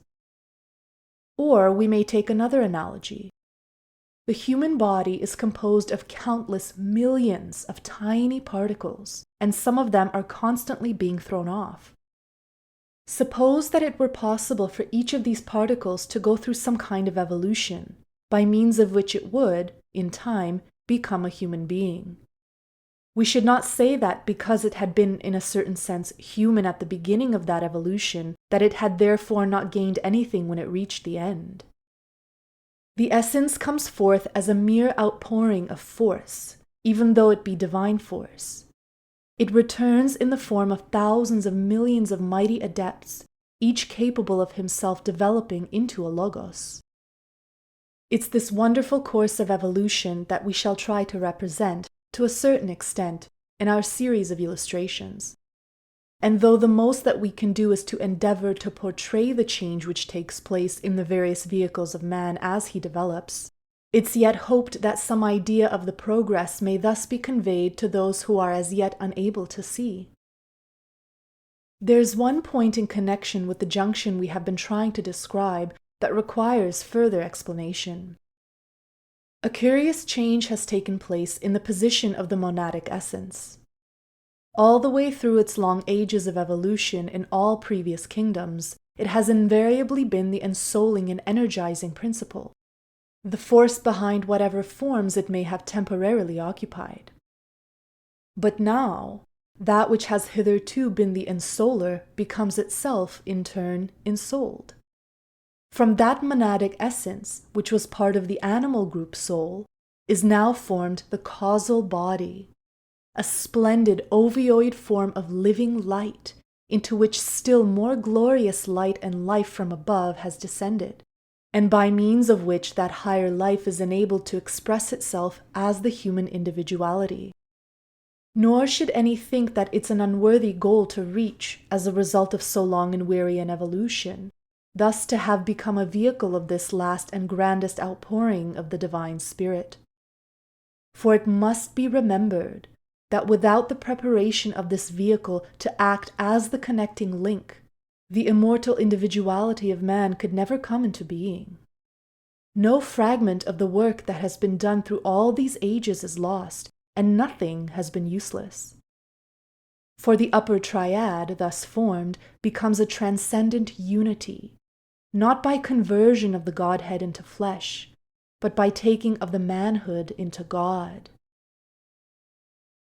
Or we may take another analogy. The human body is composed of countless millions of tiny particles, and some of them are constantly being thrown off. Suppose that it were possible for each of these particles to go through some kind of evolution, by means of which it would, in time, become a human being. We should not say that because it had been, in a certain sense, human at the beginning of that evolution, that it had therefore not gained anything when it reached the end. The essence comes forth as a mere outpouring of force, even though it be divine force. It returns in the form of thousands of millions of mighty adepts, each capable of himself developing into a logos. It's this wonderful course of evolution that we shall try to represent, to a certain extent, in our series of illustrations. And though the most that we can do is to endeavor to portray the change which takes place in the various vehicles of man as he develops, it's yet hoped that some idea of the progress may thus be conveyed to those who are as yet unable to see. There's one point in connection with the junction we have been trying to describe that requires further explanation. A curious change has taken place in the position of the monadic essence. All the way through its long ages of evolution in all previous kingdoms, it has invariably been the ensouling and energizing principle, the force behind whatever forms it may have temporarily occupied. But now, that which has hitherto been the ensouler becomes itself, in turn, ensouled. From that monadic essence, which was part of the animal group soul, is now formed the causal body, a splendid ovoid form of living light, into which still more glorious light and life from above has descended, and by means of which that higher life is enabled to express itself as the human individuality. Nor should any think that it's an unworthy goal to reach as a result of so long and weary an evolution, thus to have become a vehicle of this last and grandest outpouring of the divine spirit. For it must be remembered that without the preparation of this vehicle to act as the connecting link, the immortal individuality of man could never come into being. No fragment of the work that has been done through all these ages is lost, and nothing has been useless. For the upper triad, thus formed, becomes a transcendent unity, not by conversion of the Godhead into flesh, but by taking of the manhood into God.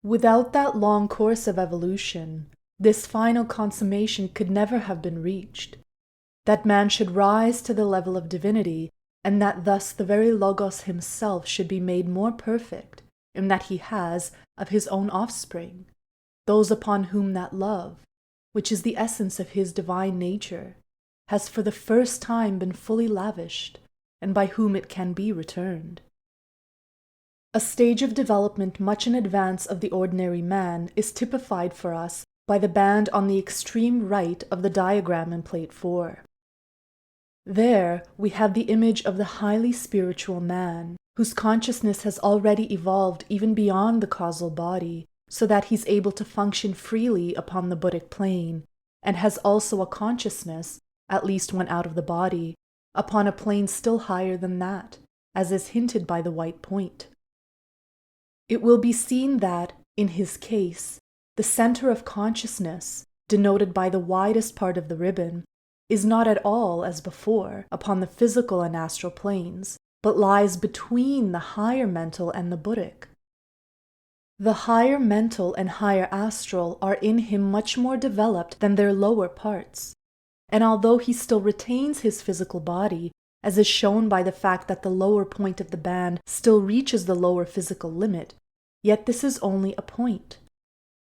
Without that long course of evolution, this final consummation could never have been reached, that man should rise to the level of divinity, and that thus the very Logos himself should be made more perfect, in that he has, of his own offspring, those upon whom that love, which is the essence of his divine nature, has for the first time been fully lavished, and by whom it can be returned. A stage of development much in advance of the ordinary man is typified for us by the band on the extreme right of the diagram in Plate 4. There we have the image of the highly spiritual man, whose consciousness has already evolved even beyond the causal body, so that he's able to function freely upon the Buddhic plane, and has also a consciousness, at least when out of the body, upon a plane still higher than that, as is hinted by the white point. it will be seen that, in his case, the center of consciousness, denoted by the widest part of the ribbon, is not at all, as before, upon the physical and astral planes, but lies between the higher mental and the Buddhic. The higher mental and higher astral are in him much more developed than their lower parts, and although he still retains his physical body, as is shown by the fact that the lower point of the band still reaches the lower physical limit, yet this is only a point,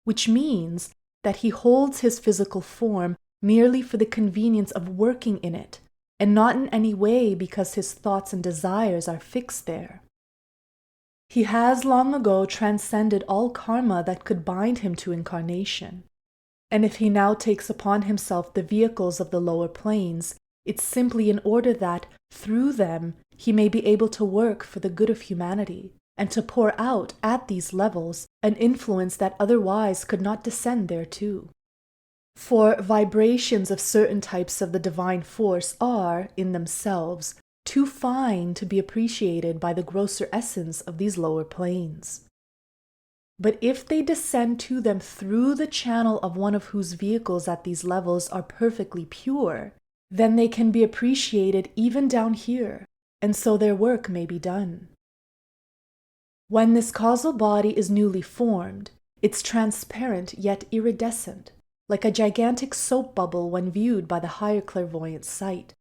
which means that he holds his physical form merely for the convenience of working in it, and not in any way because his thoughts and desires are fixed there. He has long ago transcended all karma that could bind him to incarnation, and if he now takes upon himself the vehicles of the lower planes, it's simply in order that, through them, he may be able to work for the good of humanity, and to pour out, at these levels, an influence that otherwise could not descend thereto. For vibrations of certain types of the divine force are, in themselves, too fine to be appreciated by the grosser essence of these lower planes. But if they descend to them through the channel of one of whose vehicles at these levels are perfectly pure, then they can be appreciated even down here, and so their work may be done. When this causal body is newly formed, it's transparent yet iridescent, like a gigantic soap bubble when viewed by the higher clairvoyant sight.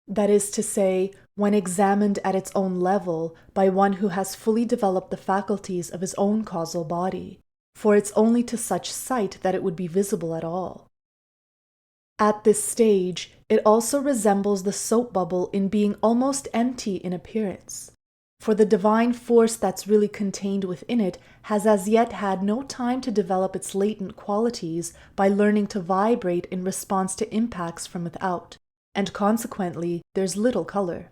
That is to say, when examined at its own level by one who has fully developed the faculties of his own causal body, for it's only to such sight that it would be visible at all. At this stage, it also resembles the soap bubble in being almost empty in appearance, for the divine force that's really contained within it has as yet had no time to develop its latent qualities by learning to vibrate in response to impacts from without, and consequently, there's little color.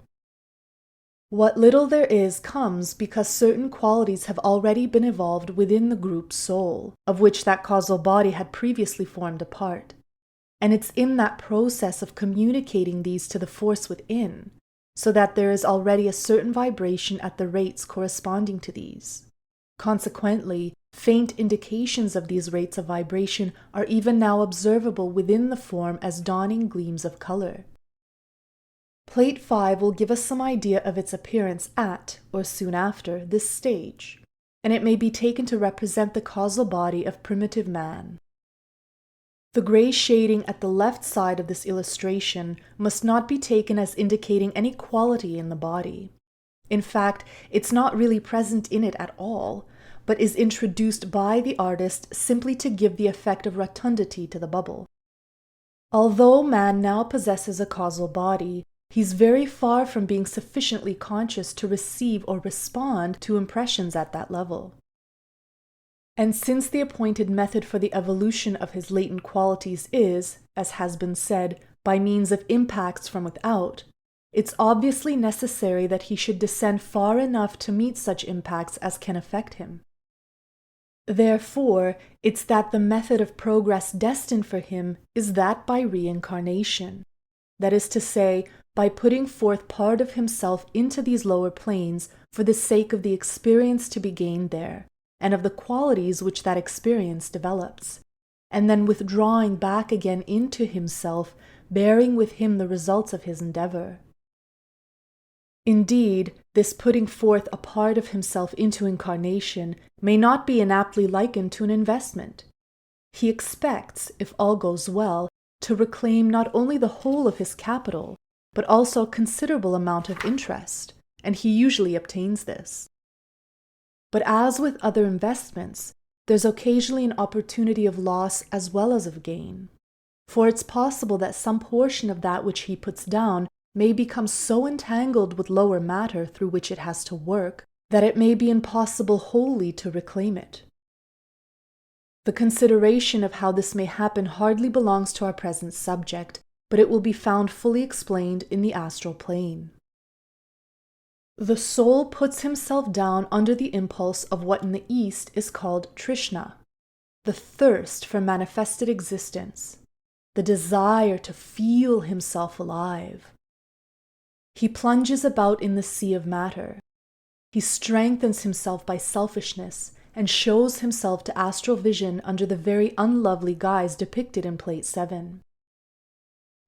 What little there is comes because certain qualities have already been evolved within the group soul, of which that causal body had previously formed a part. And it's in that process of communicating these to the force within, so that there is already a certain vibration at the rates corresponding to these. Consequently, faint indications of these rates of vibration are even now observable within the form as dawning gleams of color. Plate 5 will give us some idea of its appearance at, or soon after, this stage, and it may be taken to represent the causal body of primitive man. The gray shading at the left side of this illustration must not be taken as indicating any quality in the body. In fact, it's not really present in it at all, but is introduced by the artist simply to give the effect of rotundity to the bubble. Although man now possesses a causal body, he's very far from being sufficiently conscious to receive or respond to impressions at that level. And since the appointed method for the evolution of his latent qualities is, as has been said, by means of impacts from without, it's obviously necessary that he should descend far enough to meet such impacts as can affect him. Therefore, it's that the method of progress destined for him is that by reincarnation. That is to say, by putting forth part of himself into these lower planes for the sake of the experience to be gained there, and of the qualities which that experience develops, and then withdrawing back again into himself, bearing with him the results of his endeavor. Indeed, this putting forth a part of himself into incarnation may not be inaptly likened to an investment. He expects, if all goes well, to reclaim not only the whole of his capital, but also a considerable amount of interest, and he usually obtains this. But as with other investments, there's occasionally an opportunity of loss as well as of gain, for it's possible that some portion of that which he puts down may become so entangled with lower matter through which it has to work that it may be impossible wholly to reclaim it. The consideration of how this may happen hardly belongs to our present subject, but it will be found fully explained in the astral plane. The soul puts himself down under the impulse of what in the East is called Trishna, the thirst for manifested existence, the desire to feel himself alive. He plunges about in the sea of matter, He strengthens himself by selfishness and shows himself to astral vision under the very unlovely guise depicted in Plate 7.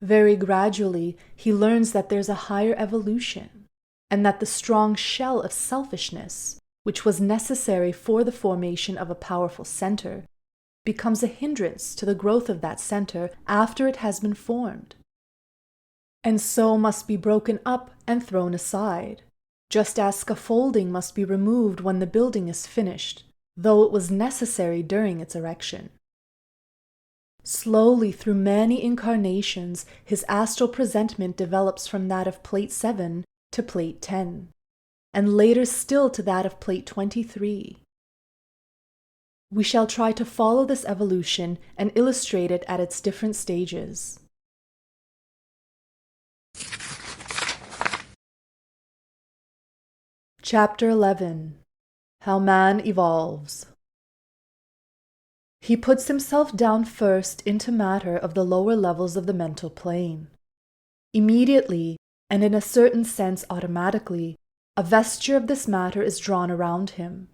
Very gradually, he learns that there's a higher evolution, and that the strong shell of selfishness, which was necessary for the formation of a powerful center, becomes a hindrance to the growth of that center after it has been formed, and so must be broken up and thrown aside, just as scaffolding must be removed when the building is finished, though it was necessary during its erection. Slowly, through many incarnations, his astral presentment develops from that of Plate 7 to Plate 10, and later still to that of Plate 23. We shall try to follow this evolution and illustrate it at its different stages. Chapter 11. How Man Evolves. He puts himself down first into matter of the lower levels of the mental plane. Immediately, and in a certain sense automatically, a vesture of this matter is drawn around him,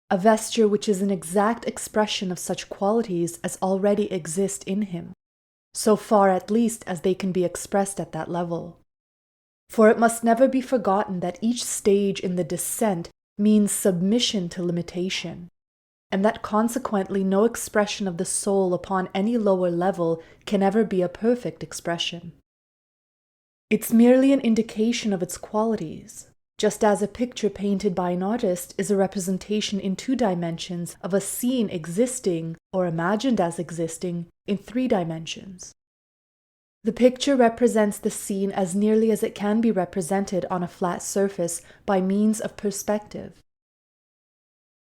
a vesture which is an exact expression of such qualities as already exist in him, so far at least as they can be expressed at that level. For it must never be forgotten that each stage in the descent means submission to limitation, and that consequently no expression of the soul upon any lower level can ever be a perfect expression. It's merely an indication of its qualities, just as a picture painted by an artist is a representation in 2 dimensions of a scene existing, or imagined as existing, in 3 dimensions. The picture represents the scene as nearly as it can be represented on a flat surface by means of perspective.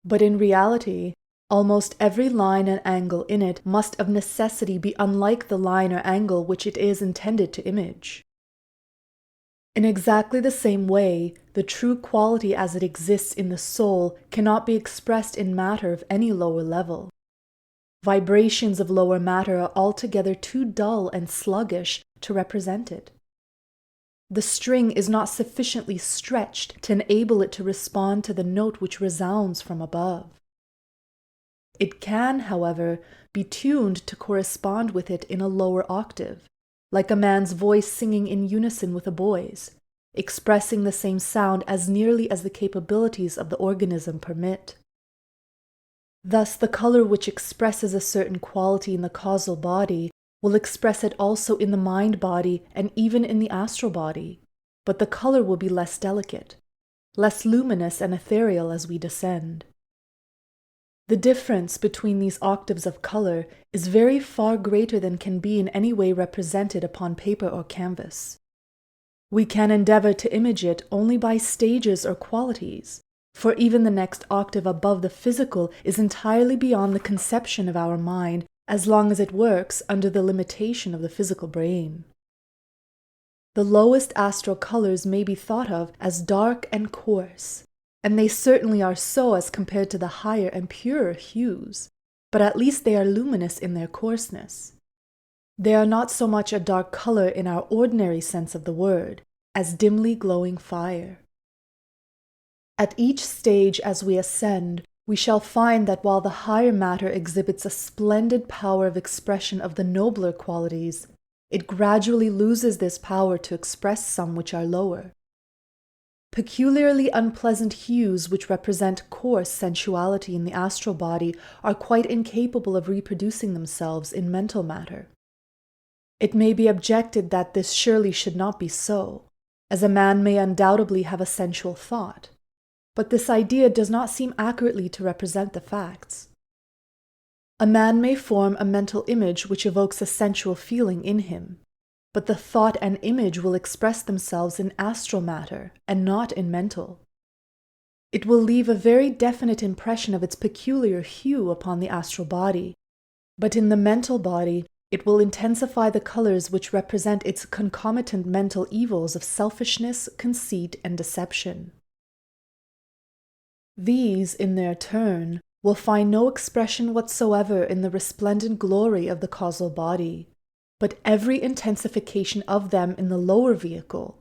But in reality, almost every line and angle in it must of necessity be unlike the line or angle which it is intended to image. In exactly the same way, the true quality as it exists in the soul cannot be expressed in matter of any lower level. Vibrations of lower matter are altogether too dull and sluggish to represent it. The string is not sufficiently stretched to enable it to respond to the note which resounds from above. It can, however, be tuned to correspond with it in a lower octave, like a man's voice singing in unison with a boy's, expressing the same sound as nearly as the capabilities of the organism permit. Thus, the color which expresses a certain quality in the causal body will express it also in the mind body and even in the astral body, but the color will be less delicate, less luminous and ethereal as we descend. The difference between these octaves of color is very far greater than can be in any way represented upon paper or canvas. We can endeavor to image it only by stages or qualities, for even the next octave above the physical is entirely beyond the conception of our mind as long as it works under the limitation of the physical brain. The lowest astral colors may be thought of as dark and coarse, and they certainly are so as compared to the higher and purer hues, but at least they are luminous in their coarseness. They are not so much a dark color in our ordinary sense of the word, as dimly glowing fire. At each stage as we ascend, we shall find that while the higher matter exhibits a splendid power of expression of the nobler qualities, it gradually loses this power to express some which are lower. Peculiarly unpleasant hues which represent coarse sensuality in the astral body are quite incapable of reproducing themselves in mental matter. It may be objected that this surely should not be so, as a man may undoubtedly have a sensual thought, but this idea does not seem accurately to represent the facts. A man may form a mental image which evokes a sensual feeling in him, but the thought and image will express themselves in astral matter and not in mental. It will leave a very definite impression of its peculiar hue upon the astral body, but in the mental body it will intensify the colors which represent its concomitant mental evils of selfishness, conceit, and deception. These, in their turn, will find no expression whatsoever in the resplendent glory of the causal body, but every intensification of them in the lower vehicle,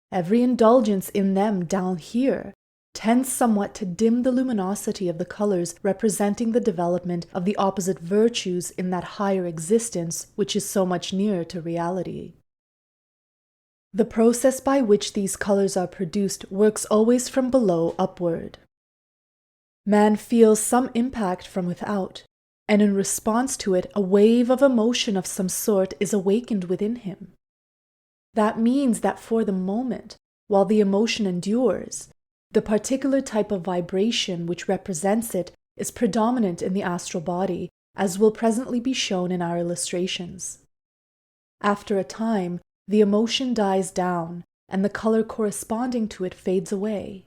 every indulgence in them down here, tends somewhat to dim the luminosity of the colors representing the development of the opposite virtues in that higher existence which is so much nearer to reality. The process by which these colors are produced works always from below upward. Man feels some impact from without, and in response to it, a wave of emotion of some sort is awakened within him. That means that for the moment, while the emotion endures, the particular type of vibration which represents it is predominant in the astral body, as will presently be shown in our illustrations. After a time, the emotion dies down, and the color corresponding to it fades away,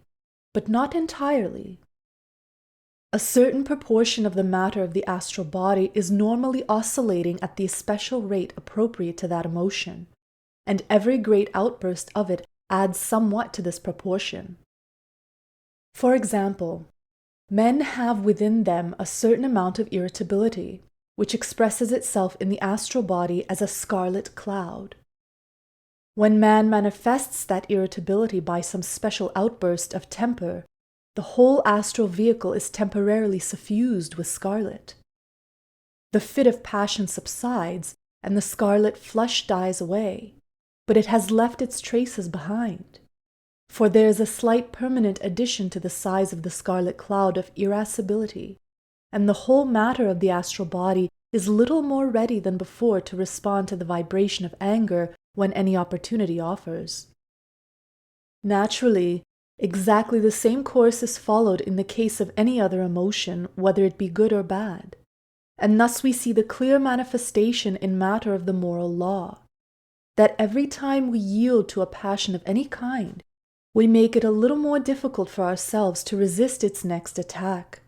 but not entirely. A certain proportion of the matter of the astral body is normally oscillating at the especial rate appropriate to that emotion, and every great outburst of it adds somewhat to this proportion. For example, men have within them a certain amount of irritability, which expresses itself in the astral body as a scarlet cloud. When man manifests that irritability by some special outburst of temper, the whole astral vehicle is temporarily suffused with scarlet. The fit of passion subsides, and the scarlet flush dies away, but it has left its traces behind. For there is a slight permanent addition to the size of the scarlet cloud of irascibility, and the whole matter of the astral body is little more ready than before to respond to the vibration of anger when any opportunity offers. Naturally, exactly the same course is followed in the case of any other emotion, whether it be good or bad, and thus we see the clear manifestation in matter of the moral law, that every time we yield to a passion of any kind, we make it a little more difficult for ourselves to resist its next attack,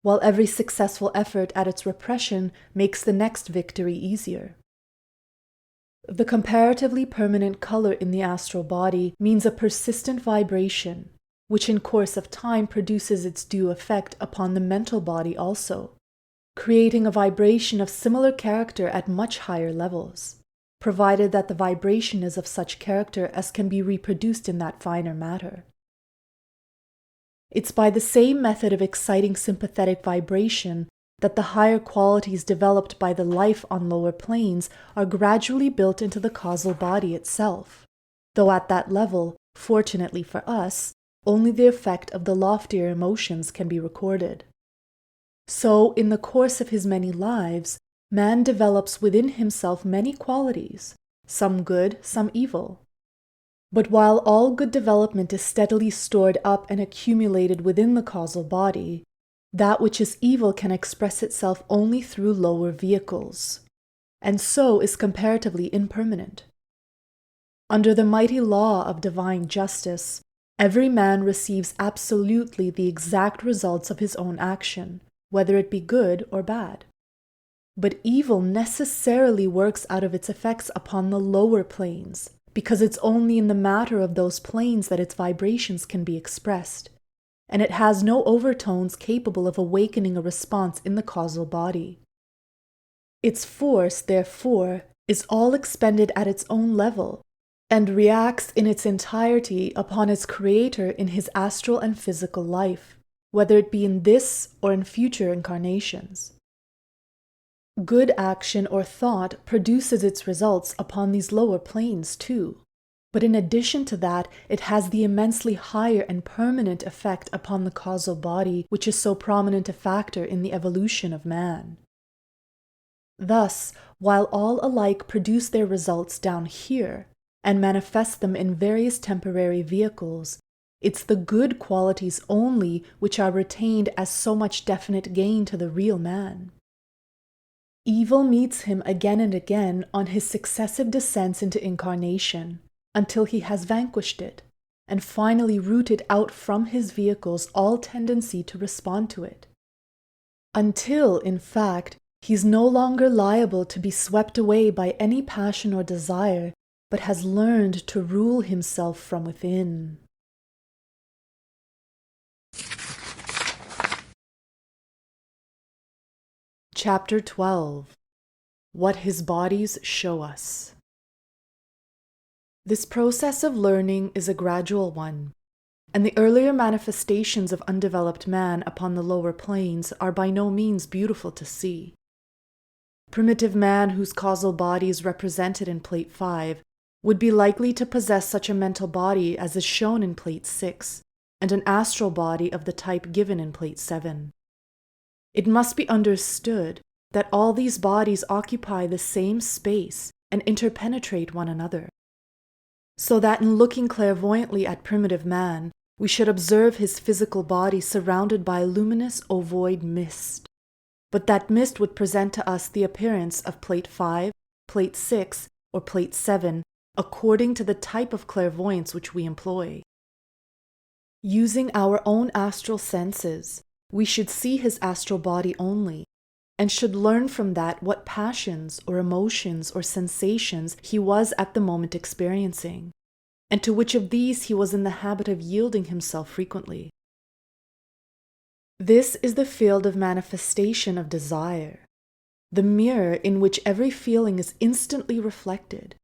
while every successful effort at its repression makes the next victory easier. The comparatively permanent color in the astral body means a persistent vibration, which in course of time produces its due effect upon the mental body also, creating a vibration of similar character at much higher levels, provided that the vibration is of such character as can be reproduced in that finer matter. It's by the same method of exciting sympathetic vibration that the higher qualities developed by the life on lower planes are gradually built into the causal body itself, though at that level, fortunately for us, only the effect of the loftier emotions can be recorded. So, in the course of his many lives, man develops within himself many qualities, some good, some evil. But while all good development is steadily stored up and accumulated within the causal body, that which is evil can express itself only through lower vehicles, and so is comparatively impermanent. Under the mighty law of divine justice, every man receives absolutely the exact results of his own action, whether it be good or bad. But evil necessarily works out of its effects upon the lower planes, because it's only in the matter of those planes that its vibrations can be expressed, and it has no overtones capable of awakening a response in the causal body. Its force, therefore, is all expended at its own level, and reacts in its entirety upon its creator in his astral and physical life, whether it be in this or in future incarnations. Good action or thought produces its results upon these lower planes too, but in addition to that, it has the immensely higher and permanent effect upon the causal body which is so prominent a factor in the evolution of man. Thus, while all alike produce their results down here, and manifest them in various temporary vehicles, it's the good qualities only which are retained as so much definite gain to the real man. Evil meets him again and again on his successive descents into incarnation, until he has vanquished it, and finally rooted out from his vehicles all tendency to respond to it. Until, in fact, he's no longer liable to be swept away by any passion or desire, but has learned to rule himself from within. Chapter 12. What his bodies show us. This process of learning is a gradual one, and the earlier manifestations of undeveloped man upon the lower planes are by no means beautiful to see. Primitive man whose causal body is represented in Plate 5 would be likely to possess such a mental body as is shown in Plate 6, and an astral body of the type given in Plate 7. It must be understood that all these bodies occupy the same space and interpenetrate one another, so that in looking clairvoyantly at primitive man, we should observe his physical body surrounded by luminous ovoid mist. But that mist would present to us the appearance of Plate 5, Plate 6, or Plate 7, according to the type of clairvoyance which we employ. Using our own astral senses, we should see his astral body only, and should learn from that what passions or emotions or sensations he was at the moment experiencing, and to which of these he was in the habit of yielding himself frequently. This is the field of manifestation of desire, the mirror in which every feeling is instantly reflected,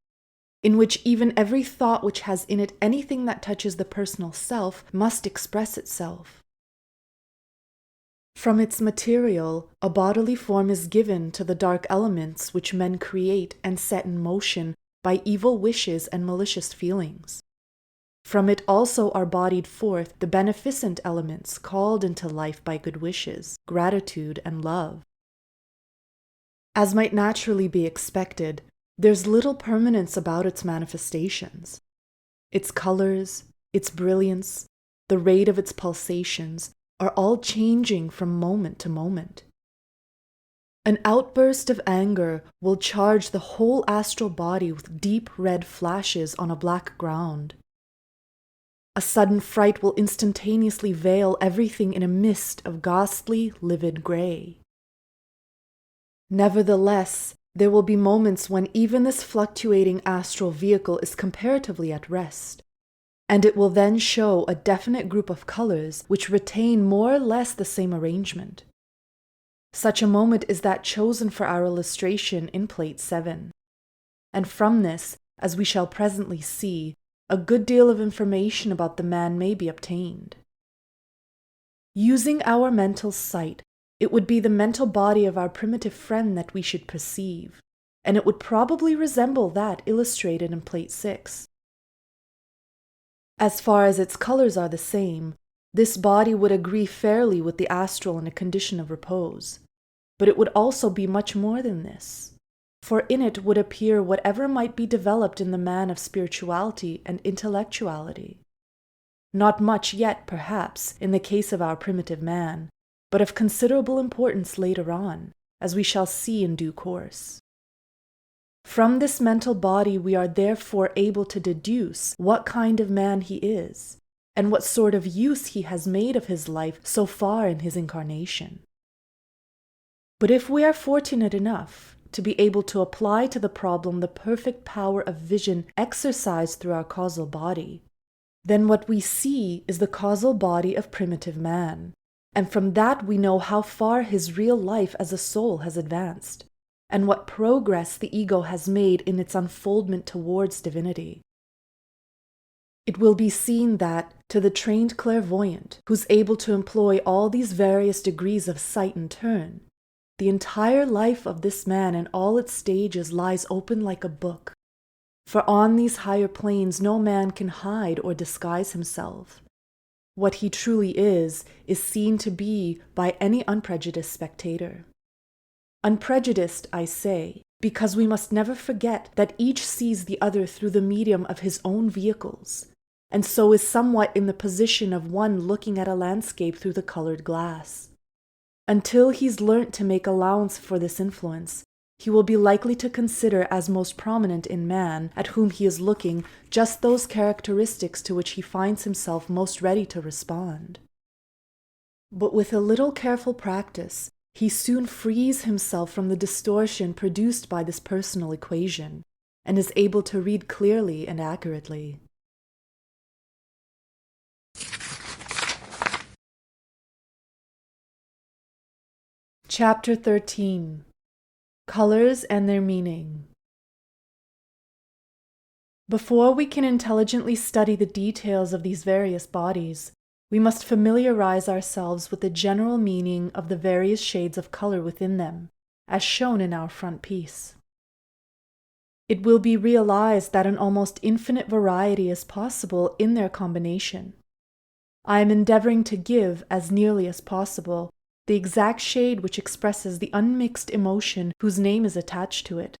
in which even every thought which has in it anything that touches the personal self must express itself. From its material, a bodily form is given to the dark elements which men create and set in motion by evil wishes and malicious feelings. From it also are bodied forth the beneficent elements called into life by good wishes, gratitude, and love. As might naturally be expected, there's little permanence about its manifestations. Its colors, its brilliance, the rate of its pulsations are all changing from moment to moment. An outburst of anger will charge the whole astral body with deep red flashes on a black ground. A sudden fright will instantaneously veil everything in a mist of ghastly, livid gray. Nevertheless, there will be moments when even this fluctuating astral vehicle is comparatively at rest, and it will then show a definite group of colors which retain more or less the same arrangement. Such a moment is that chosen for our illustration in Plate 7, and from this, as we shall presently see, a good deal of information about the man may be obtained. Using our mental sight, it would be the mental body of our primitive friend that we should perceive, and it would probably resemble that illustrated in Plate 6. As far as its colors are the same, this body would agree fairly with the astral in a condition of repose, but it would also be much more than this, for in it would appear whatever might be developed in the man of spirituality and intellectuality. Not much yet, perhaps, in the case of our primitive man, but of considerable importance later on, as we shall see in due course. From this mental body we are therefore able to deduce what kind of man he is, and what sort of use he has made of his life so far in his incarnation. But if we are fortunate enough to be able to apply to the problem the perfect power of vision exercised through our causal body, then what we see is the causal body of primitive man, and from that we know how far his real life as a soul has advanced, and what progress the ego has made in its unfoldment towards divinity. It will be seen that, to the trained clairvoyant, who's able to employ all these various degrees of sight in turn, the entire life of this man in all its stages lies open like a book, for on these higher planes no man can hide or disguise himself. What he truly is seen to be by any unprejudiced spectator. Unprejudiced, I say, because we must never forget that each sees the other through the medium of his own vehicles, and so is somewhat in the position of one looking at a landscape through the colored glass. Until he's learnt to make allowance for this influence, he will be likely to consider as most prominent in man at whom he is looking just those characteristics to which he finds himself most ready to respond. But with a little careful practice, he soon frees himself from the distortion produced by this personal equation, and is able to read clearly and accurately. Chapter 13. Colors and their meaning. Before we can intelligently study the details of these various bodies, we must familiarize ourselves with the general meaning of the various shades of color within them, as shown in our front piece. It will be realized that an almost infinite variety is possible in their combination. I am endeavoring to give, as nearly as possible, the exact shade which expresses the unmixed emotion whose name is attached to it.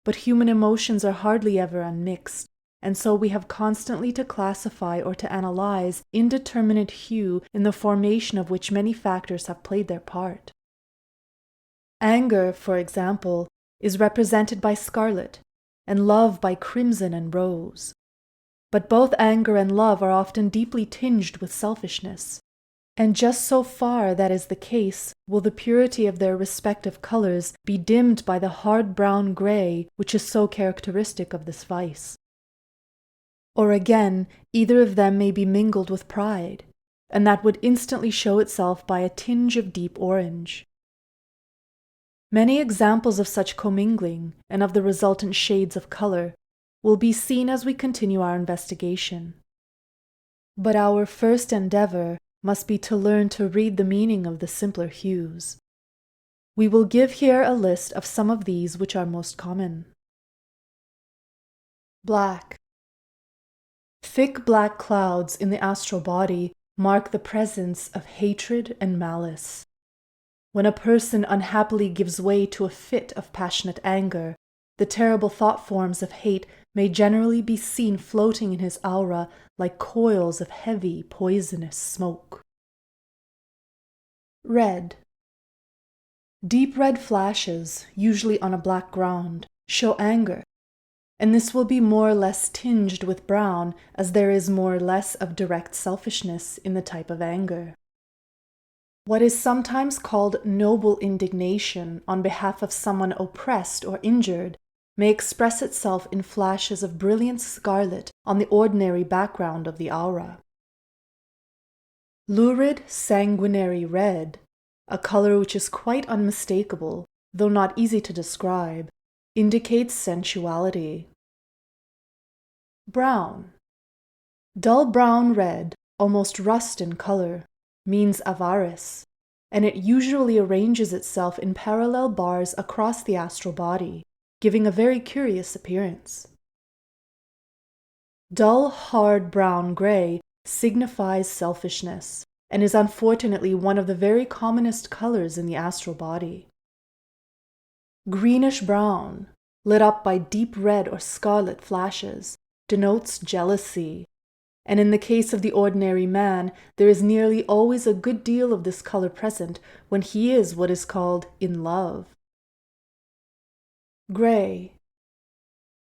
But human emotions are hardly ever unmixed, and so we have constantly to classify or to analyze indeterminate hue in the formation of which many factors have played their part. Anger, for example, is represented by scarlet, and love by crimson and rose. But both anger and love are often deeply tinged with selfishness, and just so far that is the case will the purity of their respective colors be dimmed by the hard brown gray which is so characteristic of this vice. Or again, either of them may be mingled with pride, and that would instantly show itself by a tinge of deep orange. Many examples of such commingling and of the resultant shades of color will be seen as we continue our investigation. But our first endeavor must be to learn to read the meaning of the simpler hues. We will give here a list of some of these which are most common. Black. Thick black clouds in the astral body mark the presence of hatred and malice. When a person unhappily gives way to a fit of passionate anger, the terrible thought forms of hate may generally be seen floating in his aura like coils of heavy, poisonous smoke. Red. Deep red flashes, usually on a black ground, show anger, and this will be more or less tinged with brown as there is more or less of direct selfishness in the type of anger. What is sometimes called noble indignation on behalf of someone oppressed or injured may express itself in flashes of brilliant scarlet on the ordinary background of the aura. Lurid sanguinary red, a color which is quite unmistakable, though not easy to describe, indicates sensuality. Brown. Dull brown red, almost rust in color, means avarice, and it usually arranges itself in parallel bars across the astral body, giving a very curious appearance. Dull, hard brown gray signifies selfishness, and is unfortunately one of the very commonest colors in the astral body. Greenish brown, lit up by deep red or scarlet flashes, denotes jealousy, and in the case of the ordinary man, there is nearly always a good deal of this color present when he is what is called in love. Gray.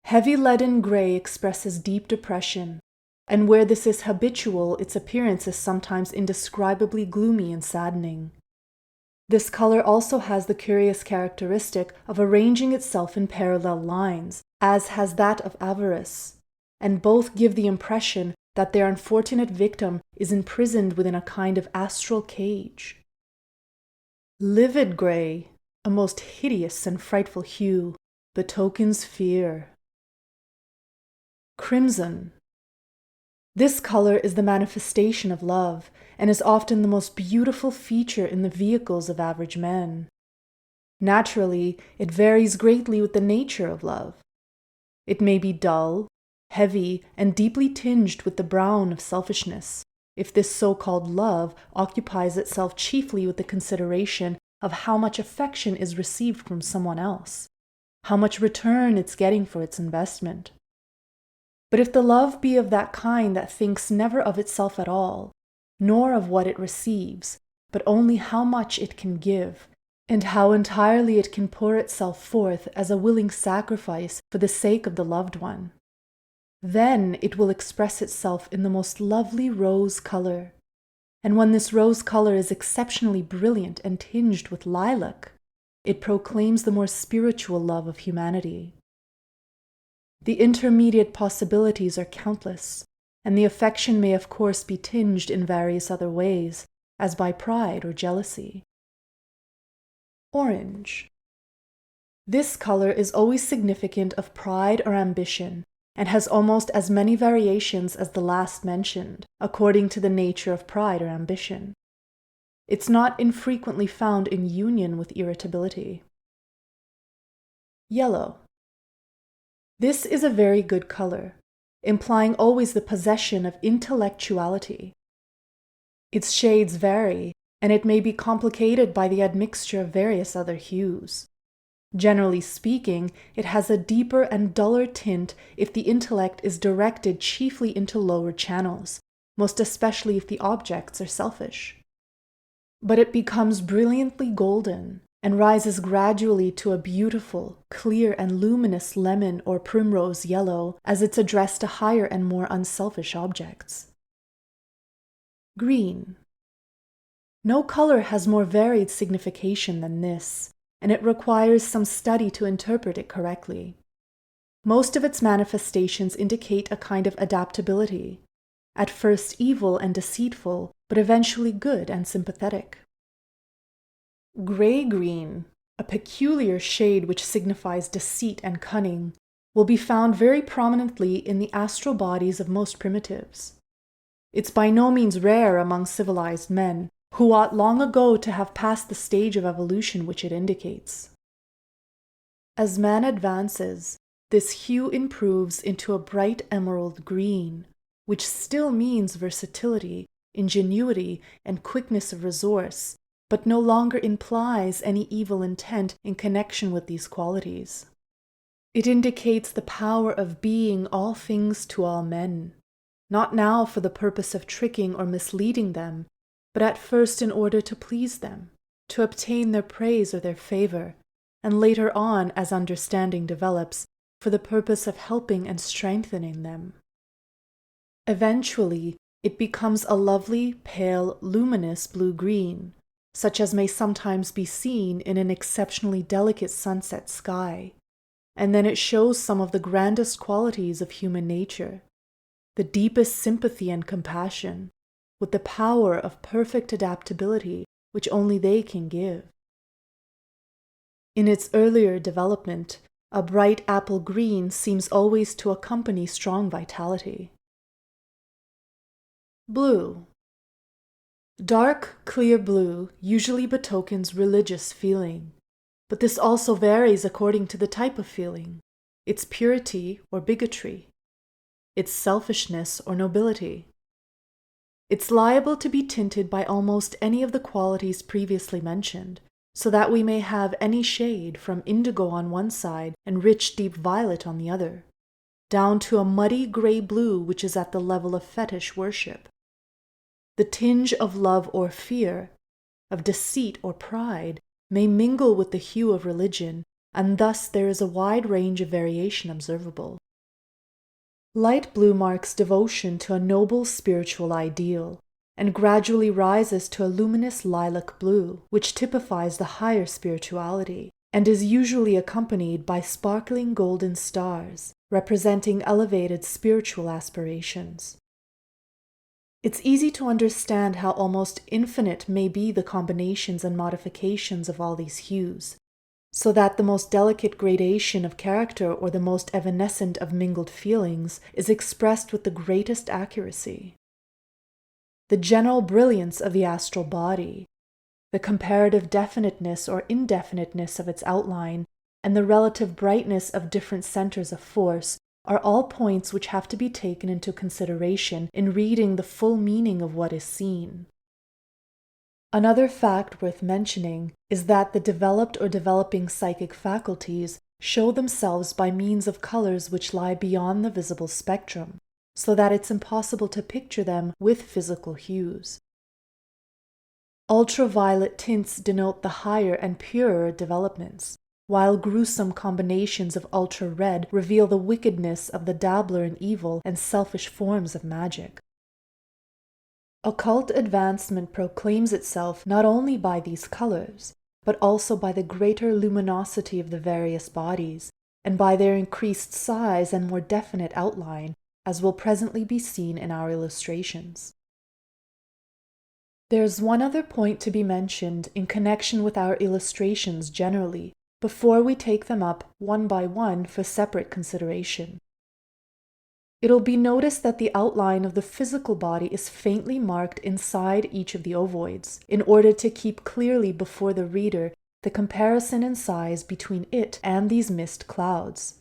Heavy leaden gray expresses deep depression, and where this is habitual, its appearance is sometimes indescribably gloomy and saddening. This color also has the curious characteristic of arranging itself in parallel lines, as has that of avarice, and both give the impression that their unfortunate victim is imprisoned within a kind of astral cage. Livid gray, a most hideous and frightful hue, betokens fear. Crimson. This color is the manifestation of love, and is often the most beautiful feature in the vehicles of average men. Naturally, it varies greatly with the nature of love. It may be dull, heavy, and deeply tinged with the brown of selfishness, if this so-called love occupies itself chiefly with the consideration of how much affection is received from someone else, how much return it's getting for its investment. But if the love be of that kind that thinks never of itself at all, nor of what it receives, but only how much it can give, and how entirely it can pour itself forth as a willing sacrifice for the sake of the loved one, then it will express itself in the most lovely rose color. And when this rose color is exceptionally brilliant and tinged with lilac, it proclaims the more spiritual love of humanity. The intermediate possibilities are countless, and the affection may of course be tinged in various other ways, as by pride or jealousy. Orange. This color is always significant of pride or ambition, and has almost as many variations as the last mentioned, according to the nature of pride or ambition. It's not infrequently found in union with irritability. Yellow. This is a very good color, implying always the possession of intellectuality. Its shades vary, and it may be complicated by the admixture of various other hues. Generally speaking, it has a deeper and duller tint if the intellect is directed chiefly into lower channels, most especially if the objects are selfish. But it becomes brilliantly golden and rises gradually to a beautiful, clear, and luminous lemon or primrose yellow as it's addressed to higher and more unselfish objects. Green. No color has more varied signification than this, and it requires some study to interpret it correctly. Most of its manifestations indicate a kind of adaptability, at first evil and deceitful, but eventually good and sympathetic. Gray-green, a peculiar shade which signifies deceit and cunning, will be found very prominently in the astral bodies of most primitives. It's by no means rare among civilized men, who ought long ago to have passed the stage of evolution which it indicates. As man advances, this hue improves into a bright emerald green, which still means versatility, ingenuity, and quickness of resource, but no longer implies any evil intent in connection with these qualities. It indicates the power of being all things to all men, not now for the purpose of tricking or misleading them, but at first in order to please them, to obtain their praise or their favor, and later on, as understanding develops, for the purpose of helping and strengthening them. Eventually, it becomes a lovely, pale, luminous blue-green, such as may sometimes be seen in an exceptionally delicate sunset sky, and then it shows some of the grandest qualities of human nature, the deepest sympathy and compassion, with the power of perfect adaptability which only they can give. In its earlier development, a bright apple green seems always to accompany strong vitality. Blue. Dark, clear blue usually betokens religious feeling, but this also varies according to the type of feeling, its purity or bigotry, its selfishness or nobility. It's liable to be tinted by almost any of the qualities previously mentioned, so that we may have any shade from indigo on one side and rich deep violet on the other, down to a muddy gray-blue which is at the level of fetish worship. The tinge of love or fear, of deceit or pride, may mingle with the hue of religion, and thus there is a wide range of variation observable. Light blue marks devotion to a noble spiritual ideal, and gradually rises to a luminous lilac blue, which typifies the higher spirituality, and is usually accompanied by sparkling golden stars, representing elevated spiritual aspirations. It's easy to understand how almost infinite may be the combinations and modifications of all these hues, so that the most delicate gradation of character or the most evanescent of mingled feelings is expressed with the greatest accuracy. The general brilliance of the astral body, the comparative definiteness or indefiniteness of its outline, and the relative brightness of different centers of force are all points which have to be taken into consideration in reading the full meaning of what is seen. Another fact worth mentioning is that the developed or developing psychic faculties show themselves by means of colors which lie beyond the visible spectrum, so that it's impossible to picture them with physical hues. Ultraviolet tints denote the higher and purer developments, while gruesome combinations of ultra-red reveal the wickedness of the dabbler in evil and selfish forms of magic. Occult advancement proclaims itself not only by these colors, but also by the greater luminosity of the various bodies, and by their increased size and more definite outline, as will presently be seen in our illustrations. There's one other point to be mentioned in connection with our illustrations generally, before we take them up one by one for separate consideration. It'll be noticed that the outline of the physical body is faintly marked inside each of the ovoids, in order to keep clearly before the reader the comparison in size between it and these mist clouds.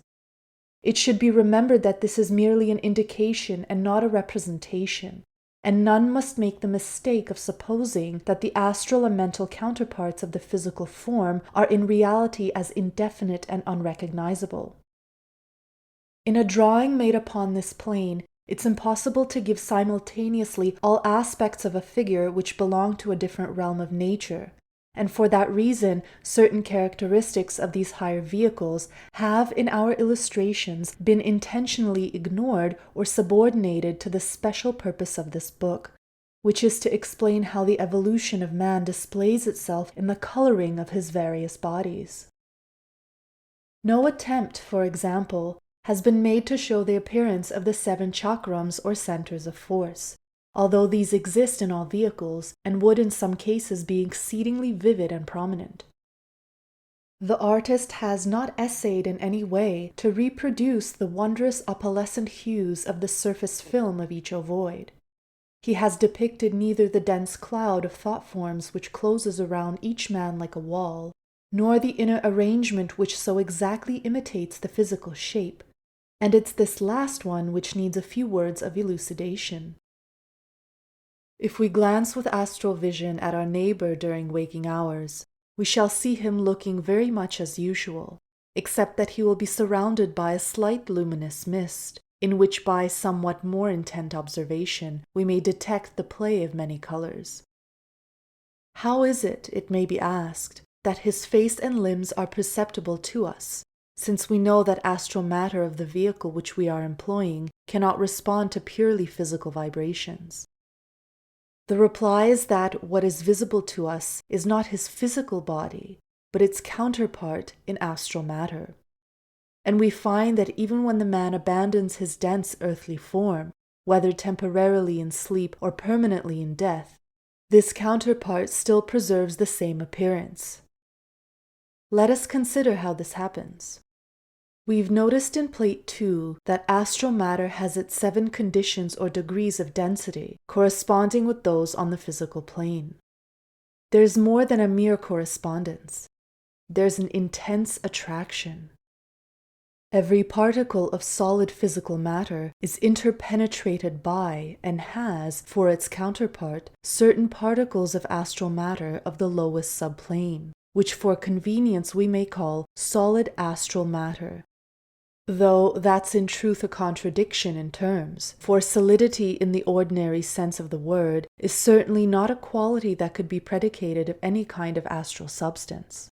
It should be remembered that this is merely an indication and not a representation, and none must make the mistake of supposing that the astral and mental counterparts of the physical form are in reality as indefinite and unrecognizable. In a drawing made upon this plane, it's impossible to give simultaneously all aspects of a figure which belong to a different realm of nature, and for that reason certain characteristics of these higher vehicles have in our illustrations been intentionally ignored or subordinated to the special purpose of this book, which is to explain how the evolution of man displays itself in the coloring of his various bodies. No attempt, for example, has been made to show the appearance of the 7 chakrams or centers of force, although these exist in all vehicles and would in some cases be exceedingly vivid and prominent. The artist has not essayed in any way to reproduce the wondrous opalescent hues of the surface film of each ovoid. He has depicted neither the dense cloud of thought forms which closes around each man like a wall, nor the inner arrangement which so exactly imitates the physical shape, and it's this last one which needs a few words of elucidation. If we glance with astral vision at our neighbor during waking hours, we shall see him looking very much as usual, except that he will be surrounded by a slight luminous mist, in which by somewhat more intent observation we may detect the play of many colors. How is it, it may be asked, that his face and limbs are perceptible to us, since we know that astral matter of the vehicle which we are employing cannot respond to purely physical vibrations? The reply is that what is visible to us is not his physical body, but its counterpart in astral matter. And we find that even when the man abandons his dense earthly form, whether temporarily in sleep or permanently in death, this counterpart still preserves the same appearance. Let us consider how this happens. We've noticed in Plate 2 that astral matter has its 7 conditions or degrees of density, corresponding with those on the physical plane. There's more than a mere correspondence. There's an intense attraction. Every particle of solid physical matter is interpenetrated by and has, for its counterpart, certain particles of astral matter of the lowest subplane, which for convenience we may call solid astral matter. Though that's in truth a contradiction in terms, for solidity in the ordinary sense of the word is certainly not a quality that could be predicated of any kind of astral substance.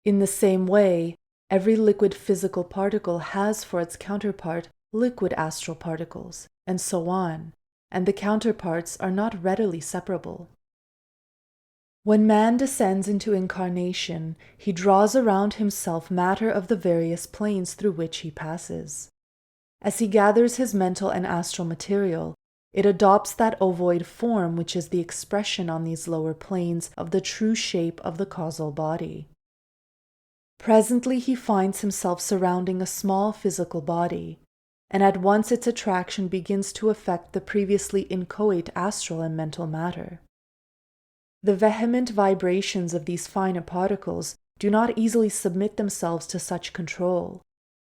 In the same way, every liquid physical particle has for its counterpart liquid astral particles, and so on, and the counterparts are not readily separable. When man descends into incarnation, he draws around himself matter of the various planes through which he passes. As he gathers his mental and astral material, it adopts that ovoid form which is the expression on these lower planes of the true shape of the causal body. Presently he finds himself surrounding a small physical body, and at once its attraction begins to affect the previously inchoate astral and mental matter. The vehement vibrations of these finer particles do not easily submit themselves to such control,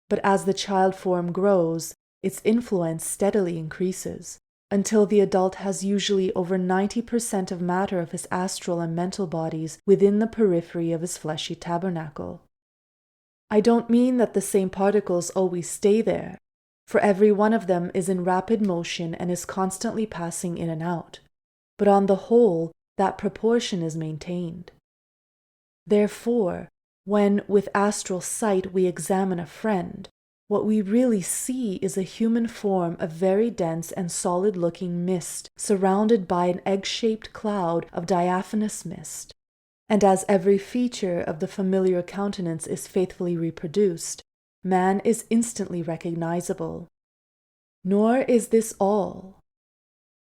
but as the child form grows, its influence steadily increases, until the adult has usually over 90% of matter of his astral and mental bodies within the periphery of his fleshy tabernacle. I don't mean that the same particles always stay there, for every one of them is in rapid motion and is constantly passing in and out, but on the whole, that proportion is maintained. Therefore, when with astral sight we examine a friend, what we really see is a human form of very dense and solid-looking mist surrounded by an egg-shaped cloud of diaphanous mist. And as every feature of the familiar countenance is faithfully reproduced, man is instantly recognizable. Nor is this all.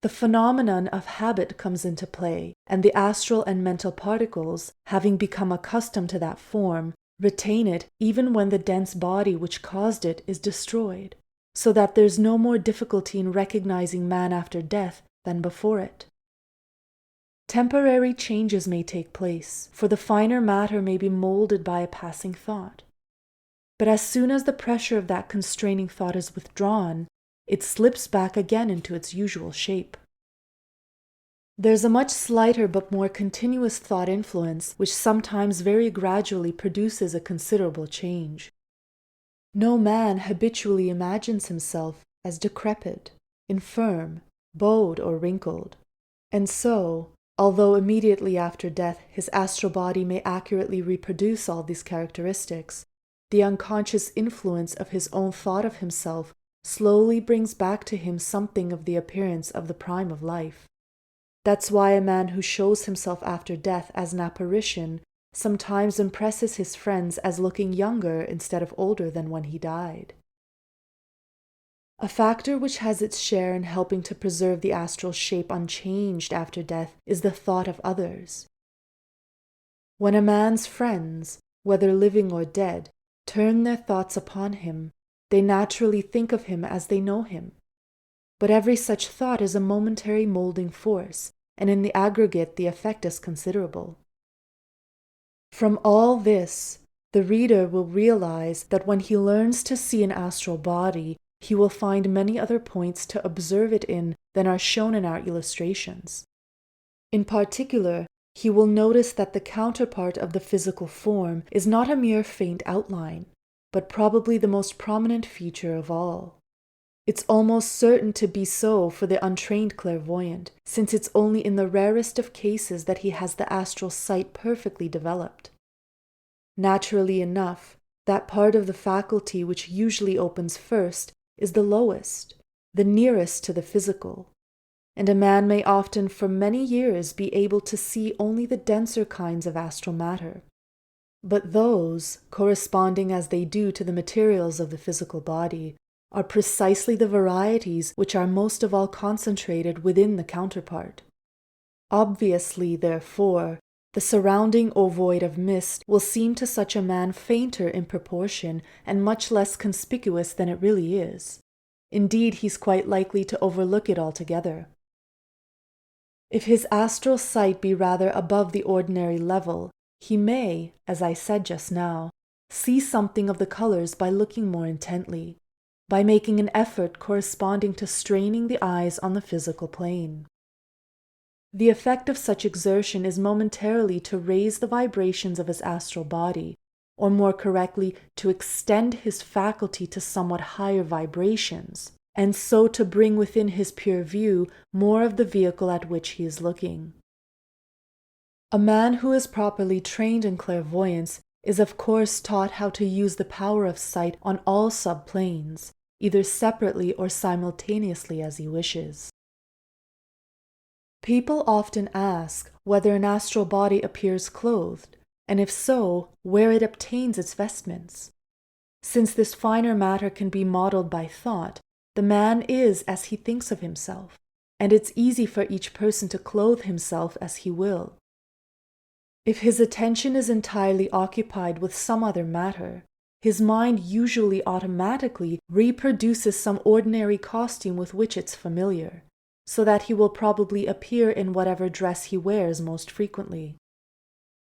The phenomenon of habit comes into play, and the astral and mental particles, having become accustomed to that form, retain it even when the dense body which caused it is destroyed, so that there's no more difficulty in recognizing man after death than before it. Temporary changes may take place, for the finer matter may be molded by a passing thought. But as soon as the pressure of that constraining thought is withdrawn, it slips back again into its usual shape. There's a much slighter but more continuous thought influence which sometimes very gradually produces a considerable change. No man habitually imagines himself as decrepit, infirm, bowed, or wrinkled, and so, although immediately after death his astral body may accurately reproduce all these characteristics, the unconscious influence of his own thought of himself slowly brings back to him something of the appearance of the prime of life. That's why a man who shows himself after death as an apparition sometimes impresses his friends as looking younger instead of older than when he died. A factor which has its share in helping to preserve the astral shape unchanged after death is the thought of others. When a man's friends, whether living or dead, turn their thoughts upon him, they naturally think of him as they know him. But every such thought is a momentary molding force, and in the aggregate the effect is considerable. From all this, the reader will realize that when he learns to see an astral body, he will find many other points to observe it in than are shown in our illustrations. In particular, he will notice that the counterpart of the physical form is not a mere faint outline, but probably the most prominent feature of all. It's almost certain to be so for the untrained clairvoyant, since it's only in the rarest of cases that he has the astral sight perfectly developed. Naturally enough, that part of the faculty which usually opens first is the lowest, the nearest to the physical, and a man may often for many years be able to see only the denser kinds of astral matter. But those, corresponding as they do to the materials of the physical body, are precisely the varieties which are most of all concentrated within the counterpart. Obviously, therefore, the surrounding ovoid of mist will seem to such a man fainter in proportion and much less conspicuous than it really is. Indeed, he's quite likely to overlook it altogether. If his astral sight be rather above the ordinary level, he may, as I said just now, see something of the colors by looking more intently, by making an effort corresponding to straining the eyes on the physical plane. The effect of such exertion is momentarily to raise the vibrations of his astral body, or more correctly, to extend his faculty to somewhat higher vibrations, and so to bring within his pure view more of the vehicle at which he is looking. A man who is properly trained in clairvoyance is of course taught how to use the power of sight on all subplanes, either separately or simultaneously as he wishes. People often ask whether an astral body appears clothed, and if so, where it obtains its vestments. Since this finer matter can be modeled by thought, the man is as he thinks of himself, and it's easy for each person to clothe himself as he will. If his attention is entirely occupied with some other matter, his mind usually automatically reproduces some ordinary costume with which it's familiar, so that he will probably appear in whatever dress he wears most frequently.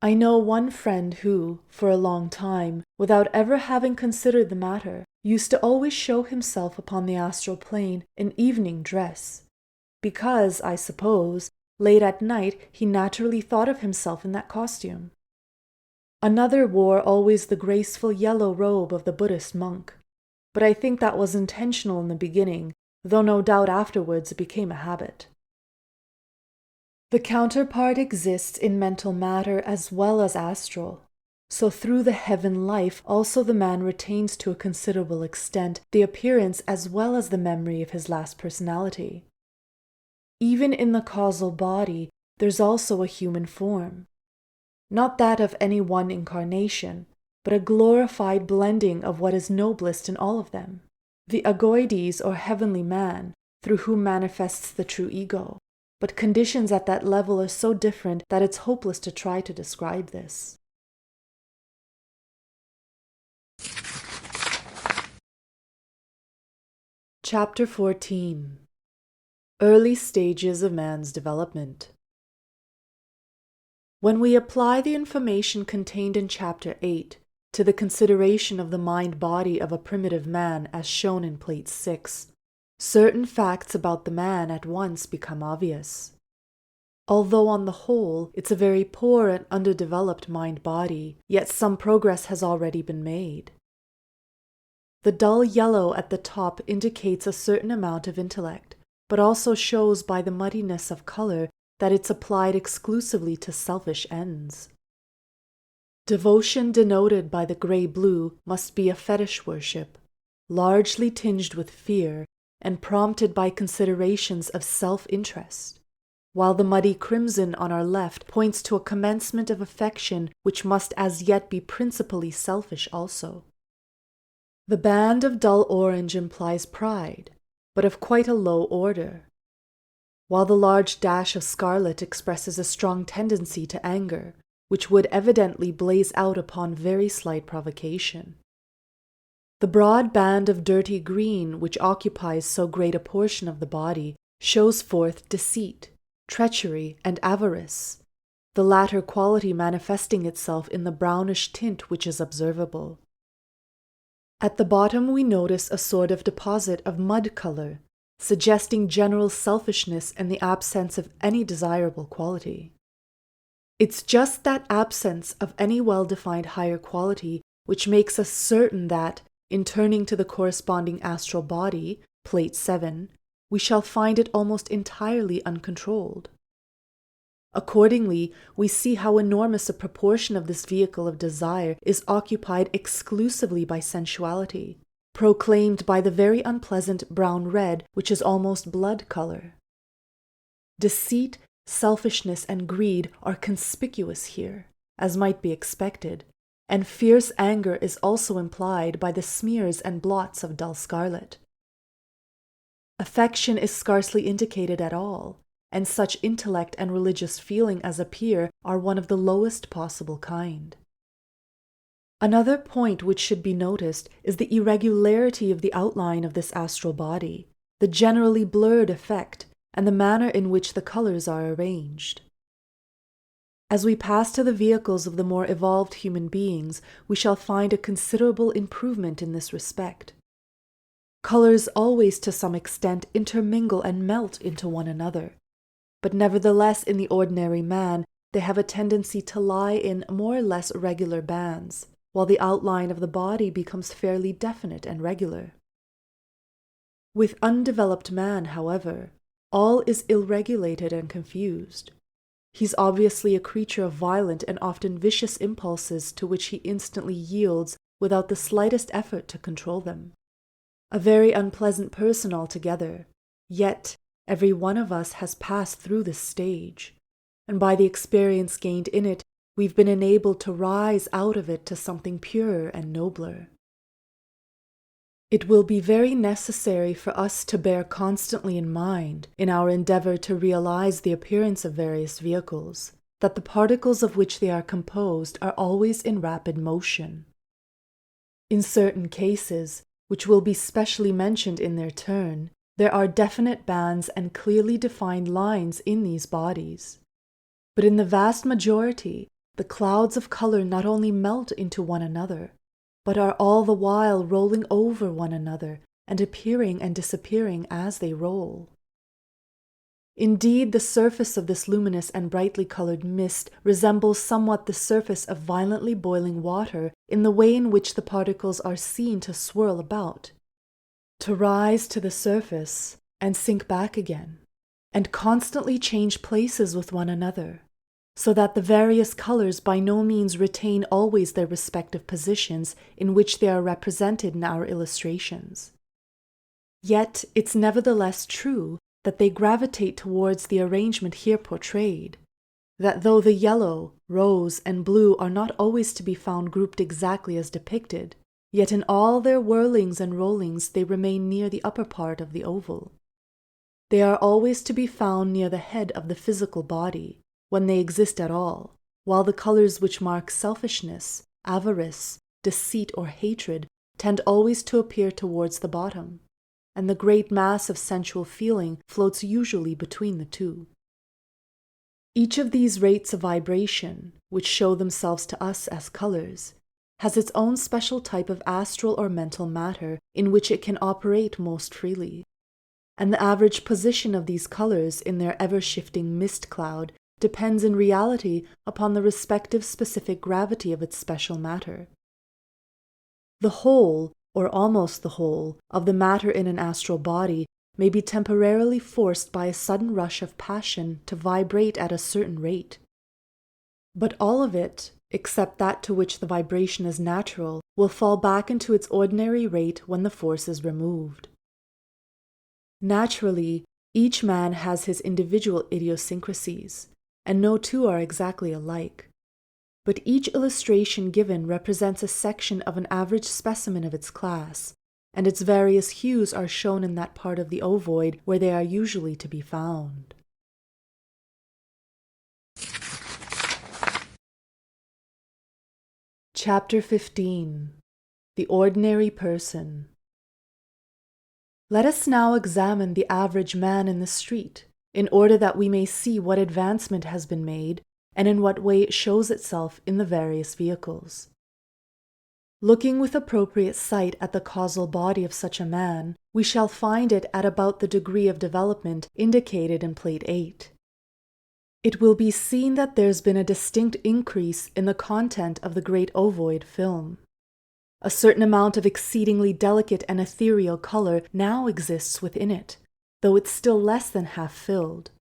I know one friend who, for a long time, without ever having considered the matter, used to always show himself upon the astral plane in evening dress, because, I suppose, late at night he naturally thought of himself in that costume. Another wore always the graceful yellow robe of the Buddhist monk, but I think that was intentional in the beginning, though no doubt afterwards it became a habit. The counterpart exists in mental matter as well as astral, so through the heaven life also the man retains to a considerable extent the appearance as well as the memory of his last personality. Even in the causal body, there's also a human form. Not that of any one incarnation, but a glorified blending of what is noblest in all of them, the agoides or heavenly man, through whom manifests the true ego. But conditions at that level are so different that it's hopeless to try to describe this. Chapter 14. Early Stages of Man's Development. When we apply the information contained in Chapter 8 to the consideration of the mind-body of a primitive man as shown in Plate 6, certain facts about the man at once become obvious. Although on the whole it's a very poor and underdeveloped mind-body, yet some progress has already been made. The dull yellow at the top indicates a certain amount of intellect, but also shows by the muddiness of color that it's applied exclusively to selfish ends. Devotion denoted by the gray-blue must be a fetish worship, largely tinged with fear and prompted by considerations of self-interest, while the muddy crimson on our left points to a commencement of affection which must as yet be principally selfish also. The band of dull orange implies pride, but of quite a low order, while the large dash of scarlet expresses a strong tendency to anger, which would evidently blaze out upon very slight provocation. The broad band of dirty green, which occupies so great a portion of the body, shows forth deceit, treachery, and avarice, the latter quality manifesting itself in the brownish tint which is observable. At the bottom we notice a sort of deposit of mud color, suggesting general selfishness and the absence of any desirable quality. It's just that absence of any well-defined higher quality which makes us certain that, in turning to the corresponding astral body, Plate 7, we shall find it almost entirely uncontrolled. Accordingly, we see how enormous a proportion of this vehicle of desire is occupied exclusively by sensuality, proclaimed by the very unpleasant brown-red which is almost blood color. Deceit, selfishness, and greed are conspicuous here, as might be expected, and fierce anger is also implied by the smears and blots of dull scarlet. Affection is scarcely indicated at all, and such intellect and religious feeling as appear are one of the lowest possible kind. Another point which should be noticed is the irregularity of the outline of this astral body, the generally blurred effect, and the manner in which the colors are arranged. As we pass to the vehicles of the more evolved human beings, we shall find a considerable improvement in this respect. Colors always to some extent intermingle and melt into one another, but nevertheless in the ordinary man they have a tendency to lie in more or less regular bands, while the outline of the body becomes fairly definite and regular. With undeveloped man, however, all is ill-regulated and confused. He's obviously a creature of violent and often vicious impulses to which he instantly yields without the slightest effort to control them. A very unpleasant person altogether, yet every one of us has passed through this stage, and by the experience gained in it, we've been enabled to rise out of it to something purer and nobler. It will be very necessary for us to bear constantly in mind, in our endeavor to realize the appearance of various vehicles, that the particles of which they are composed are always in rapid motion. In certain cases, which will be specially mentioned in their turn, there are definite bands and clearly defined lines in these bodies. But in the vast majority, the clouds of color not only melt into one another, but are all the while rolling over one another and appearing and disappearing as they roll. Indeed, the surface of this luminous and brightly colored mist resembles somewhat the surface of violently boiling water in the way in which the particles are seen to swirl about, to rise to the surface and sink back again, and constantly change places with one another, so that the various colors by no means retain always their respective positions in which they are represented in our illustrations. Yet it's nevertheless true that they gravitate towards the arrangement here portrayed, that though the yellow, rose, and blue are not always to be found grouped exactly as depicted, yet in all their whirlings and rollings they remain near the upper part of the oval. They are always to be found near the head of the physical body, when they exist at all, while the colors which mark selfishness, avarice, deceit, or hatred tend always to appear towards the bottom, and the great mass of sensual feeling floats usually between the two. Each of these rates of vibration, which show themselves to us as colors, has its own special type of astral or mental matter in which it can operate most freely, and the average position of these colors in their ever-shifting mist cloud depends in reality upon the respective specific gravity of its special matter. The whole, or almost the whole, of the matter in an astral body may be temporarily forced by a sudden rush of passion to vibrate at a certain rate. But all of it, except that to which the vibration is natural, will fall back into its ordinary rate when the force is removed. Naturally, each man has his individual idiosyncrasies, and no two are exactly alike. But each illustration given represents a section of an average specimen of its class, and its various hues are shown in that part of the ovoid where they are usually to be found. Chapter 15. The Ordinary Person. Let us now examine the average man in the street, in order that we may see what advancement has been made and in what way it shows itself in the various vehicles. Looking with appropriate sight at the causal body of such a man, we shall find it at about the degree of development indicated in Plate 8. It will be seen that there's been a distinct increase in the content of the great ovoid film. A certain amount of exceedingly delicate and ethereal color now exists within it, though it's still less than half filled.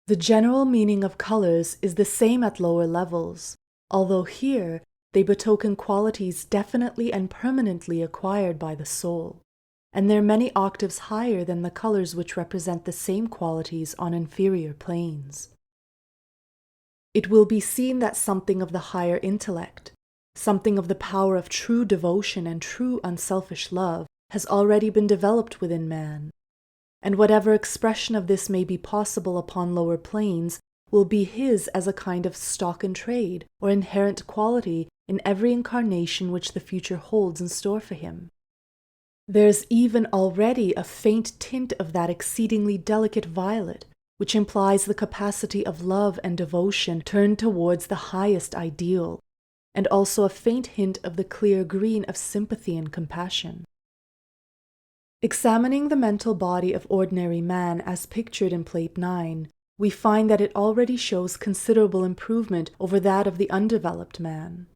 The general meaning of colors is the same at lower levels, although here they betoken qualities definitely and permanently acquired by the soul, and they're many octaves higher than the colors which represent the same qualities on inferior planes. It will be seen that something of the higher intellect, something of the power of true devotion and true unselfish love has already been developed within man, and whatever expression of this may be possible upon lower planes will be his as a kind of stock in trade or inherent quality in every incarnation which the future holds in store for him. There's even already a faint tint of that exceedingly delicate violet, which implies the capacity of love and devotion turned towards the highest ideal, and also a faint hint of the clear green of sympathy and compassion. Examining the mental body of ordinary man as pictured in Plate 9, we find that it already shows considerable improvement over that of the undeveloped man.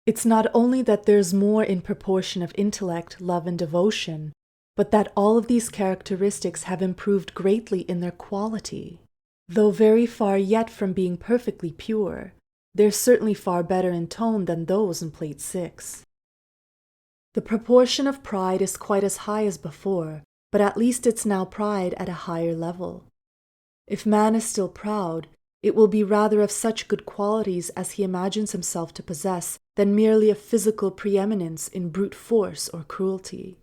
It's not only that there's more in proportion of intellect, love, and devotion, but that all of these characteristics have improved greatly in their quality. Though very far yet from being perfectly pure, they're certainly far better in tone than those in Plate 6. The proportion of pride is quite as high as before, but at least it's now pride at a higher level. If man is still proud, it will be rather of such good qualities as he imagines himself to possess than merely a physical preeminence in brute force or cruelty.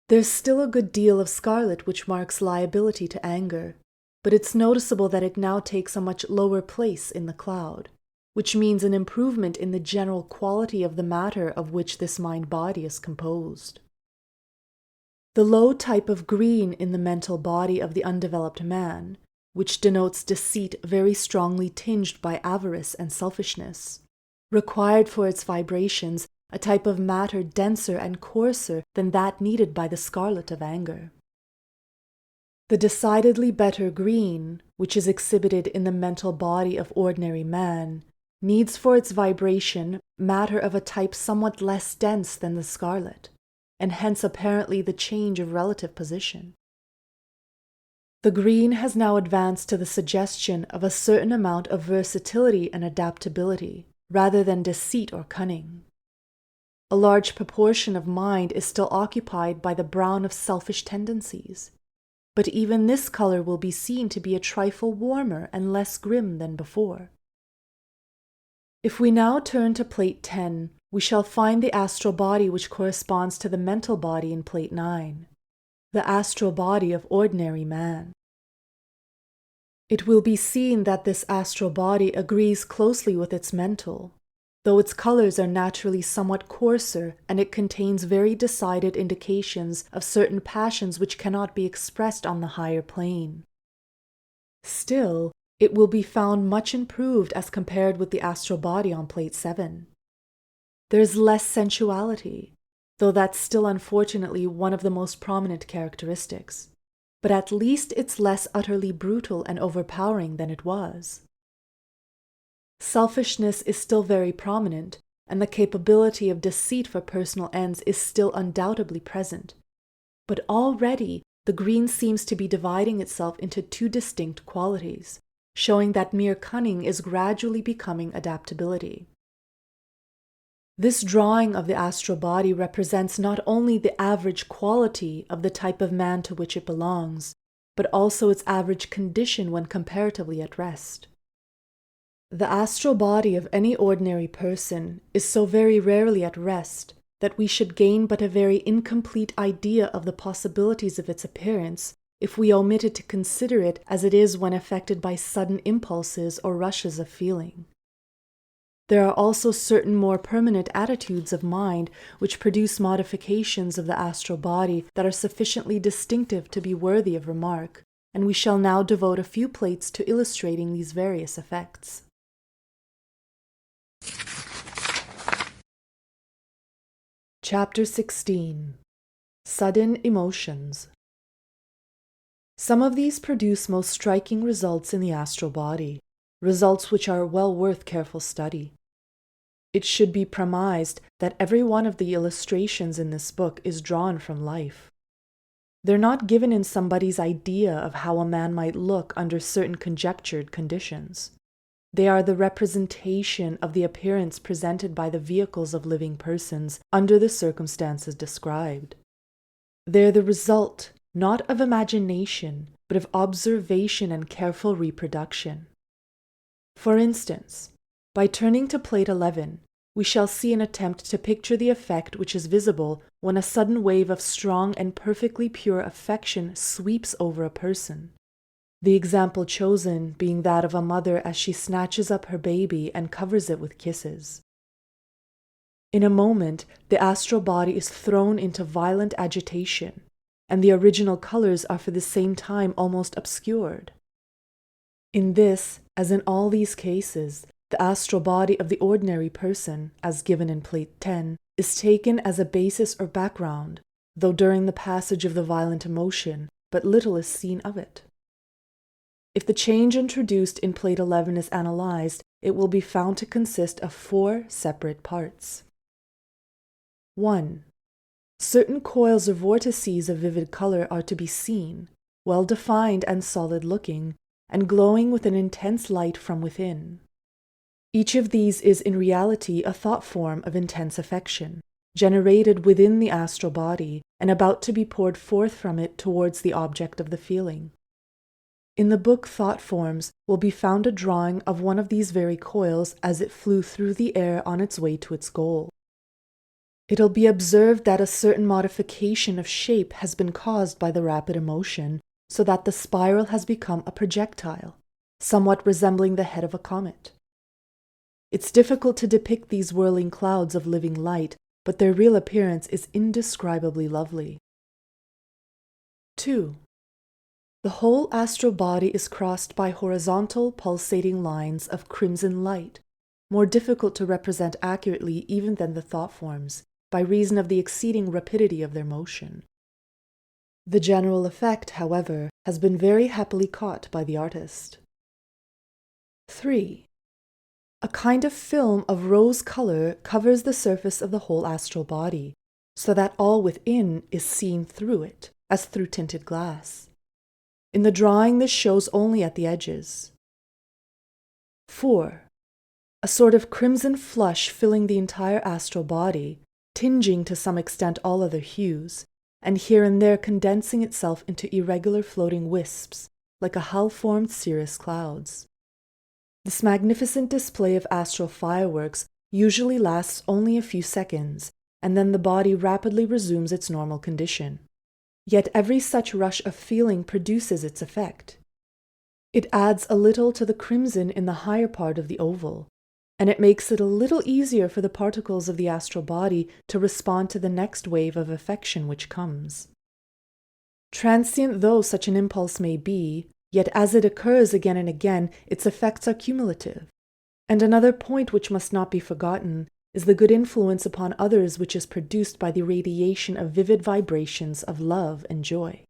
There's still a good deal of scarlet which marks liability to anger, but it's noticeable that it now takes a much lower place in the cloud, which means an improvement in the general quality of the matter of which this mind-body is composed. The low type of green in the mental body of the undeveloped man, which denotes deceit very strongly tinged by avarice and selfishness, required for its vibrations a type of matter denser and coarser than that needed by the scarlet of anger. The decidedly better green, which is exhibited in the mental body of ordinary man, needs for its vibration matter of a type somewhat less dense than the scarlet, and hence apparently the change of relative position. The green has now advanced to the suggestion of a certain amount of versatility and adaptability, rather than deceit or cunning. A large proportion of mind is still occupied by the brown of selfish tendencies, but even this color will be seen to be a trifle warmer and less grim than before. If we now turn to Plate 10, we shall find the astral body which corresponds to the mental body in Plate 9, the astral body of ordinary man. It will be seen that this astral body agrees closely with its mental, though its colors are naturally somewhat coarser and it contains very decided indications of certain passions which cannot be expressed on the higher plane. Still, it will be found much improved as compared with the astral body on plate 7. There is less sensuality, though that's still unfortunately one of the most prominent characteristics, but at least it's less utterly brutal and overpowering than it was. Selfishness is still very prominent, and the capability of deceit for personal ends is still undoubtedly present, but already the green seems to be dividing itself into two distinct qualities, showing that mere cunning is gradually becoming adaptability. This drawing of the astral body represents not only the average quality of the type of man to which it belongs, but also its average condition when comparatively at rest. The astral body of any ordinary person is so very rarely at rest that we should gain but a very incomplete idea of the possibilities of its appearance if we omitted to consider it as it is when affected by sudden impulses or rushes of feeling. There are also certain more permanent attitudes of mind which produce modifications of the astral body that are sufficiently distinctive to be worthy of remark, and we shall now devote a few plates to illustrating these various effects. Chapter 16. Sudden Emotions. Some of these produce most striking results in the astral body, results which are well worth careful study. It should be premised that every one of the illustrations in this book is drawn from life. They're not given in somebody's idea of how a man might look under certain conjectured conditions. They are the representation of the appearance presented by the vehicles of living persons under the circumstances described. They're the result, not of imagination, but of observation and careful reproduction. For instance, by turning to plate 11, we shall see an attempt to picture the effect which is visible when a sudden wave of strong and perfectly pure affection sweeps over a person. The example chosen being that of a mother as she snatches up her baby and covers it with kisses. In a moment, the astral body is thrown into violent agitation, and the original colors are for the same time almost obscured. In this, as in all these cases, the astral body of the ordinary person, as given in plate 10, is taken as a basis or background, though during the passage of the violent emotion, but little is seen of it. If the change introduced in plate 11 is analyzed, it will be found to consist of 4 separate parts. 1. Certain coils or vortices of vivid color are to be seen, well defined and solid-looking, and glowing with an intense light from within. Each of these is in reality a thought form of intense affection, generated within the astral body and about to be poured forth from it towards the object of the feeling. In the book Thought Forms will be found a drawing of one of these very coils as it flew through the air on its way to its goal. It'll be observed that a certain modification of shape has been caused by the rapid emotion, so that the spiral has become a projectile, somewhat resembling the head of a comet. It's difficult to depict these whirling clouds of living light, but their real appearance is indescribably lovely. 2. The whole astral body is crossed by horizontal pulsating lines of crimson light, more difficult to represent accurately even than the thought forms, by reason of the exceeding rapidity of their motion. The general effect, however, has been very happily caught by the artist. 3. A kind of film of rose color covers the surface of the whole astral body, so that all within is seen through it, as through tinted glass. In the drawing, this shows only at the edges. 4. A sort of crimson flush filling the entire astral body, tinging to some extent all other hues, and here and there condensing itself into irregular floating wisps, like a hull-formed cirrus clouds. This magnificent display of astral fireworks usually lasts only a few seconds, and then the body rapidly resumes its normal condition. Yet every such rush of feeling produces its effect. It adds a little to the crimson in the higher part of the oval, and it makes it a little easier for the particles of the astral body to respond to the next wave of affection which comes. Transient though such an impulse may be, yet as it occurs again and again, its effects are cumulative. And another point which must not be forgotten is the good influence upon others which is produced by the radiation of vivid vibrations of love and joy.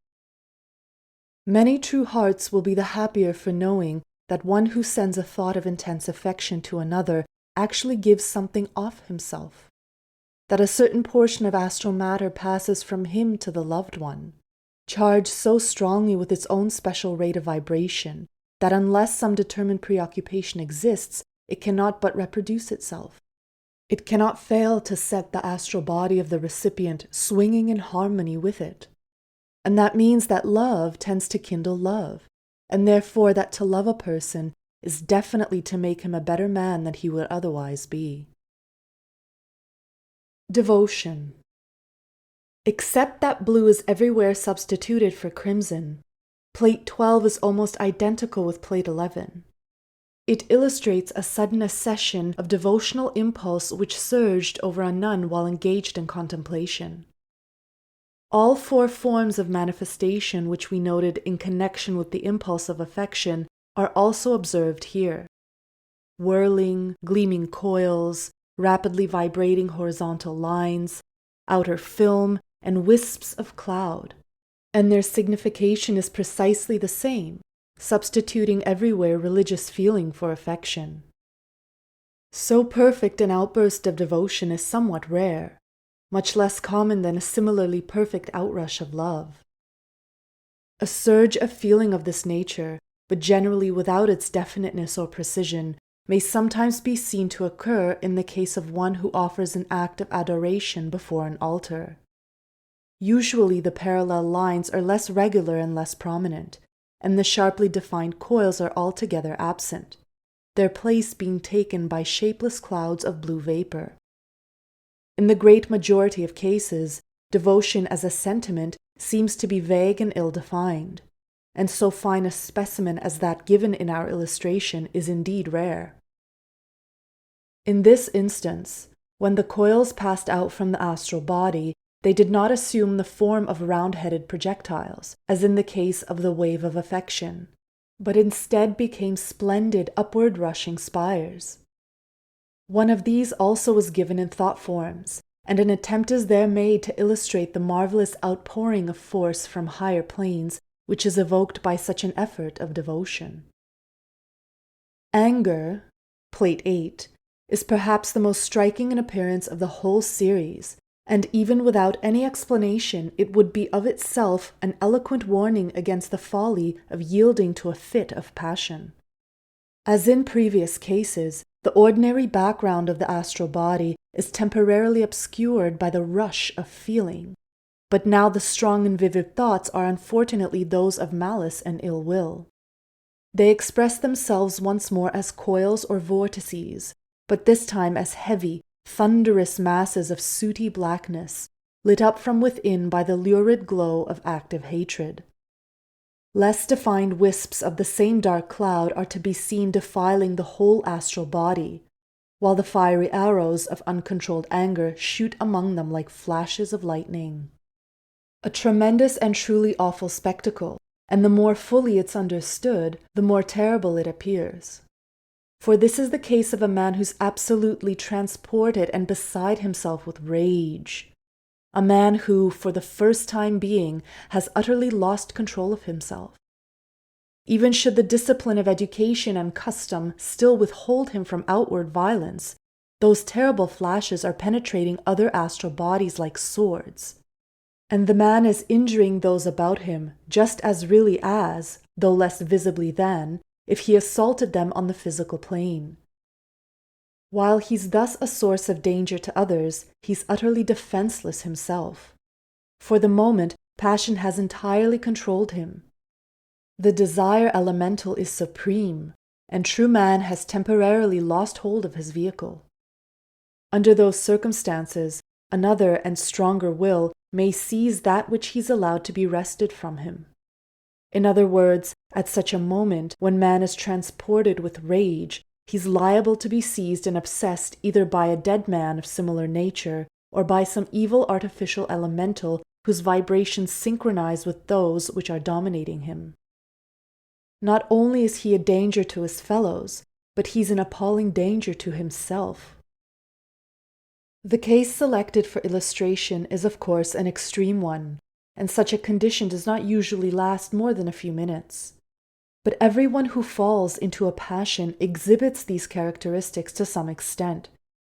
Many true hearts will be the happier for knowing that one who sends a thought of intense affection to another actually gives something off himself, that a certain portion of astral matter passes from him to the loved one, charged so strongly with its own special rate of vibration that unless some determined preoccupation exists, it cannot but reproduce itself. It cannot fail to set the astral body of the recipient swinging in harmony with it. And that means that love tends to kindle love, and therefore that to love a person is definitely to make him a better man than he would otherwise be. Devotion. Except that blue is everywhere substituted for crimson, Plate 12 is almost identical with Plate 11. It illustrates a sudden accession of devotional impulse which surged over a nun while engaged in contemplation. All four forms of manifestation which we noted in connection with the impulse of affection are also observed here. Whirling, gleaming coils, rapidly vibrating horizontal lines, outer film, and wisps of cloud. And their signification is precisely the same, substituting everywhere religious feeling for affection. So perfect an outburst of devotion is somewhat rare, much less common than a similarly perfect outrush of love. A surge of feeling of this nature, but generally without its definiteness or precision, may sometimes be seen to occur in the case of one who offers an act of adoration before an altar. Usually the parallel lines are less regular and less prominent, and the sharply defined coils are altogether absent, their place being taken by shapeless clouds of blue vapor. In the great majority of cases, devotion as a sentiment seems to be vague and ill-defined, and so fine a specimen as that given in our illustration is indeed rare. In this instance, when the coils passed out from the astral body, they did not assume the form of round-headed projectiles, as in the case of the wave of affection, but instead became splendid upward-rushing spires. One of these also was given in thought forms, and an attempt is there made to illustrate the marvelous outpouring of force from higher planes which is evoked by such an effort of devotion. Anger, Plate 8, is perhaps the most striking in appearance of the whole series, and even without any explanation it would be of itself an eloquent warning against the folly of yielding to a fit of passion. As in previous cases, the ordinary background of the astral body is temporarily obscured by the rush of feeling, but now the strong and vivid thoughts are unfortunately those of malice and ill will. They express themselves once more as coils or vortices, but this time as heavy, thunderous masses of sooty blackness, lit up from within by the lurid glow of active hatred. Less defined wisps of the same dark cloud are to be seen defiling the whole astral body, while the fiery arrows of uncontrolled anger shoot among them like flashes of lightning. A tremendous and truly awful spectacle, and the more fully it's understood, the more terrible it appears. For this is the case of a man who's absolutely transported and beside himself with rage. A man who, for the first time being, has utterly lost control of himself. Even should the discipline of education and custom still withhold him from outward violence, those terrible flashes are penetrating other astral bodies like swords. And the man is injuring those about him just as really as, though less visibly than, if he assaulted them on the physical plane. While he's thus a source of danger to others, he's utterly defenseless himself. For the moment, passion has entirely controlled him. The desire elemental is supreme, and true man has temporarily lost hold of his vehicle. Under those circumstances, another and stronger will may seize that which he's allowed to be wrested from him. In other words, at such a moment, when man is transported with rage, he's liable to be seized and obsessed either by a dead man of similar nature or by some evil artificial elemental whose vibrations synchronize with those which are dominating him. Not only is he a danger to his fellows, but he's an appalling danger to himself. The case selected for illustration is, of course, an extreme one, and such a condition does not usually last more than a few minutes. But everyone who falls into a passion exhibits these characteristics to some extent,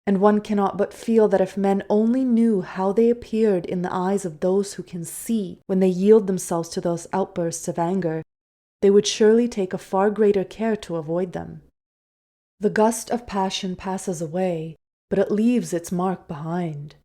and one cannot but feel that if men only knew how they appeared in the eyes of those who can see when they yield themselves to those outbursts of anger, they would surely take a far greater care to avoid them. The gust of passion passes away, but it leaves its mark behind.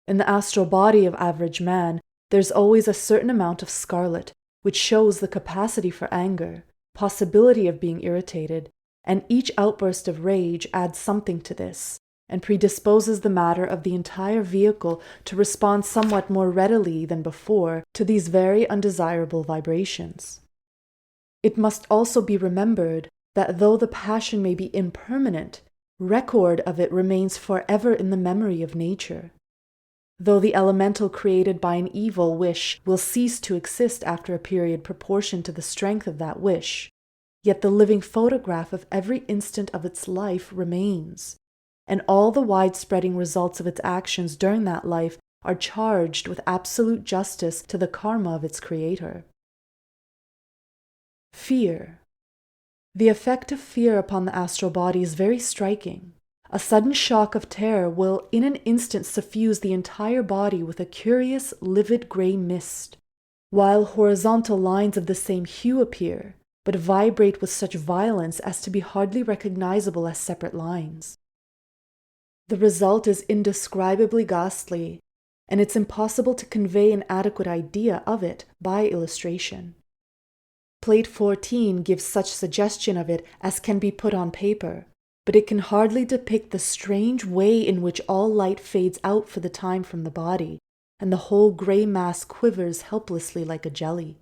In the astral body of average man, there's always a certain amount of scarlet, which shows the capacity for anger, possibility of being irritated, and each outburst of rage adds something to this, and predisposes the matter of the entire vehicle to respond somewhat more readily than before to these very undesirable vibrations. It must also be remembered that though the passion may be impermanent, record of it remains forever in the memory of nature. Though the elemental created by an evil wish will cease to exist after a period proportioned to the strength of that wish, yet the living photograph of every instant of its life remains, and all the wide-spreading results of its actions during that life are charged with absolute justice to the karma of its creator. Fear. The effect of fear upon the astral body is very striking. A sudden shock of terror will in an instant suffuse the entire body with a curious, livid gray mist, while horizontal lines of the same hue appear, but vibrate with such violence as to be hardly recognizable as separate lines. The result is indescribably ghastly, and it's impossible to convey an adequate idea of it by illustration. Plate 14 gives such suggestion of it as can be put on paper, but it can hardly depict the strange way in which all light fades out for the time from the body, and the whole gray mass quivers helplessly like a jelly.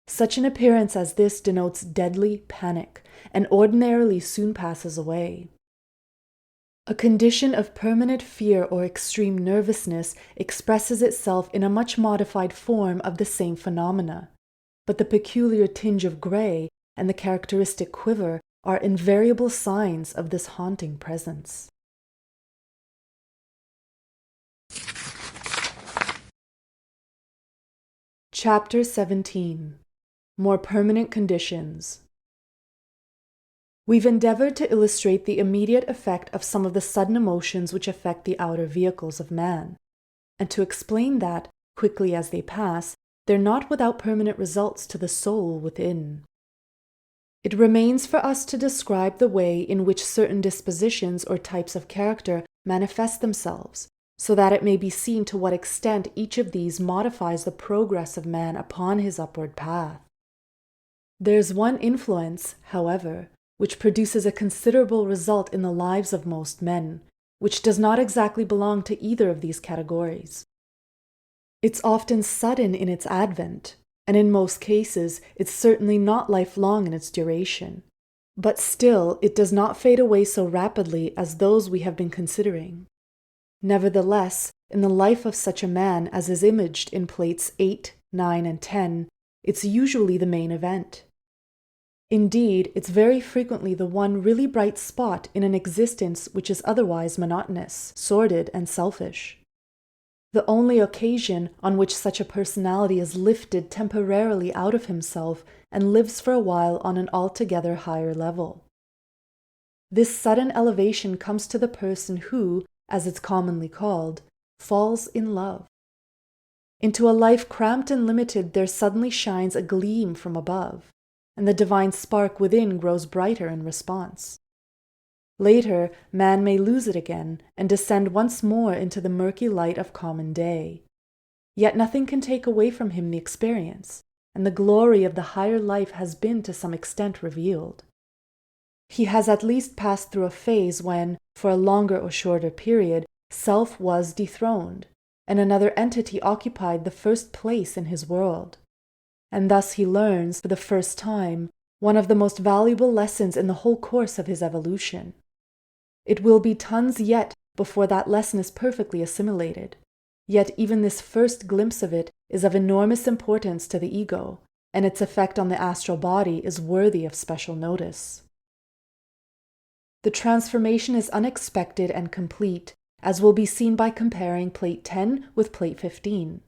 Such an appearance as this denotes deadly panic, and ordinarily soon passes away. A condition of permanent fear or extreme nervousness expresses itself in a much modified form of the same phenomena, but the peculiar tinge of gray and the characteristic quiver are invariable signs of this haunting presence. Chapter 17. More Permanent Conditions. We've endeavored to illustrate the immediate effect of some of the sudden emotions which affect the outer vehicles of man, and to explain that, quickly as they pass, they're not without permanent results to the soul within. It remains for us to describe the way in which certain dispositions or types of character manifest themselves, so that it may be seen to what extent each of these modifies the progress of man upon his upward path. There's one influence, however, which produces a considerable result in the lives of most men, which does not exactly belong to either of these categories. It's often sudden in its advent, and in most cases it's certainly not lifelong in its duration, but still it does not fade away so rapidly as those we have been considering. Nevertheless, in the life of such a man as is imaged in plates 8, 9, and 10, it's usually the main event. Indeed, it's very frequently the one really bright spot in an existence which is otherwise monotonous, sordid, and selfish. The only occasion on which such a personality is lifted temporarily out of himself and lives for a while on an altogether higher level. This sudden elevation comes to the person who, as it's commonly called, falls in love. Into a life cramped and limited there suddenly shines a gleam from above, and the divine spark within grows brighter in response. Later, man may lose it again and descend once more into the murky light of common day. Yet nothing can take away from him the experience, and the glory of the higher life has been to some extent revealed. He has at least passed through a phase when, for a longer or shorter period, self was dethroned, and another entity occupied the first place in his world. And thus he learns, for the first time, one of the most valuable lessons in the whole course of his evolution. It will be tons yet before that lesson is perfectly assimilated, yet even this first glimpse of it is of enormous importance to the ego, and its effect on the astral body is worthy of special notice. The transformation is unexpected and complete, as will be seen by comparing Plate 10 with Plate 15.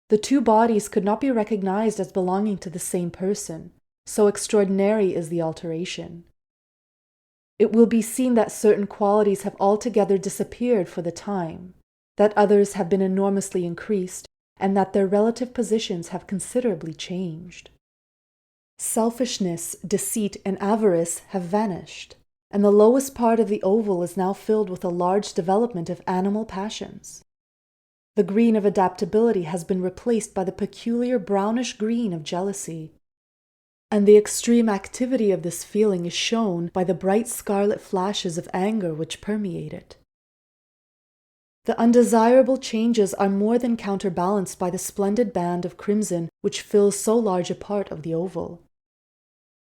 The two bodies could not be recognized as belonging to the same person, so extraordinary is the alteration. It will be seen that certain qualities have altogether disappeared for the time, that others have been enormously increased, and that their relative positions have considerably changed. Selfishness, deceit, and avarice have vanished, and the lowest part of the oval is now filled with a large development of animal passions. The green of adaptability has been replaced by the peculiar brownish green of jealousy, and the extreme activity of this feeling is shown by the bright scarlet flashes of anger which permeate it. The undesirable changes are more than counterbalanced by the splendid band of crimson which fills so large a part of the oval.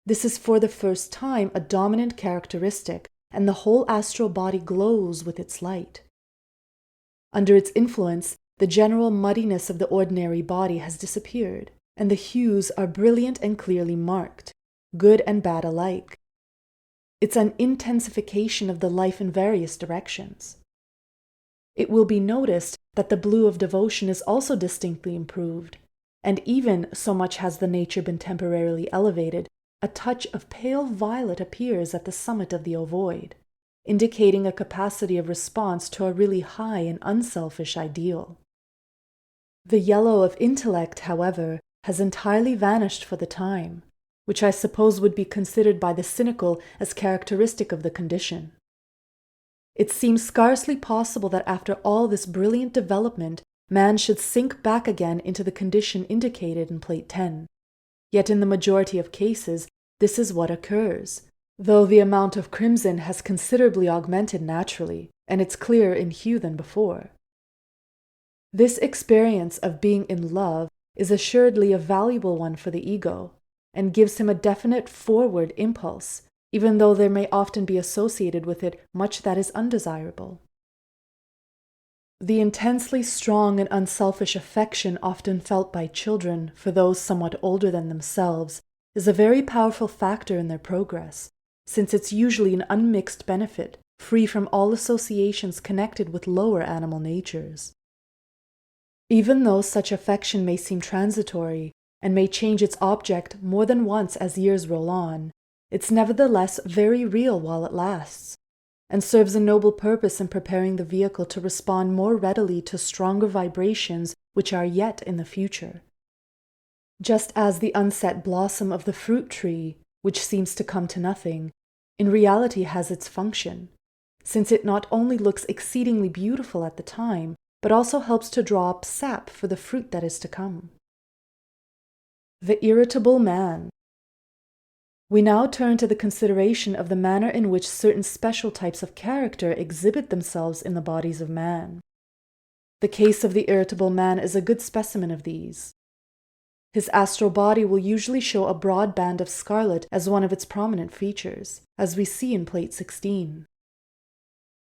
This is for the first time a dominant characteristic, and the whole astral body glows with its light. Under its influence, the general muddiness of the ordinary body has disappeared, and the hues are brilliant and clearly marked, good and bad alike. It's an intensification of the life in various directions. It will be noticed that the blue of devotion is also distinctly improved, and even, so much has the nature been temporarily elevated, a touch of pale violet appears at the summit of the ovoid, indicating a capacity of response to a really high and unselfish ideal. The yellow of intellect, however, has entirely vanished for the time, which I suppose would be considered by the cynical as characteristic of the condition. It seems scarcely possible that after all this brilliant development, man should sink back again into the condition indicated in Plate 10. Yet in the majority of cases, this is what occurs, though the amount of crimson has considerably augmented naturally, and it's clearer in hue than before. This experience of being in love is assuredly a valuable one for the ego, and gives him a definite forward impulse, even though there may often be associated with it much that is undesirable. The intensely strong and unselfish affection often felt by children for those somewhat older than themselves is a very powerful factor in their progress, since it's usually an unmixed benefit, free from all associations connected with lower animal natures. Even though such affection may seem transitory, and may change its object more than once as years roll on, it's nevertheless very real while it lasts, and serves a noble purpose in preparing the vehicle to respond more readily to stronger vibrations which are yet in the future. Just as the unset blossom of the fruit tree, which seems to come to nothing, in reality has its function, since it not only looks exceedingly beautiful at the time, but also helps to draw up sap for the fruit that is to come. The irritable man. We now turn to the consideration of the manner in which certain special types of character exhibit themselves in the bodies of man. The case of the irritable man is a good specimen of these. His astral body will usually show a broad band of scarlet as one of its prominent features, as we see in Plate 16.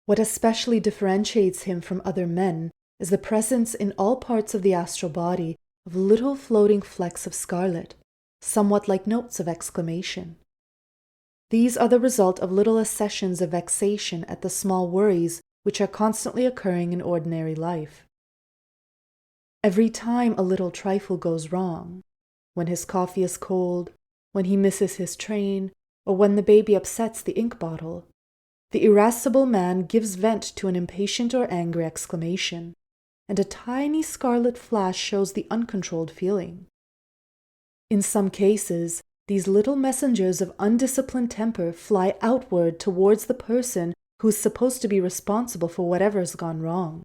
What especially differentiates him from other men is the presence in all parts of the astral body of little floating flecks of scarlet, somewhat like notes of exclamation. These are the result of little accessions of vexation at the small worries which are constantly occurring in ordinary life. Every time a little trifle goes wrong, when his coffee is cold, when he misses his train, or when the baby upsets the ink bottle, the irascible man gives vent to an impatient or angry exclamation, and a tiny scarlet flash shows the uncontrolled feeling. In some cases, these little messengers of undisciplined temper fly outward towards the person who is supposed to be responsible for whatever has gone wrong,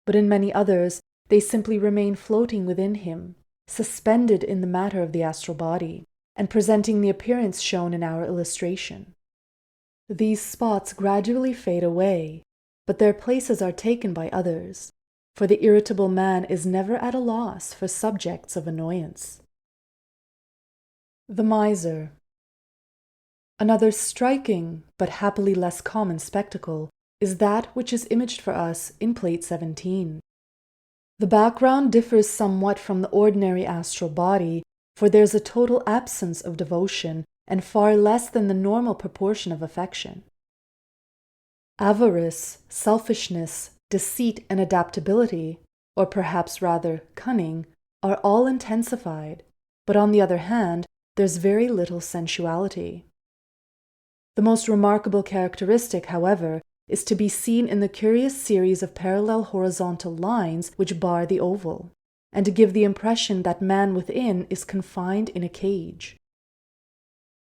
but in many others, they simply remain floating within him, suspended in the matter of the astral body, and presenting the appearance shown in our illustration. These spots gradually fade away, but their places are taken by others, for the irritable man is never at a loss for subjects of annoyance. The miser. Another striking, but happily less common spectacle is that which is imaged for us in Plate 17. The background differs somewhat from the ordinary astral body, for there's a total absence of devotion and far less than the normal proportion of affection. Avarice, selfishness, deceit, and adaptability, or perhaps rather cunning, are all intensified, but on the other hand, there's very little sensuality. The most remarkable characteristic, however, is to be seen in the curious series of parallel horizontal lines which bar the oval, and to give the impression that man within is confined in a cage.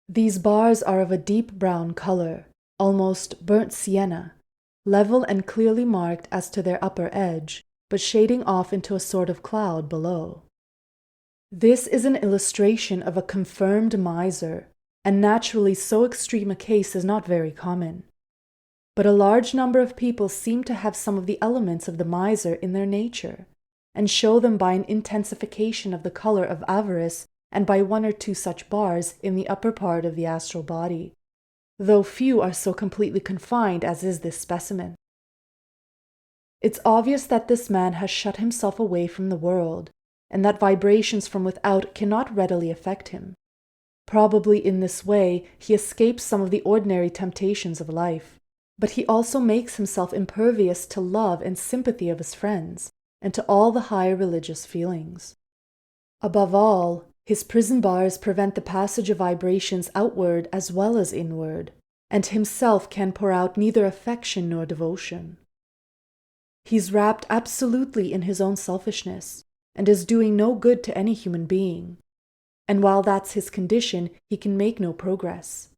These bars are of a deep brown color, almost burnt sienna, level and clearly marked as to their upper edge, but shading off into a sort of cloud below. This is an illustration of a confirmed miser, and naturally so extreme a case is not very common. But a large number of people seem to have some of the elements of the miser in their nature, and show them by an intensification of the color of avarice and by one or two such bars in the upper part of the astral body, though few are so completely confined as is this specimen. It's obvious that this man has shut himself away from the world, and that vibrations from without cannot readily affect him. Probably in this way he escapes some of the ordinary temptations of life, but he also makes himself impervious to love and sympathy of his friends, and to all the higher religious feelings. Above all, his prison bars prevent the passage of vibrations outward as well as inward, and himself can pour out neither affection nor devotion. He's wrapped absolutely in his own selfishness, and is doing no good to any human being. And while that's his condition, he can make no progress.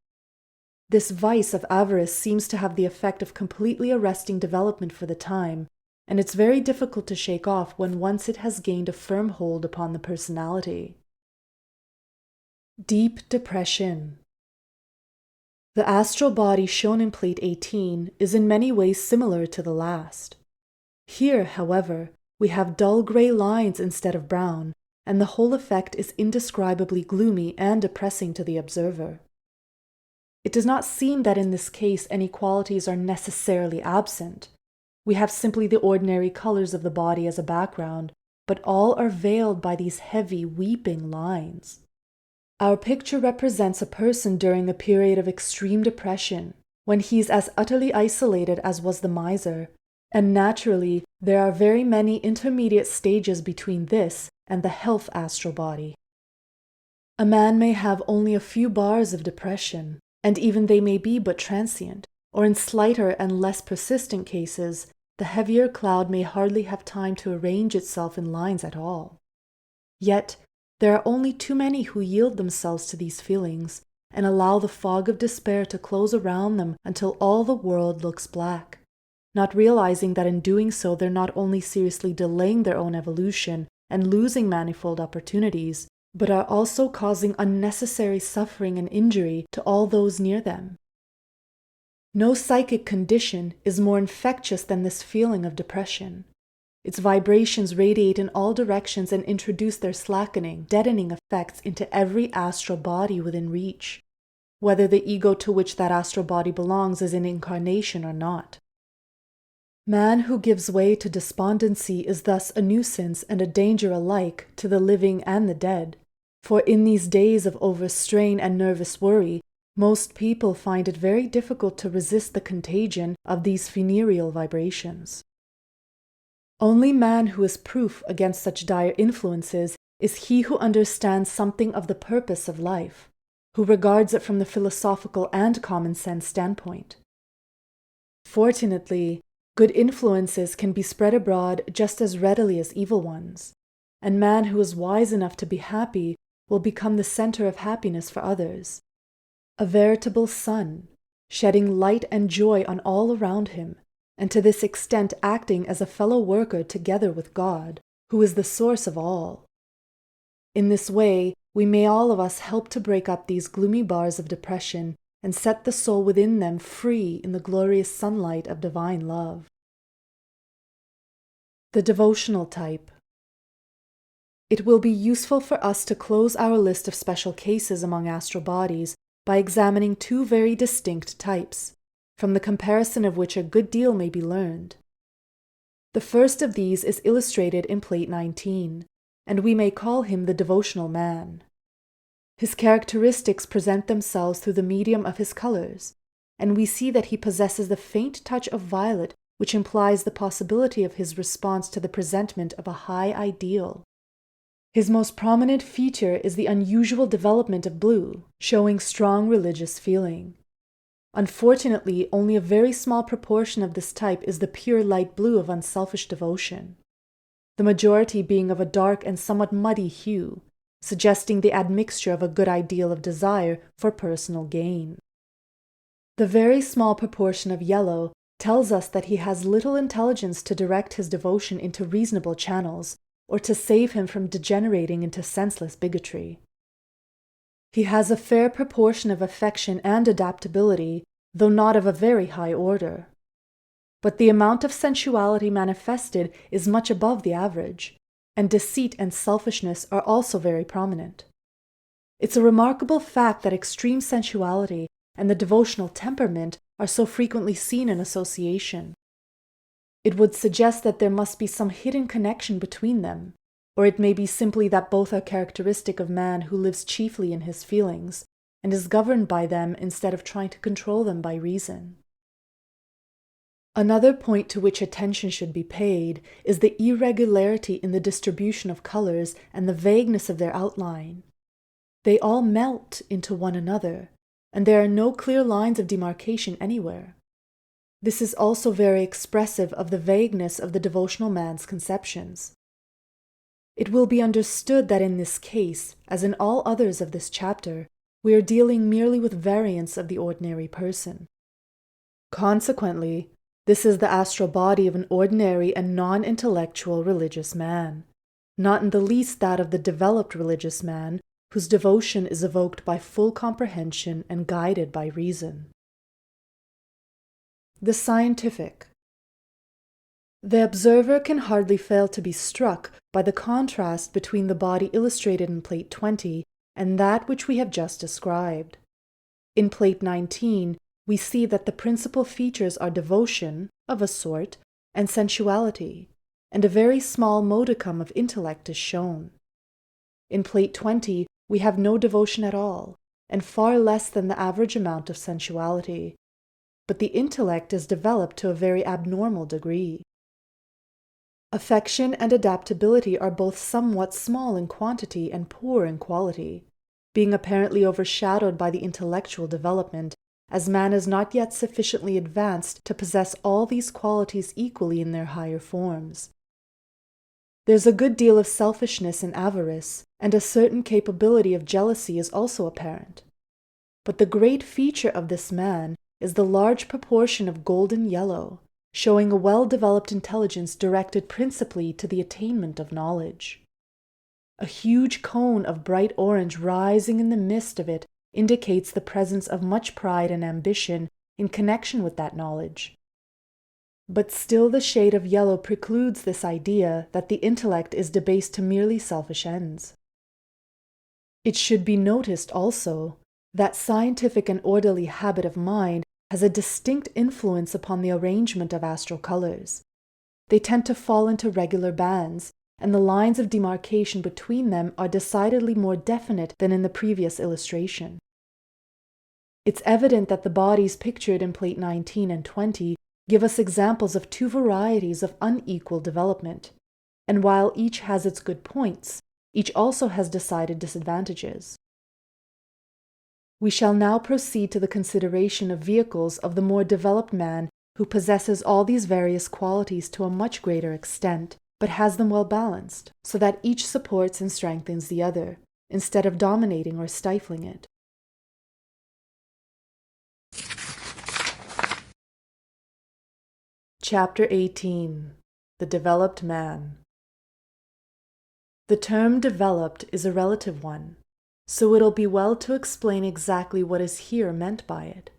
This vice of avarice seems to have the effect of completely arresting development for the time, and it's very difficult to shake off when once it has gained a firm hold upon the personality. Deep depression. The astral body shown in Plate 18 is in many ways similar to the last. Here, however, we have dull gray lines instead of brown, and the whole effect is indescribably gloomy and depressing to the observer. It does not seem that in this case any qualities are necessarily absent. We have simply the ordinary colors of the body as a background, but all are veiled by these heavy, weeping lines. Our picture represents a person during a period of extreme depression, when he's as utterly isolated as was the miser, and naturally there are very many intermediate stages between this and the health astral body. A man may have only a few bars of depression, and even they may be but transient, or in slighter and less persistent cases, the heavier cloud may hardly have time to arrange itself in lines at all. Yet, there are only too many who yield themselves to these feelings, and allow the fog of despair to close around them until all the world looks black, not realizing that in doing so they're not only seriously delaying their own evolution and losing manifold opportunities, but are also causing unnecessary suffering and injury to all those near them. No psychic condition is more infectious than this feeling of depression. Its vibrations radiate in all directions and introduce their slackening, deadening effects into every astral body within reach, whether the ego to which that astral body belongs is in incarnation or not. Man who gives way to despondency is thus a nuisance and a danger alike to the living and the dead, for in these days of overstrain and nervous worry, most people find it very difficult to resist the contagion of these funereal vibrations. Only man who is proof against such dire influences is he who understands something of the purpose of life, who regards it from the philosophical and common sense standpoint. Fortunately, good influences can be spread abroad just as readily as evil ones, and man who is wise enough to be happy will become the center of happiness for others, a veritable sun, shedding light and joy on all around him, and to this extent acting as a fellow worker together with God, who is the source of all. In this way, we may all of us help to break up these gloomy bars of depression and set the soul within them free in the glorious sunlight of divine love. The devotional type. It will be useful for us to close our list of special cases among astral bodies by examining two very distinct types, from the comparison of which a good deal may be learned. The first of these is illustrated in Plate 19, and we may call him the devotional man. His characteristics present themselves through the medium of his colors, and we see that he possesses the faint touch of violet which implies the possibility of his response to the presentment of a high ideal. His most prominent feature is the unusual development of blue, showing strong religious feeling. Unfortunately, only a very small proportion of this type is the pure light blue of unselfish devotion, the majority being of a dark and somewhat muddy hue, suggesting the admixture of a good ideal of desire for personal gain. The very small proportion of yellow tells us that he has little intelligence to direct his devotion into reasonable channels, or to save him from degenerating into senseless bigotry. He has a fair proportion of affection and adaptability, though not of a very high order. But the amount of sensuality manifested is much above the average, and deceit and selfishness are also very prominent. It's a remarkable fact that extreme sensuality and the devotional temperament are so frequently seen in association. It would suggest that there must be some hidden connection between them, or it may be simply that both are characteristic of man who lives chiefly in his feelings, and is governed by them instead of trying to control them by reason. Another point to which attention should be paid is the irregularity in the distribution of colors and the vagueness of their outline. They all melt into one another, and there are no clear lines of demarcation anywhere. This is also very expressive of the vagueness of the devotional man's conceptions. It will be understood that in this case, as in all others of this chapter, we are dealing merely with variants of the ordinary person. Consequently, this is the astral body of an ordinary and non-intellectual religious man, not in the least that of the developed religious man, whose devotion is evoked by full comprehension and guided by reason. The scientific. The observer can hardly fail to be struck by the contrast between the body illustrated in Plate 20 and that which we have just described. In Plate 19, we see that the principal features are devotion, of a sort, and sensuality, and a very small modicum of intellect is shown. In Plate 20, we have no devotion at all, and far less than the average amount of sensuality, but the intellect is developed to a very abnormal degree. Affection and adaptability are both somewhat small in quantity and poor in quality, being apparently overshadowed by the intellectual development, as man is not yet sufficiently advanced to possess all these qualities equally in their higher forms. There's a good deal of selfishness and avarice, and a certain capability of jealousy is also apparent. But the great feature of this man is the large proportion of golden yellow, showing a well-developed intelligence directed principally to the attainment of knowledge. A huge cone of bright orange rising in the midst of it indicates the presence of much pride and ambition in connection with that knowledge. But still the shade of yellow precludes this idea that the intellect is debased to merely selfish ends. It should be noticed also that scientific and orderly habit of mind has a distinct influence upon the arrangement of astral colors. They tend to fall into regular bands, and the lines of demarcation between them are decidedly more definite than in the previous illustration. It's evident that the bodies pictured in Plate 19 and 20 give us examples of two varieties of unequal development, and while each has its good points, each also has decided disadvantages. We shall now proceed to the consideration of vehicles of the more developed man who possesses all these various qualities to a much greater extent, but has them well balanced, so that each supports and strengthens the other, instead of dominating or stifling it. Chapter 18. The Developed Man. The term developed is a relative one, so it'll be well to explain exactly what is here meant by it.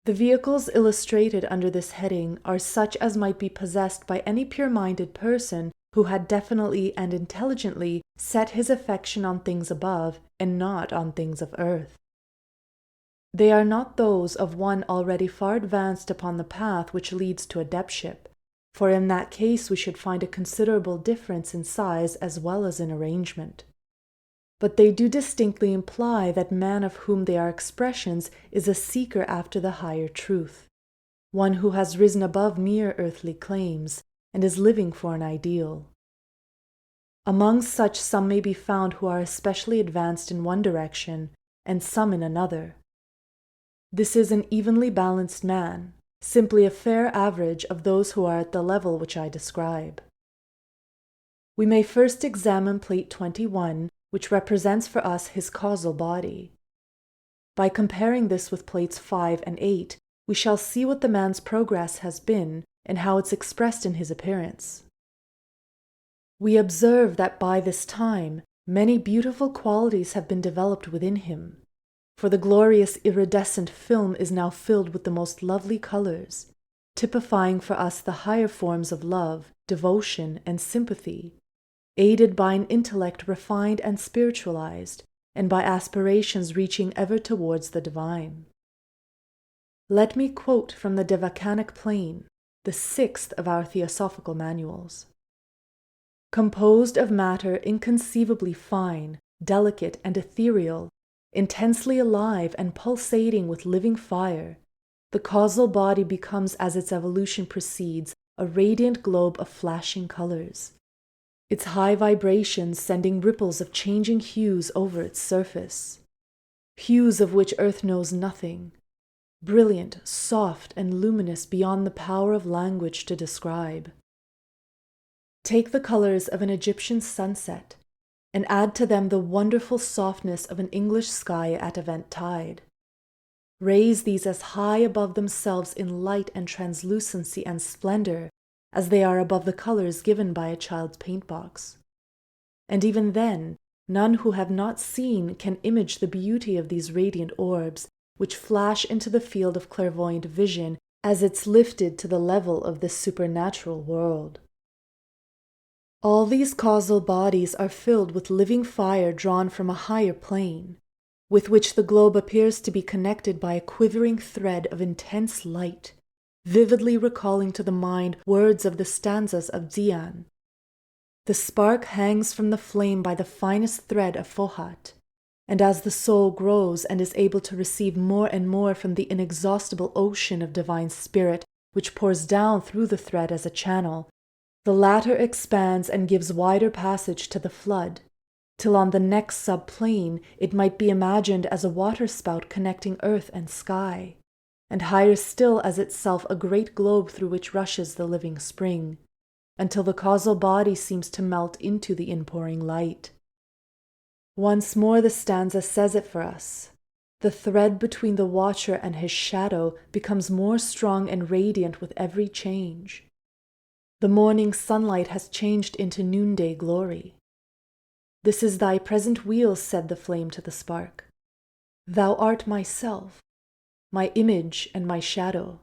The vehicles illustrated under this heading are such as might be possessed by any pure-minded person who had definitely and intelligently set his affection on things above and not on things of earth. They are not those of one already far advanced upon the path which leads to adeptship, for in that case we should find a considerable difference in size as well as in arrangement. But they do distinctly imply that man of whom they are expressions is a seeker after the higher truth, one who has risen above mere earthly claims and is living for an ideal. Among such some may be found who are especially advanced in one direction and some in another. This is an evenly balanced man, simply a fair average of those who are at the level which I describe. We may first examine plate 21, which represents for us his causal body. By comparing this with plates 5 and 8, we shall see what the man's progress has been and how it's expressed in his appearance. We observe that by this time, many beautiful qualities have been developed within him, for the glorious iridescent film is now filled with the most lovely colors, typifying for us the higher forms of love, devotion, and sympathy, aided by an intellect refined and spiritualized, and by aspirations reaching ever towards the divine. Let me quote from the Devacanic Plane, the 6th of our Theosophical manuals. Composed of matter inconceivably fine, delicate, and ethereal, intensely alive and pulsating with living fire, the causal body becomes, as its evolution proceeds, a radiant globe of flashing colors, its high vibrations sending ripples of changing hues over its surface, hues of which earth knows nothing, brilliant, soft, and luminous beyond the power of language to describe. Take the colors of an Egyptian sunset, and add to them the wonderful softness of an English sky at event tide. Raise these as high above themselves in light and translucency and splendor as they are above the colors given by a child's paintbox. And even then, none who have not seen can image the beauty of these radiant orbs, which flash into the field of clairvoyant vision as it's lifted to the level of this supernatural world. All these causal bodies are filled with living fire drawn from a higher plane, with which the globe appears to be connected by a quivering thread of intense light, vividly recalling to the mind words of the stanzas of XIII. The spark hangs from the flame by the finest thread of Fohat, and as the soul grows and is able to receive more and more from the inexhaustible ocean of divine spirit which pours down through the thread as a channel, the latter expands and gives wider passage to the flood, till on the next subplane it might be imagined as a waterspout connecting earth and sky, and higher still as itself a great globe through which rushes the living spring, until the causal body seems to melt into the inpouring light. Once more the stanza says it for us. The thread between the watcher and his shadow becomes more strong and radiant with every change. The morning sunlight has changed into noonday glory. This is thy present wheel, said the flame to the spark. Thou art myself, my image and my shadow.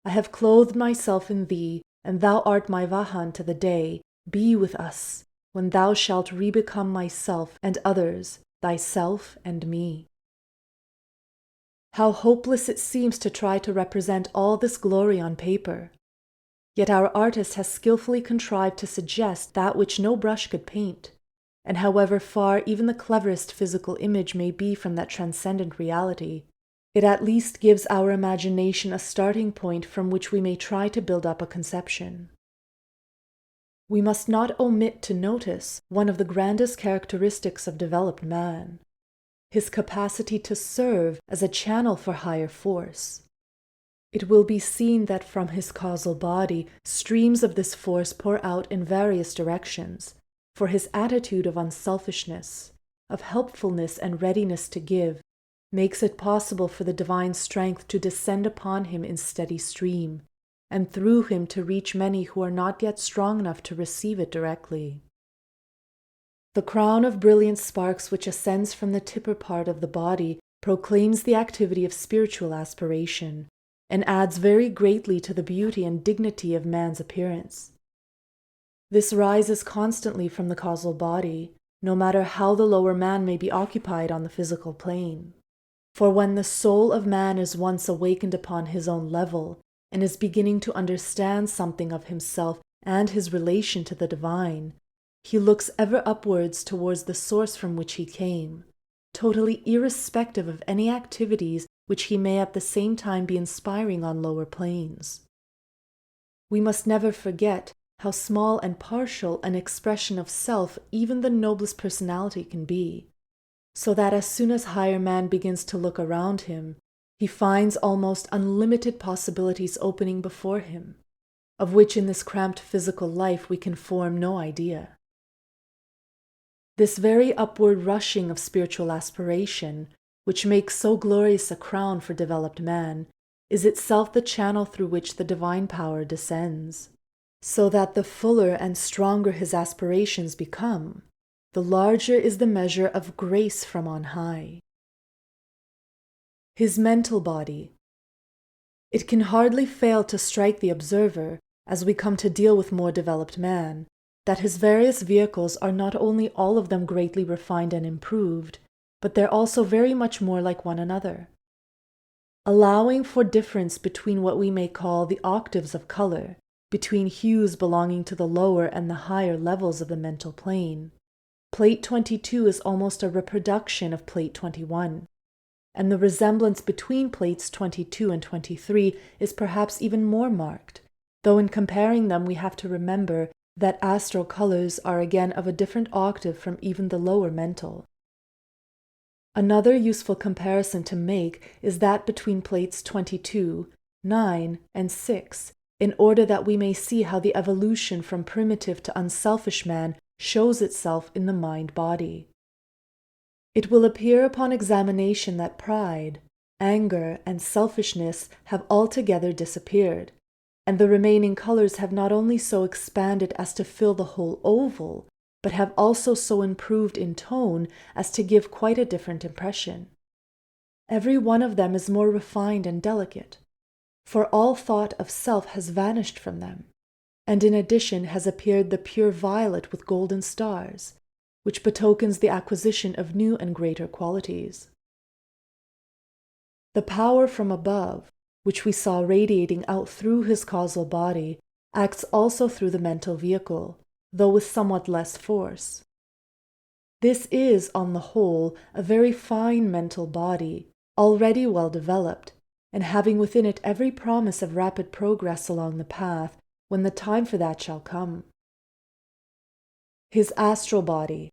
I have clothed myself in thee, and thou art my Vahan to the day. Be with us, when thou shalt re-become myself and others, thyself and me. How hopeless it seems to try to represent all this glory on paper. Yet our artist has skillfully contrived to suggest that which no brush could paint, and however far even the cleverest physical image may be from that transcendent reality, it at least gives our imagination a starting point from which we may try to build up a conception. We must not omit to notice one of the grandest characteristics of developed man, his capacity to serve as a channel for higher force. It will be seen that from his causal body, streams of this force pour out in various directions, for his attitude of unselfishness, of helpfulness and readiness to give, makes it possible for the divine strength to descend upon him in steady stream, and through him to reach many who are not yet strong enough to receive it directly. The crown of brilliant sparks which ascends from the tipper part of the body proclaims the activity of spiritual aspiration, and adds very greatly to the beauty and dignity of man's appearance. This rises constantly from the causal body, no matter how the lower man may be occupied on the physical plane. For when the soul of man is once awakened upon his own level, and is beginning to understand something of himself and his relation to the divine, he looks ever upwards towards the source from which he came, totally irrespective of any activities which he may at the same time be inspiring on lower planes. We must never forget how small and partial an expression of self even the noblest personality can be, so that as soon as higher man begins to look around him, he finds almost unlimited possibilities opening before him, of which in this cramped physical life we can form no idea. This very upward rushing of spiritual aspiration, which makes so glorious a crown for developed man, is itself the channel through which the divine power descends, so that the fuller and stronger his aspirations become, the larger is the measure of grace from on high. His mental body. It can hardly fail to strike the observer, as we come to deal with more developed man, that his various vehicles are not only all of them greatly refined and improved, but they're also very much more like one another. Allowing for difference between what we may call the octaves of color, between hues belonging to the lower and the higher levels of the mental plane, Plate 22 is almost a reproduction of Plate 21, and the resemblance between Plates 22 and 23 is perhaps even more marked, though in comparing them we have to remember that astral colors are again of a different octave from even the lower mental. Another useful comparison to make is that between Plates 22, 9, and 6, in order that we may see how the evolution from primitive to unselfish man shows itself in the mind-body. It will appear upon examination that pride, anger, and selfishness have altogether disappeared, and the remaining colors have not only so expanded as to fill the whole oval, but have also so improved in tone as to give quite a different impression. Every one of them is more refined and delicate, for all thought of self has vanished from them, and in addition has appeared the pure violet with golden stars, which betokens the acquisition of new and greater qualities. The power from above, which we saw radiating out through his causal body, acts also through the mental vehicle, though with somewhat less force. This is, on the whole, a very fine mental body, already well developed, and having within it every promise of rapid progress along the path when the time for that shall come. His astral body.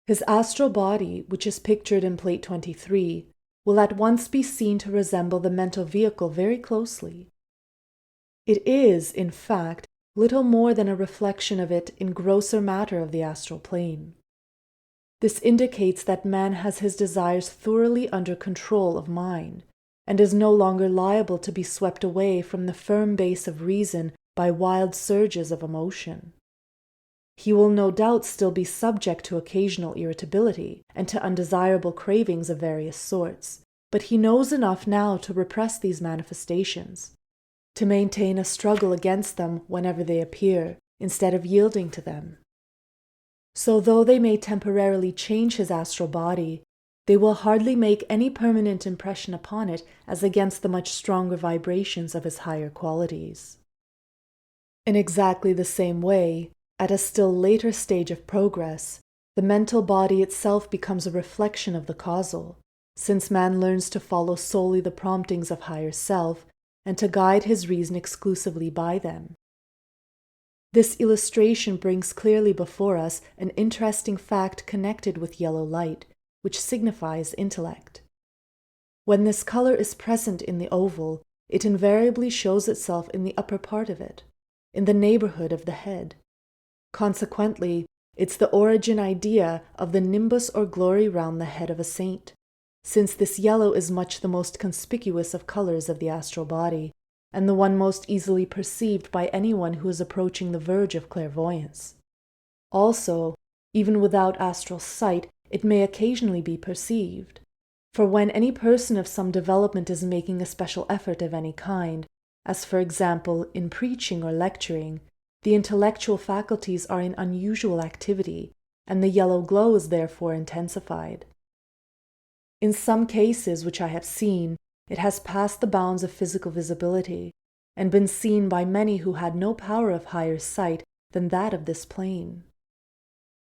His astral body, which is pictured in Plate 23, will at once be seen to resemble the mental vehicle very closely. It is, in fact, little more than a reflection of it in grosser matter of the astral plane. This indicates that man has his desires thoroughly under control of mind, and is no longer liable to be swept away from the firm base of reason by wild surges of emotion. He will no doubt still be subject to occasional irritability and to undesirable cravings of various sorts, but he knows enough now to repress these manifestations, to maintain a struggle against them whenever they appear, instead of yielding to them. So though they may temporarily change his astral body, they will hardly make any permanent impression upon it as against the much stronger vibrations of his higher qualities. In exactly the same way, at a still later stage of progress, the mental body itself becomes a reflection of the causal, since man learns to follow solely the promptings of higher self and to guide his reason exclusively by them. This illustration brings clearly before us an interesting fact connected with yellow light, which signifies intellect. When this color is present in the oval, it invariably shows itself in the upper part of it, in the neighborhood of the head. Consequently, it's the origin idea of the nimbus or glory round the head of a saint, since this yellow is much the most conspicuous of colors of the astral body, and the one most easily perceived by anyone who is approaching the verge of clairvoyance. Also, even without astral sight, it may occasionally be perceived, for when any person of some development is making a special effort of any kind, as for example in preaching or lecturing, the intellectual faculties are in unusual activity, and the yellow glow is therefore intensified. In some cases which I have seen, it has passed the bounds of physical visibility, and been seen by many who had no power of higher sight than that of this plane.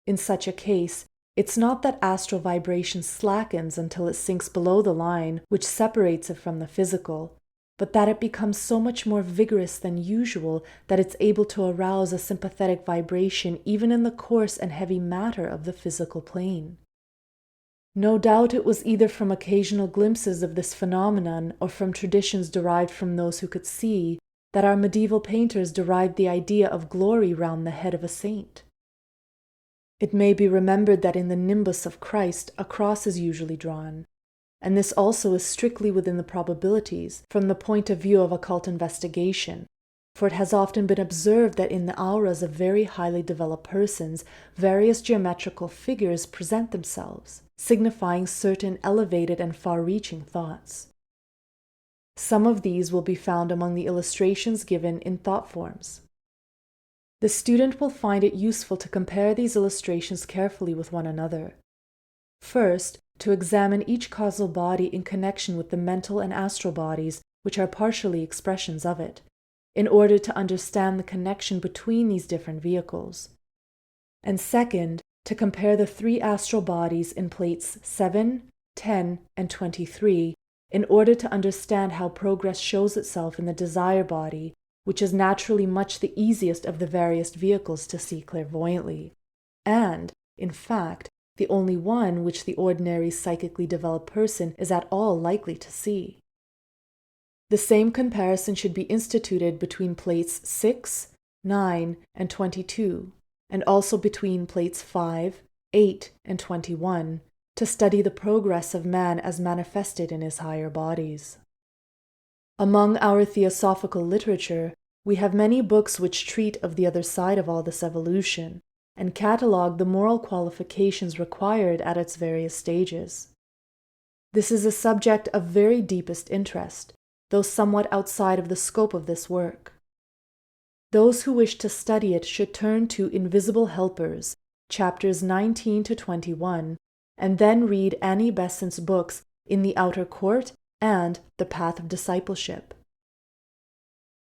In such a case, it's not that astral vibration slackens until it sinks below the line which separates it from the physical, but that it becomes so much more vigorous than usual that it's able to arouse a sympathetic vibration even in the coarse and heavy matter of the physical plane. No doubt it was either from occasional glimpses of this phenomenon or from traditions derived from those who could see that our medieval painters derived the idea of glory round the head of a saint. It may be remembered that in the nimbus of Christ a cross is usually drawn, and this also is strictly within the probabilities from the point of view of occult investigation, for it has often been observed that in the auras of very highly developed persons various geometrical figures present themselves, signifying certain elevated and far-reaching thoughts. Some of these will be found among the illustrations given in thought forms. The student will find it useful to compare these illustrations carefully with one another. First, to examine each causal body in connection with the mental and astral bodies, which are partially expressions of it, in order to understand the connection between these different vehicles. And second, to compare the three astral bodies in plates 7, 10, and 23, in order to understand how progress shows itself in the desire body, which is naturally much the easiest of the various vehicles to see clairvoyantly, and, in fact, the only one which the ordinary psychically developed person is at all likely to see. The same comparison should be instituted between plates 6, 9, and 22, and also between plates 5, 8, and 21, to study the progress of man as manifested in his higher bodies. Among our theosophical literature, we have many books which treat of the other side of all this evolution, and catalogue the moral qualifications required at its various stages. This is a subject of very deepest interest, though somewhat outside of the scope of this work. Those who wish to study it should turn to Invisible Helpers, chapters 19 to 21, and then read Annie Besant's books In the Outer Court and The Path of Discipleship.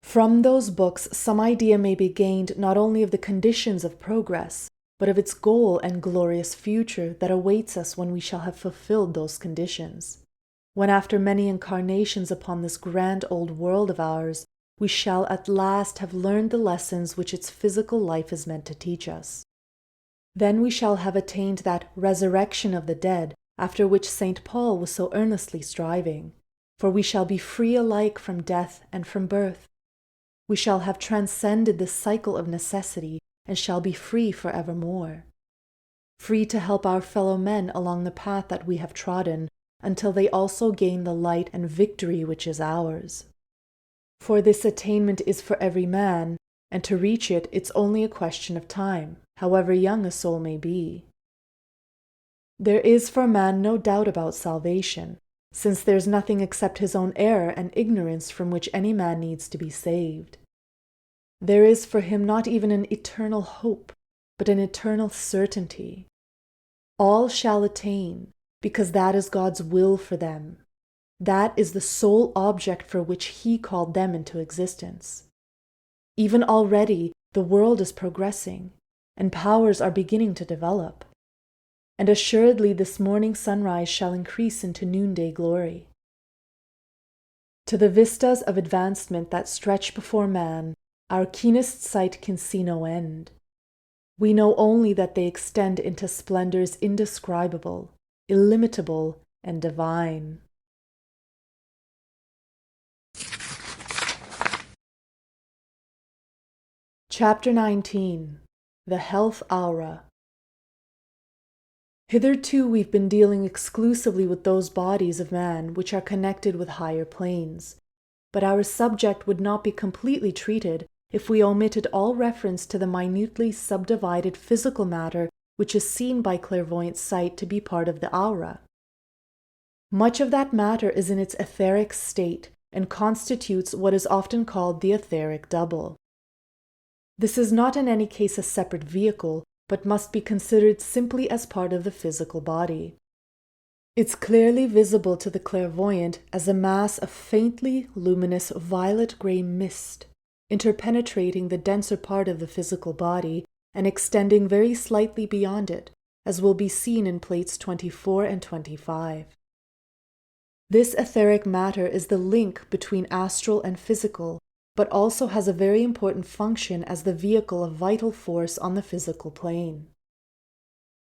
From those books, some idea may be gained not only of the conditions of progress, but of its goal and glorious future that awaits us when we shall have fulfilled those conditions, when after many incarnations upon this grand old world of ours, we shall at last have learned the lessons which its physical life is meant to teach us. Then we shall have attained that resurrection of the dead after which St. Paul was so earnestly striving, for we shall be free alike from death and from birth. We shall have transcended the cycle of necessity and shall be free forevermore, free to help our fellow men along the path that we have trodden until they also gain the light and victory which is ours. For this attainment is for every man, and to reach it, it's only a question of time, however young a soul may be. There is for man no doubt about salvation, since there's nothing except his own error and ignorance from which any man needs to be saved. There is for him not even an eternal hope, but an eternal certainty. All shall attain, because that is God's will for them. That is the sole object for which He called them into existence. Even already the world is progressing, and powers are beginning to develop. And assuredly this morning sunrise shall increase into noonday glory. To the vistas of advancement that stretch before man, our keenest sight can see no end. We know only that they extend into splendors indescribable, illimitable, and divine. Chapter 19. The Health Aura. Hitherto we've been dealing exclusively with those bodies of man which are connected with higher planes, but our subject would not be completely treated if we omitted all reference to the minutely subdivided physical matter which is seen by clairvoyant sight to be part of the aura. Much of that matter is in its etheric state and constitutes what is often called the etheric double. This is not in any case a separate vehicle, but must be considered simply as part of the physical body. It's clearly visible to the clairvoyant as a mass of faintly luminous violet-gray mist, interpenetrating the denser part of the physical body and extending very slightly beyond it, as will be seen in plates 24 and 25. This etheric matter is the link between astral and physical, but also has a very important function as the vehicle of vital force on the physical plane.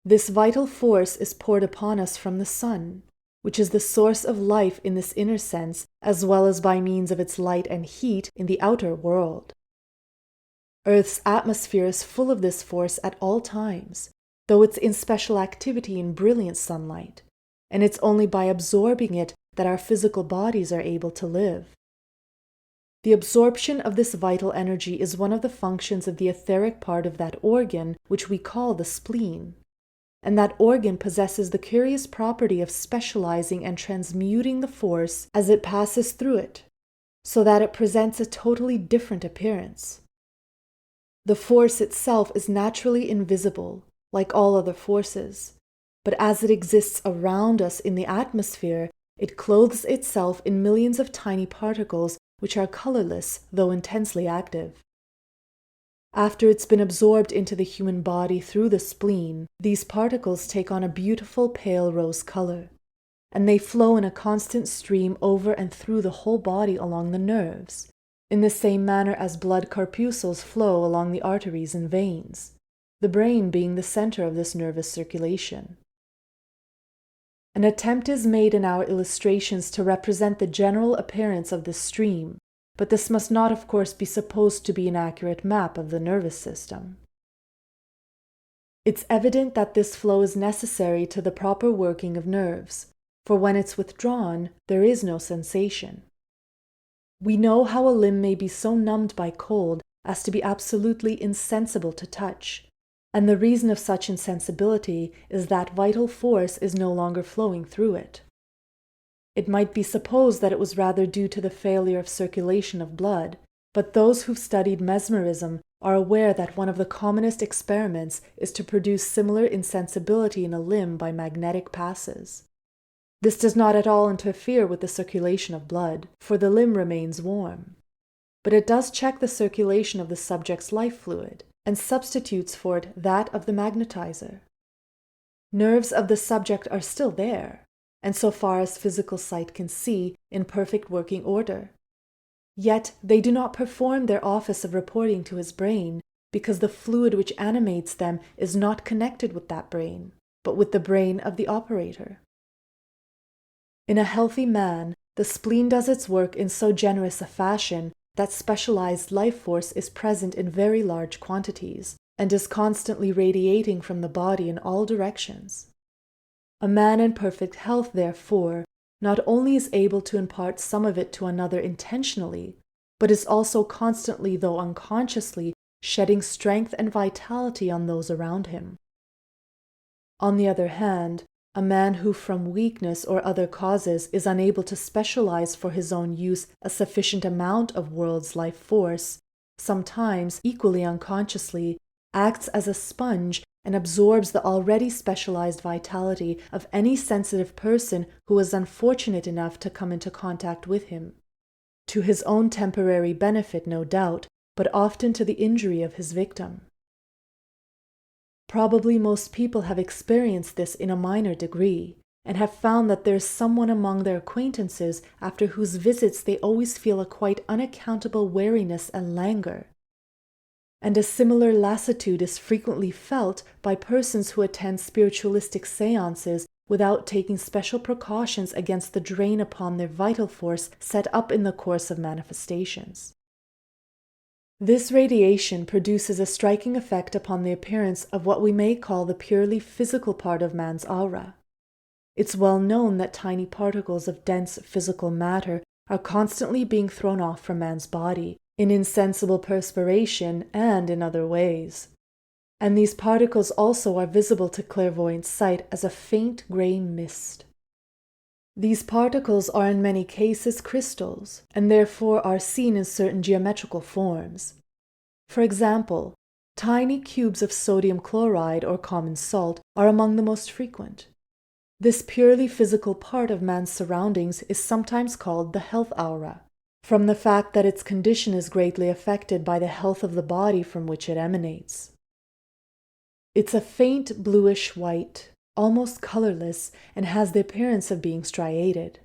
This vital force is poured upon us from the sun, which is the source of life in this inner sense, as well as by means of its light and heat in the outer world. Earth's atmosphere is full of this force at all times, though it's in special activity in brilliant sunlight, and it's only by absorbing it that our physical bodies are able to live. The absorption of this vital energy is one of the functions of the etheric part of that organ which we call the spleen, and that organ possesses the curious property of specializing and transmuting the force as it passes through it, so that it presents a totally different appearance. The force itself is naturally invisible, like all other forces, but as it exists around us in the atmosphere, it clothes itself in millions of tiny particles which are colorless though intensely active. After it's been absorbed into the human body through the spleen, these particles take on a beautiful pale rose color, and they flow in a constant stream over and through the whole body along the nerves, in the same manner as blood corpuscles flow along the arteries and veins, the brain being the center of this nervous circulation. An attempt is made in our illustrations to represent the general appearance of this stream, but this must not, of course, be supposed to be an accurate map of the nervous system. It's evident that this flow is necessary to the proper working of nerves, for when it's withdrawn, there is no sensation. We know how a limb may be so numbed by cold as to be absolutely insensible to touch, and the reason of such insensibility is that vital force is no longer flowing through it. It might be supposed that it was rather due to the failure of circulation of blood, but those who've studied mesmerism are aware that one of the commonest experiments is to produce similar insensibility in a limb by magnetic passes. This does not at all interfere with the circulation of blood, for the limb remains warm, but it does check the circulation of the subject's life fluid, and substitutes for it that of the magnetizer. Nerves of the subject are still there, and so far as physical sight can see, in perfect working order. Yet they do not perform their office of reporting to his brain, because the fluid which animates them is not connected with that brain, but with the brain of the operator. In a healthy man, the spleen does its work in so generous a fashion that specialized life force is present in very large quantities, and is constantly radiating from the body in all directions. A man in perfect health, therefore, not only is able to impart some of it to another intentionally, but is also constantly, though unconsciously, shedding strength and vitality on those around him. On the other hand, a man who from weakness or other causes is unable to specialize for his own use a sufficient amount of world's life force, sometimes, equally unconsciously, acts as a sponge and absorbs the already specialized vitality of any sensitive person who is unfortunate enough to come into contact with him, to his own temporary benefit, no doubt, but often to the injury of his victim. Probably most people have experienced this in a minor degree, and have found that there is someone among their acquaintances after whose visits they always feel a quite unaccountable weariness and languor. And a similar lassitude is frequently felt by persons who attend spiritualistic seances without taking special precautions against the drain upon their vital force set up in the course of manifestations. This radiation produces a striking effect upon the appearance of what we may call the purely physical part of man's aura. It's well known that tiny particles of dense physical matter are constantly being thrown off from man's body, in insensible perspiration and in other ways. And these particles also are visible to clairvoyant sight as a faint gray mist. These particles are in many cases crystals, and therefore are seen in certain geometrical forms. For example, tiny cubes of sodium chloride or common salt are among the most frequent. This purely physical part of man's surroundings is sometimes called the health aura, from the fact that its condition is greatly affected by the health of the body from which it emanates. It's a faint bluish white, almost colorless, and has the appearance of being striated.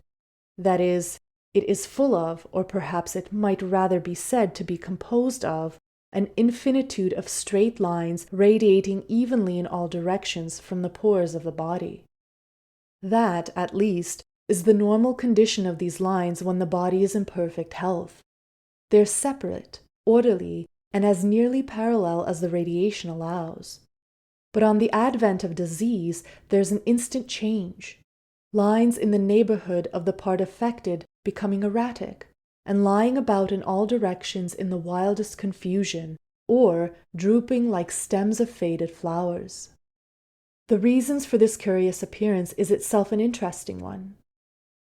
That is, it is full of, or perhaps it might rather be said to be composed of, an infinitude of straight lines radiating evenly in all directions from the pores of the body. That, at least, is the normal condition of these lines when the body is in perfect health. They're separate, orderly, and as nearly parallel as the radiation allows. But on the advent of disease, there's an instant change. Lines in the neighborhood of the part affected becoming erratic, and lying about in all directions in the wildest confusion, or drooping like stems of faded flowers. The reasons for this curious appearance is itself an interesting one.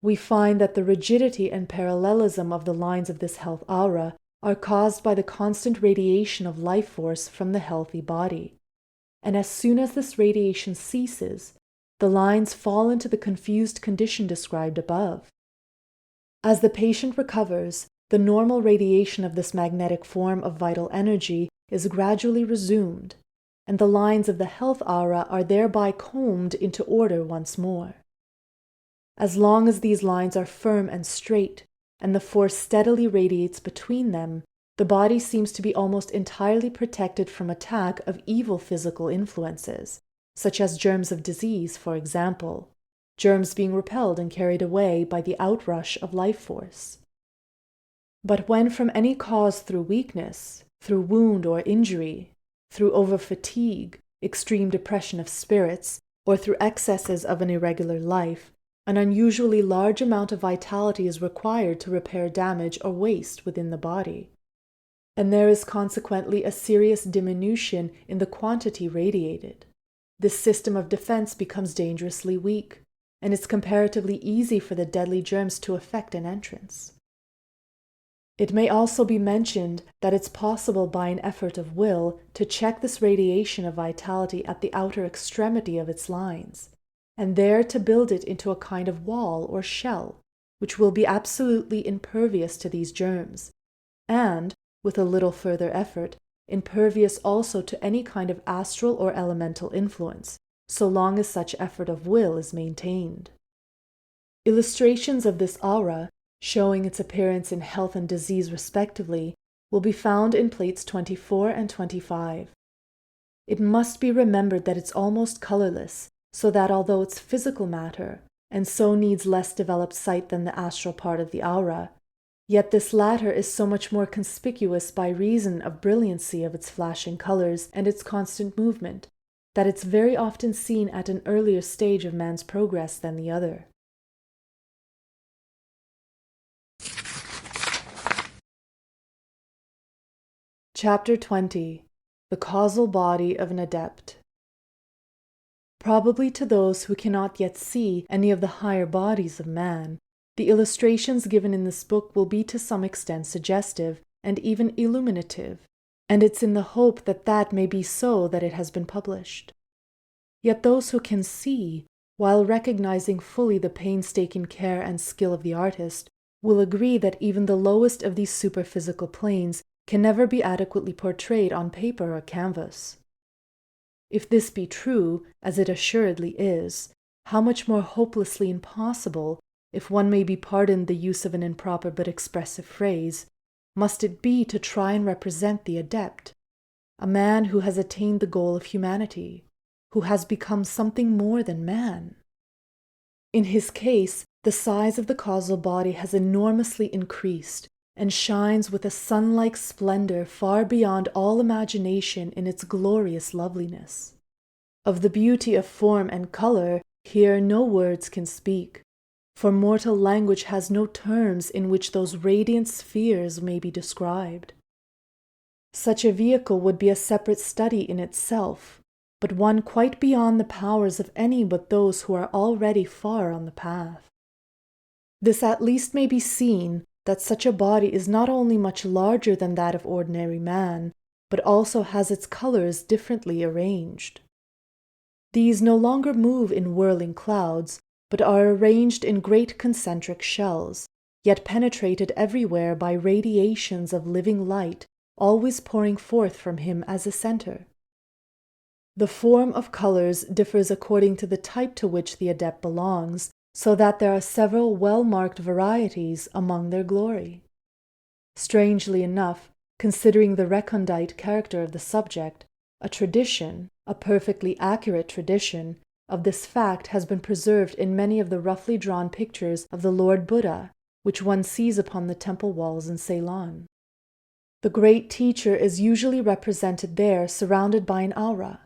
We find that the rigidity and parallelism of the lines of this health aura are caused by the constant radiation of life force from the healthy body. And as soon as this radiation ceases, the lines fall into the confused condition described above. As the patient recovers, the normal radiation of this magnetic form of vital energy is gradually resumed, and the lines of the health aura are thereby combed into order once more. As long as these lines are firm and straight, and the force steadily radiates between them, the body seems to be almost entirely protected from attack of evil physical influences, such as germs of disease, for example, germs being repelled and carried away by the outrush of life force. But when from any cause through weakness, through wound or injury, through over-fatigue, extreme depression of spirits, or through excesses of an irregular life, an unusually large amount of vitality is required to repair damage or waste within the body, and there is consequently a serious diminution in the quantity radiated. This system of defense becomes dangerously weak, and it's comparatively easy for the deadly germs to effect an entrance. It may also be mentioned that it's possible by an effort of will to check this radiation of vitality at the outer extremity of its lines, and there to build it into a kind of wall or shell, which will be absolutely impervious to these germs, and, with a little further effort, impervious also to any kind of astral or elemental influence, so long as such effort of will is maintained. Illustrations of this aura, showing its appearance in health and disease respectively, will be found in plates 24 and 25. It must be remembered that it's almost colorless, so that although it's physical matter, and so needs less developed sight than the astral part of the aura, yet this latter is so much more conspicuous by reason of brilliancy of its flashing colors and its constant movement, that it's very often seen at an earlier stage of man's progress than the other. Chapter 20. The Causal Body of an Adept. Probably to those who cannot yet see any of the higher bodies of man, the illustrations given in this book will be to some extent suggestive and even illuminative, and it's in the hope that that may be so that it has been published. Yet those who can see, while recognizing fully the painstaking care and skill of the artist, will agree that even the lowest of these superphysical planes can never be adequately portrayed on paper or canvas. If this be true, as it assuredly is, how much more hopelessly impossible, if one may be pardoned the use of an improper but expressive phrase, must it be to try and represent the adept, a man who has attained the goal of humanity, who has become something more than man. In his case, the size of the causal body has enormously increased, and shines with a sun-like splendor far beyond all imagination in its glorious loveliness. Of the beauty of form and color, here no words can speak, for mortal language has no terms in which those radiant spheres may be described. Such a vehicle would be a separate study in itself, but one quite beyond the powers of any but those who are already far on the path. This at least may be seen, that such a body is not only much larger than that of ordinary man, but also has its colors differently arranged. These no longer move in whirling clouds, but are arranged in great concentric shells, yet penetrated everywhere by radiations of living light, always pouring forth from him as a center. The form of colors differs according to the type to which the adept belongs, so that there are several well-marked varieties among their glory. Strangely enough, considering the recondite character of the subject, a tradition, a perfectly accurate tradition, of this fact has been preserved in many of the roughly drawn pictures of the Lord Buddha, which one sees upon the temple walls in Ceylon. The great teacher is usually represented there surrounded by an aura,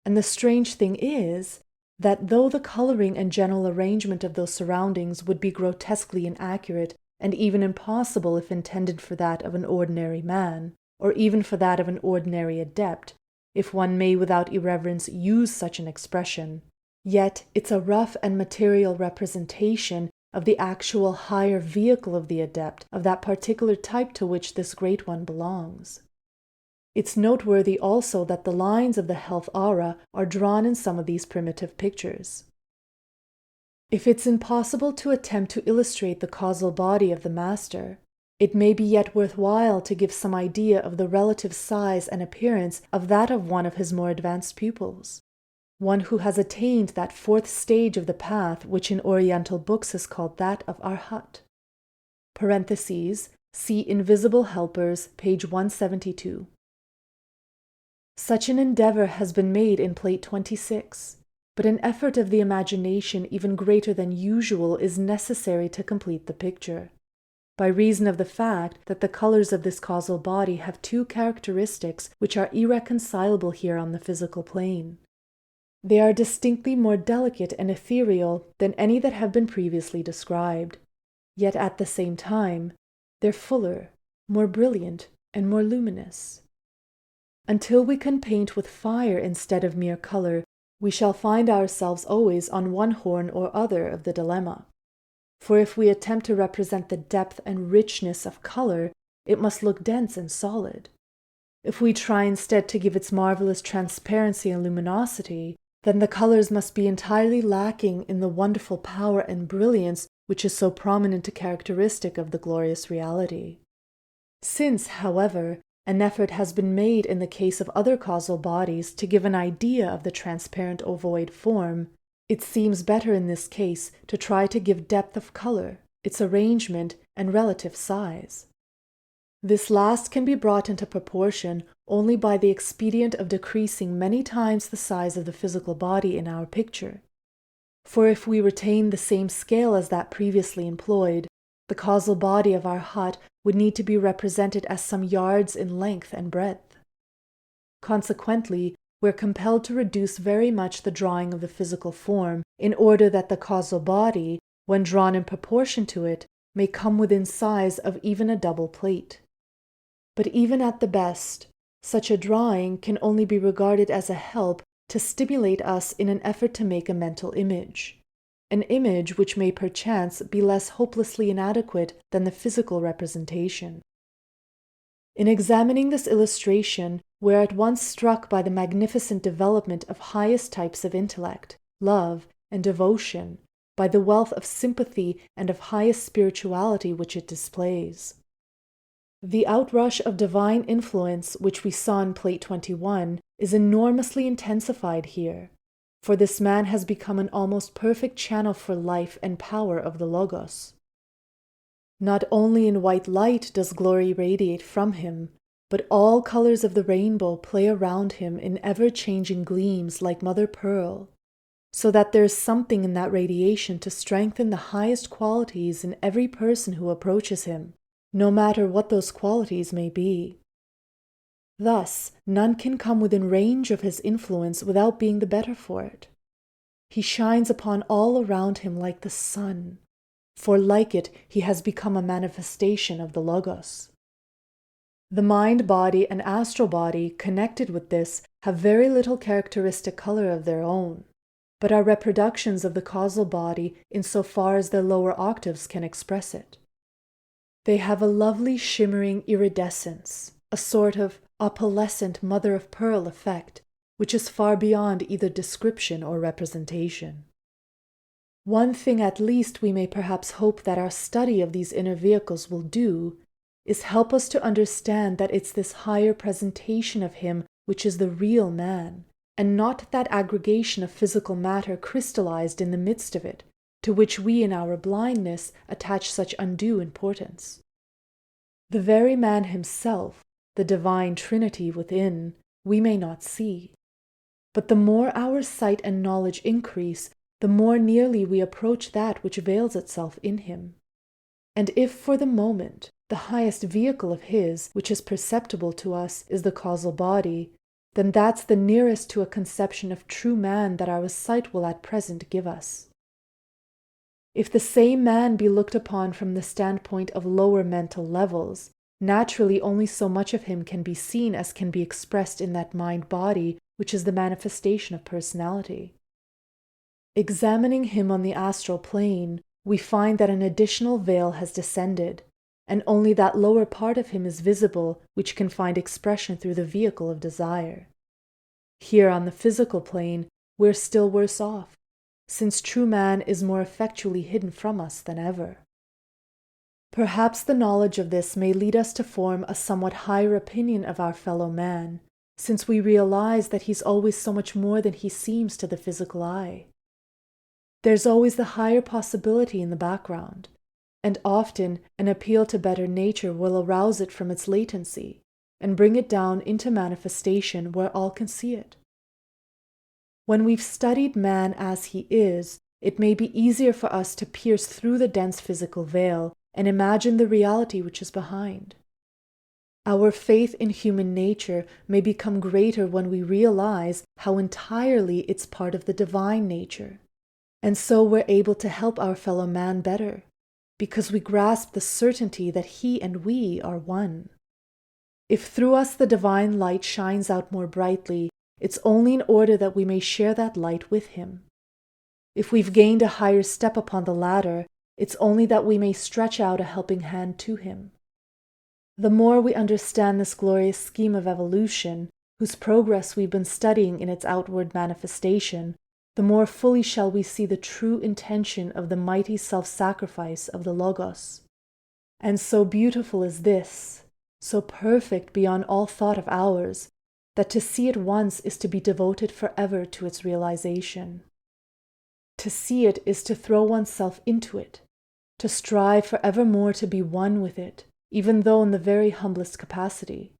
and the strange thing is that though the coloring and general arrangement of those surroundings would be grotesquely inaccurate and even impossible if intended for that of an ordinary man, or even for that of an ordinary adept, if one may without irreverence use such an expression, yet it's a rough and material representation of the actual higher vehicle of the adept, of that particular type to which this great one belongs. It's noteworthy also that the lines of the health aura are drawn in some of these primitive pictures. If it's impossible to attempt to illustrate the causal body of the master, it may be yet worthwhile to give some idea of the relative size and appearance of that of one of his more advanced pupils, one who has attained that fourth stage of the path which in Oriental books is called that of Arhat. Parentheses, see Invisible Helpers, page 172. Such an endeavor has been made in Plate 26, but an effort of the imagination even greater than usual is necessary to complete the picture, by reason of the fact that the colors of this causal body have two characteristics which are irreconcilable here on the physical plane. They are distinctly more delicate and ethereal than any that have been previously described, yet at the same time, they're fuller, more brilliant, and more luminous. Until we can paint with fire instead of mere color, we shall find ourselves always on one horn or other of the dilemma. For if we attempt to represent the depth and richness of color, it must look dense and solid. If we try instead to give its marvelous transparency and luminosity, then the colors must be entirely lacking in the wonderful power and brilliance which is so prominent a characteristic of the glorious reality. Since, however, an effort has been made in the case of other causal bodies to give an idea of the transparent ovoid form, it seems better in this case to try to give depth of color, its arrangement, and relative size. This last can be brought into proportion only by the expedient of decreasing many times the size of the physical body in our picture. For if we retain the same scale as that previously employed, the causal body of our hut would need to be represented as some yards in length and breadth. Consequently, we're compelled to reduce very much the drawing of the physical form in order that the causal body, when drawn in proportion to it, may come within size of even a double plate. But even at the best, such a drawing can only be regarded as a help to stimulate us in an effort to make a mental image, an image which may perchance be less hopelessly inadequate than the physical representation. In examining this illustration, we're at once struck by the magnificent development of highest types of intellect, love, and devotion, by the wealth of sympathy and of highest spirituality which it displays. The outrush of divine influence which we saw in Plate 21 is enormously intensified here, for this man has become an almost perfect channel for life and power of the Logos. Not only in white light does glory radiate from him, but all colors of the rainbow play around him in ever-changing gleams like mother pearl, so that there is something in that radiation to strengthen the highest qualities in every person who approaches him, no matter what those qualities may be. Thus, none can come within range of his influence without being the better for it. He shines upon all around him like the sun, for like it he has become a manifestation of the Logos. The mind body and astral body connected with this have very little characteristic color of their own, but are reproductions of the causal body in so far as their lower octaves can express it. They have a lovely shimmering iridescence, a sort of opalescent mother-of-pearl effect, which is far beyond either description or representation. One thing at least we may perhaps hope that our study of these inner vehicles will do is help us to understand that it's this higher presentation of him which is the real man, and not that aggregation of physical matter crystallized in the midst of it, to which we in our blindness attach such undue importance. The very man himself, the divine Trinity within, we may not see. But the more our sight and knowledge increase, the more nearly we approach that which veils itself in him. And if for the moment the highest vehicle of his, which is perceptible to us, is the causal body, then that's the nearest to a conception of true man that our sight will at present give us. If the same man be looked upon from the standpoint of lower mental levels, naturally only so much of him can be seen as can be expressed in that mind-body which is the manifestation of personality. Examining him on the astral plane, we find that an additional veil has descended, and only that lower part of him is visible which can find expression through the vehicle of desire. Here on the physical plane, we're still worse off, since true man is more effectually hidden from us than ever. Perhaps the knowledge of this may lead us to form a somewhat higher opinion of our fellow man, since we realize that he's always so much more than he seems to the physical eye. There's always the higher possibility in the background, and often an appeal to better nature will arouse it from its latency and bring it down into manifestation where all can see it. When we've studied man as he is, it may be easier for us to pierce through the dense physical veil and imagine the reality which is behind. Our faith in human nature may become greater when we realize how entirely it's part of the divine nature, and so we're able to help our fellow man better, because we grasp the certainty that he and we are one. If through us the divine light shines out more brightly, it's only in order that we may share that light with him. If we've gained a higher step upon the ladder, it's only that we may stretch out a helping hand to him. The more we understand this glorious scheme of evolution, whose progress we've been studying in its outward manifestation, the more fully shall we see the true intention of the mighty self-sacrifice of the Logos. And so beautiful is this, so perfect beyond all thought of ours, that to see it once is to be devoted forever to its realization. To see it is to throw oneself into it, to strive forevermore to be one with it, even though in the very humblest capacity.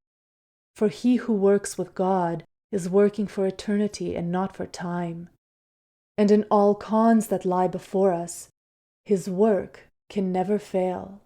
For he who works with God is working for eternity and not for time. And in all cons that lie before us, his work can never fail.